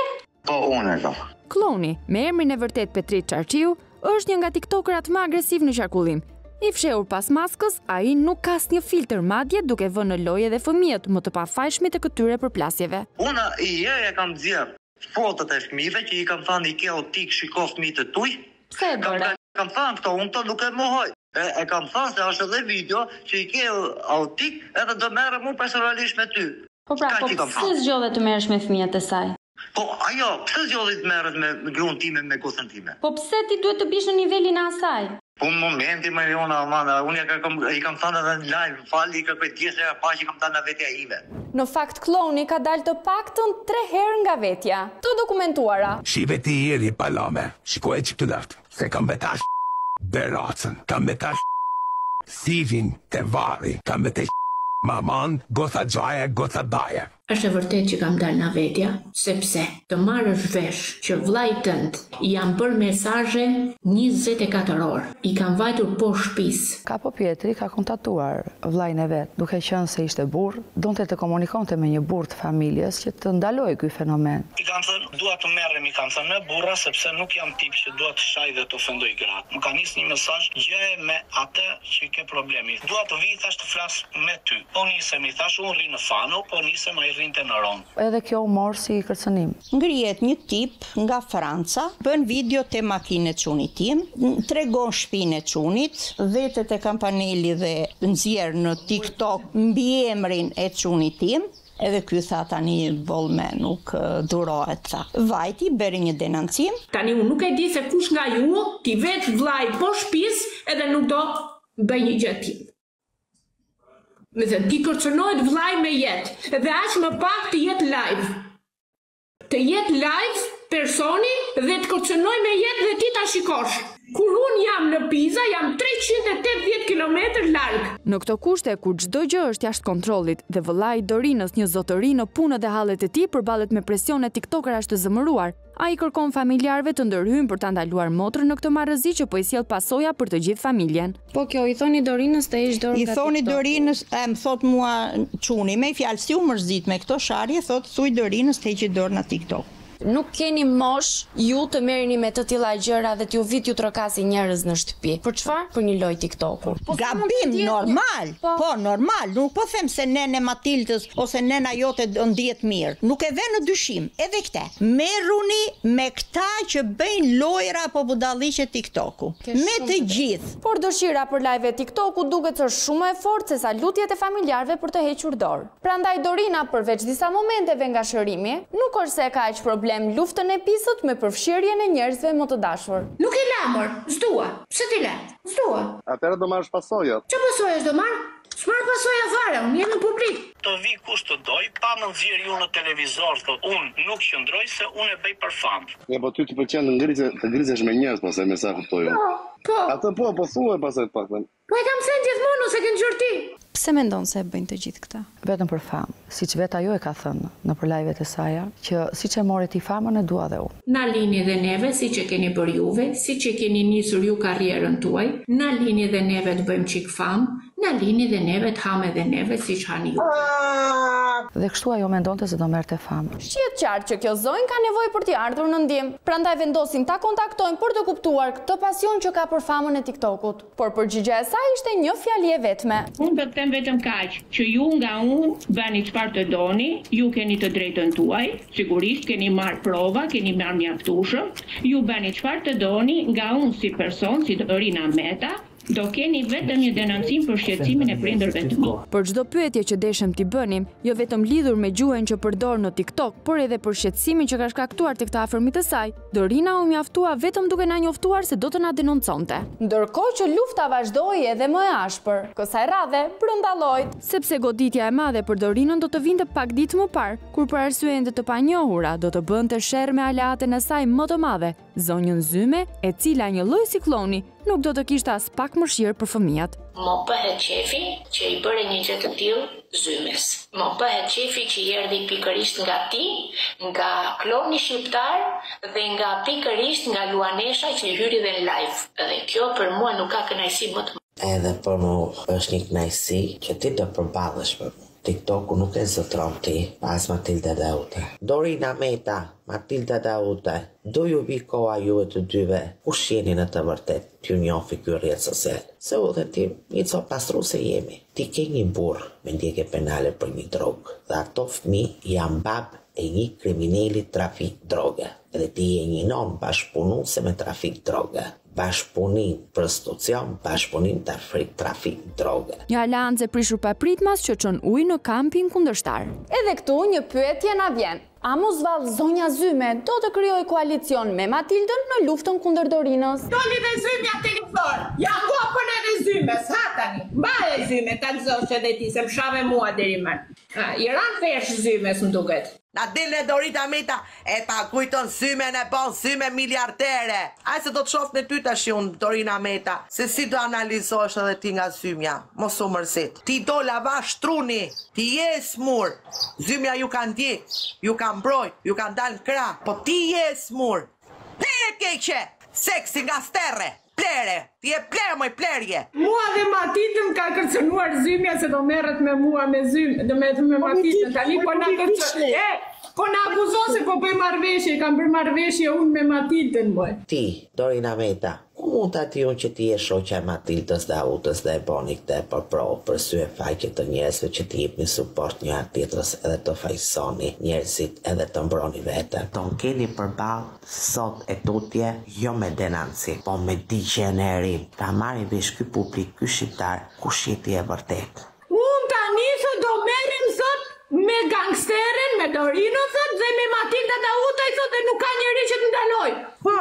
Po, unë e kam. Kloni, me emrin e vërtet Petri Qoqiu, është një nga tiktokerat më agresiv në qarkullim. I fshehur pas maskës, ai nuk ka asnjë filtr, madje duke vënë në lojë edhe fëmijët më të pafajshmit të këtyre përplasjeve. Unë i herë kam nxjerr fotot e fëmijëve që i kam thënë i ke autik, shiko fëmijët e tuaj. Pse e bëre? Kam thënë këto, unë të nuk e mohoj. E kam thënë se është edhe video që i ke autik edhe do merrem unë personalisht me ty. Po pra, po pse zgjodhe të merresh me fëmijët e saj? Po ajo, pse zgjodhi të merret me gruan time, me kusën time? Po pse ti duhet të bish në nivelin e asaj? Po në momenti më jona, unë i kam thënë edhe në live, fali, i kërkoj djesë e pa që i kam thënë në vetja ime. Në fakt, kloni ka dalë të paktën 3 herë nga vetja, të dokumentuara. Shive ti jeri palame, shikoj që këtë laftë, se kam betash beracën, kam betash sivin të vari, kam betash maman, gotha gjaja, gotha daja. Është e vërtet që kam dalë nga vetja, sepse të marrësh vesh që vllai tënd i janë bërë mesazhe 24 orë, i kanë vajtur poshtë shtëpisë. Ka po Pietri ka kontaktuar vllajën e vet, duke qenë se ishte burr, donte të komunikonte me një burr të familjes që të ndalojë ky fenomen. I kam thënë, dua të merrem, i kam thënë me burra sepse nuk jam tip që dua të shaj dhe të ofendoj gratë. Më ka nisë një mesazh, gjëje me atë që ke problemi. Dua të vi thash të flas me ty. Po nisem, i thash unë rri në Fano, po nisem ai rrinte në Rom. Edhe kjo u mor si kërcënim. Ngrihet një tip nga Franca, bën video te makine e çunit tim, tregon shtëpinë e çunit, vetet e kampaneli dhe nxjerr në TikTok mbi emrin e çunit tim. Edhe ky tha tani bollme nuk durohet, tha. Vajti bëri një denancim. Tani unë nuk e di se kush nga ju ti vet vllai poshtë shtëpisë edhe nuk do bëj një gjë tillë. Me thënë, ti kërcënohet vllai me jetë, dhe aq më pak të jetë live. Të jetë live personi dhe të kërcënoj me jetë dhe ti ta shikosh. Kur unë jam në Piza, jam 380 km larg. Në këto kushte, kur çdo gjë është jashtë kontrollit dhe vëllai Dorinës një zotëri në punë dhe hallet e tij përballet me presione tiktokerash të zëmëruar, ai kërkon familjarëve të ndërhyjnë për ta ndaluar motrën në këtë marrëzi që po i sjell pasoja për të gjithë familjen. Po kjo i thoni Dorinës të heq dorë nga TikTok. I thoni Dorinës, më thot mua çuni, me fjalë si u mërzit me këto sharje, thot thuj Dorinës të heqë dorë nga TikTok. Nuk keni mosh ju të merreni me të tilla gjëra dhe t'ju vit ju trokasi njerëz në shtëpi. Për çfarë? Për një lojë TikToku. Gabim normal. Po normal, nuk po them se nene Matildës ose nena jote ndihet mirë. Nuk e vë në dyshim. Edhe këtë. Merruni me këta që bëjnë lojra apo budalliqe TikToku. Me të gjithë. Por dëshira për live TikToku duket se është shumë e fortë sesa lutjet e familjarëve për të hequr dorë. Prandaj Dorina, përveç disa momenteve nga shërimi, nuk është se ka aq problem luftën e pisët me përfshirjen e njerëzve më të dashur. Nuk e lamër, s'dua. Pse ti le? S'dua. Atëherë do marrësh pasojat. Çfarë pasojës do marr? Çfarë pasoja fare, unë jemi publik. Të vi kush të doj, pa më nxjerr ju në televizor, thot, unë nuk qëndroj se unë e bëj për famë. Ja, po ty të pëlqen të ngrizesh me njerëz, pastaj me sa kuptoj unë. Po. Atë po thuaj pastaj pak. Po e kam thënë gjithmonë se ke ngjyrë ti. Pse mendon se e bëjnë të gjithë këta? Vetëm për famë, siç vetë ajo e ka thënë në për live-et e saj, që siç e mori ti famën e dua dhe unë. Na lini dhe neve siç e keni bërë juve, siç e keni nisur ju karrierën tuaj, na lini dhe neve të bëjmë çik famë, na lini dhe neve të hamë dhe neve siç hani ju. Dhe kështu ajo mendonte se do merrte famë. Shihet qartë që kjo zonjë ka nevojë për t'i ardhur në ndjem, prandaj vendosin ta kontaktojnë për të kuptuar këtë pasion që ka për famën e TikTokut. Por përgjigjja e saj ishte një fjali e vetme. Unë do të them vetëm kaq, që ju nga unë bëni çfarë të doni, ju keni të drejtën tuaj, sigurisht keni marrë prova, keni marrë mjaftueshëm, ju bëni çfarë të doni, nga unë si person, si Dorina Meta, do keni vetëm një denoncim për shqetësimin e prindërve të mi. Për çdo pyetje që deshem t'i bënim, jo vetëm lidhur me gjuhën që përdor në TikTok, por edhe për shqetësimin që ka shkaktuar tek të afërmit të saj, Dorina u mjaftua vetëm duke na njoftuar se do të na denonconte. Ndërkohë që lufta vazhdoi edhe më e ashpër, kësaj radhe brenda llojit, sepse goditja e madhe për Dorinën do të vinte pak ditë më parë, kur për arsye ende të panjohura do të bënte sherr me aleaten e saj më të madhe, zonjën Zyme, e cila një lloj sikloni nuk do të kishte as pak mëshirë për fëmijët. Më bëhet qefi që i bëre një gjë të tillë Zymes. Më bëhet qefi që i erdhi pikërisht nga ti, nga kloni shqiptar dhe nga pikërisht nga Luanesha që hyri dhe në live. Dhe kjo për mua nuk ka kënaqësi më të madhe. Edhe për mua është një kënaqësi që ti do përballesh për mua. TikToku nuk e zotron ti, pas Matilda Daute. Dorina Meta, Matilda Daute, do ju vi koha juve të dyve, kush jeni në të vërtet, t'ju njofi ky rrjet social. Se u dhe ti, një co pastru se jemi. Ti ke një burr me ndjekje penale për një drogë, dhe ato fëmijë janë bab e një kriminali trafik droge. Edhe ti je një non bashkëpunuese me trafik droge. Bashkëpunim prostitucion, bashkëpunim trafik droge. Një aleancë e prishur pa pritmas që çon ujë në kampin kundërshtar. Edhe këtu një pyetje na vjen. A mos vallë zonja Zyme do të krijojë koalicion me Matildën në luftën kundër Dorinës? Doli dhe Zymja telefon. Ja kopën edhe Zymes, ha tani. Mbaje Zyme, kalzosh edhe ti se më shave mua deri më. I ran fesh Zymes më duket. Na dilë Dorita Meta e ta kujton Zymen e bon Zyme miliardere. Ai se do të shoh me ty tash unë Dorina Meta, se si do analizosh edhe ti nga Zymja. Mos u mërzit. Ti do lavash truni, ti je smur. Zymja ju kanë ndjek, ju kanë mbrojt, ju kanë dalë krah, po ti je smur. Ti je keqe, seksi nga sterre. Plere, ti e plere moj plerje. Mua dhe Matildën ka kërcënuar Zymja se do merret me mua me Zymë, do merret me Matildën. Tani po na kërcën. Po na akuzon se po bëj marrëveshje, kam bërë marrëveshje unë me Matildën moj. Ti, Dorina Meta, ku mund të ati unë që ti e shoqja Matildës dhe Autës dhe e boni këte për provë për sy e faqe të njerëzve që ti jepni suport një tjetrës edhe të fajsoni njerëzit edhe të mbroni vete. Ton keni përballë sot e tutje jo me denanci, po me digjenerim. Ta marri vesh ky publik, ky shqiptar, kush jeti e vërtet. Unë tani thot do merrem sot me gangsteren, me Dorinën thot dhe me Matilda Dautaj thot dhe nuk ka njeri që të ndaloj. Po.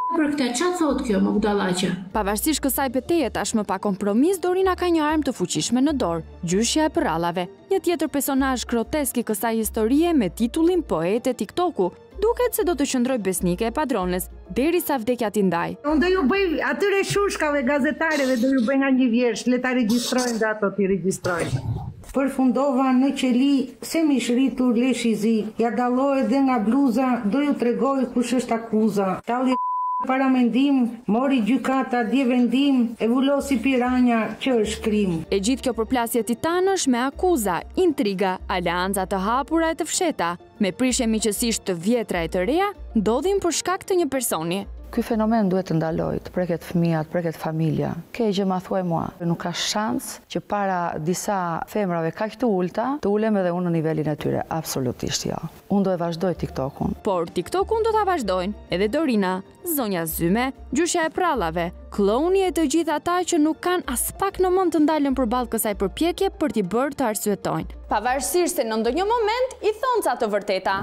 Për këtë, çfarë thot kjo më budallaqe? Pavarësisht kësaj betejë tashmë pa kompromis, Dorina ka një armë të fuqishme në dorë, gjyshja e përrallave. Një tjetër personazh grotesk i kësaj historie me titullin Poete TikToku, duket se do të qëndroj besnike e padrones, derisa vdekja t'i ndaj. Unë do ju bëj atyre shushkave gazetareve, do ju bëj nga një vjersh, le ta regjistrojnë dhe ato t'i regjistrojnë. Përfundova në qeli, se mi shritur leshi zi, ja dalloj edhe nga bluza, do ju tregoj kush është akuza. Talli para mendim, mori gjykata, dje vendim, e vullosi piranja që është krim. E gjithë kjo përplasje titanësh me akuza, intriga, aleanca të hapura e të fsheta, me prishje miqësisht të vjetra e të reja, ndodhin për shkak të një personi. Ky fenomen duhet të ndaloj, të preket fëmijat, preket familja. Ke gjë ma thuaj mua, nuk ka shans që para disa femrave kaq të ulta, të ulem edhe unë në nivelin e tyre, absolutisht jo. Unë do e vazhdoj TikTokun. Por TikTokun do ta vazhdojnë edhe Dorina, zonja Zyme, gjyshja e prallave, kloni e të gjithë ata që nuk kanë as pak në mend të ndalen përballë kësaj përpjekje për t'i bërë të arsyetojnë. Pavarësisht se në ndonjë moment i thon ca të vërteta.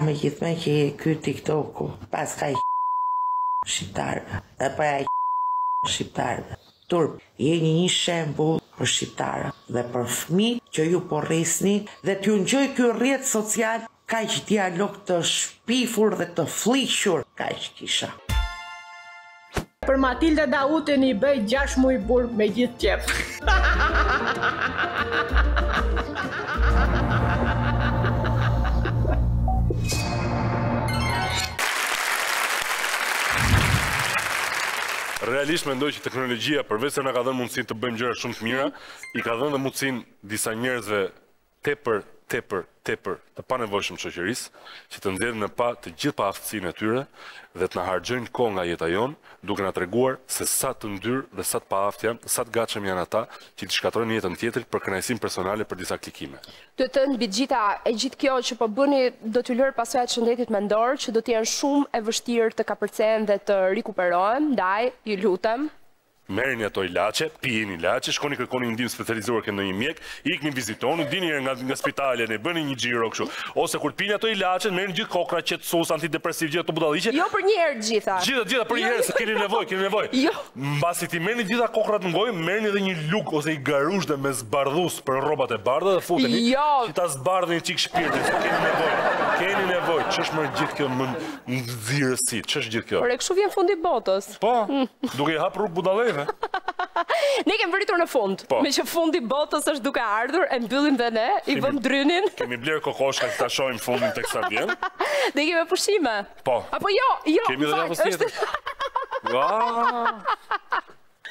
Me gjithme që ky TikToku, pas ka shqiptarve, e para shqiptarve. Turp, je një shembull për shqiptarë dhe për fëmijë që ju po rrisni dhe t'ju ngjoj ky rrjet social kaq dialog të shpifur dhe të fllihur kaq kisha. Për Matilda Dautën i bëj 6 muj burr me gjithë qef. Realisht mendoj që teknologjia përveç se na ka dhënë mundësinë të bëjmë gjëra shumë të mira, i ka dhënë dhe mundësinë disa njerëzve tepër të panevojshëm shoqërisë, që të nxjerrin në pa të gjithë paaftësinë e tyre dhe të na harxojnë kohë nga jeta jonë, duke na treguar se sa të ndyrë dhe sa të paaft janë, sa të gatshëm janë ata që të shkatrojnë jetën tjetrit për kënaqësinë personale për disa klikime. Do të thënë mbi gjithë kjo që po bëni do t'ju lër pasojat shëndetit mendor që do të jenë shumë e vështirë të kapërcehen dhe të rikuperohen, ndaj ju lutem. Merrni ato ilaçe, pijeni ilaçe, shkoni kërkoni ndihmë specializuar ke ndonjë mjek, ikni vizitoni, dini nga spitale, ne bëni një xhiro kështu. Ose kur pini ato ilaçe, merrni gjithë kokra, qetësues, antidepresiv, gjithë ato budalliqe. Jo për një herë gjitha. Gjitha për një herë, se keni nevojë. Jo. Mbasi ti merrni gjitha kokrat në gojë, merrni edhe një luk ose i garushë me zbardhus për rrobat e bardha dhe futeni. Jo. Që ta zbardhni çik shpirtin, se keni nevojë. Keni nevojë. Ç'është më gjithë kjo më nxirësi? Ç'është gjithë kjo? Por e kështu vjen fundi botës. Po, duke i hap rrugë budallëve. Ne kemi vritur në fund, me që fundi botës është duke ardhur, e mbyllim dhe ne, i vëm drynin. Kemi blerë kokoshka që ta shohim fundin tek sa vjen. Dhe kemi pushime. Po. Apo jo. Kemi dhe javës tjetër.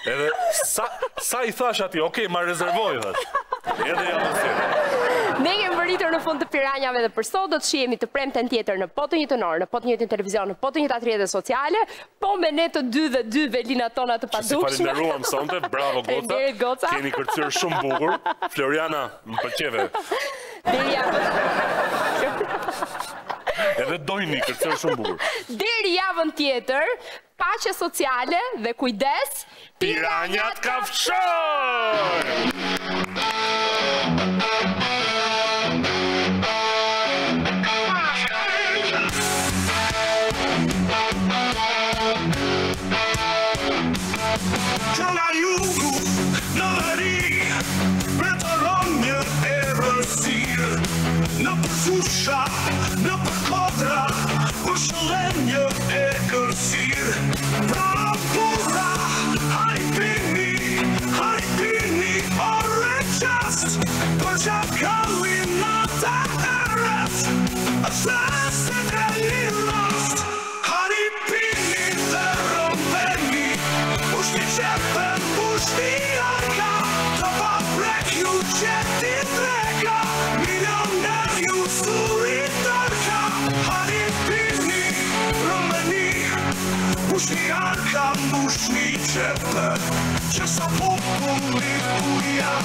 Edhe sa i thash ati, okej, ma rezervoj, thash. Edhe javës tjetër. Ne kemi vritur në fund të piranjave dhe për sot do të shihemi të premten tjetër në Po të njëjtën orë, në Po të njëjtin televizion, në Po të njëjtat rrjete sociale, po me ne të dy dhe dy velinat tona të padukshme. Si falenderuam sonte, bravo Goca. Keni kërcyer shumë bukur. Floriana, më pëlqeve. Edhe dojni kërcyer shumë bukur. Deri javën tjetër, paqe sociale dhe kujdes, piranjat kafshoj! Që nga jugu në veri Pretëron një erësir Në përfusha, në përkodra Për shëlem një e kërsir Pra pura, hajpini Ore qast Për që kallin në të erët është se të një rast Hajpini dhe rompeni Pushti qepen, pushti arka Të pa prek ju qeti treka Milioner ju surit arka Hari pini, rëmeni Pushti arka, pushti qepen Që sa populli uja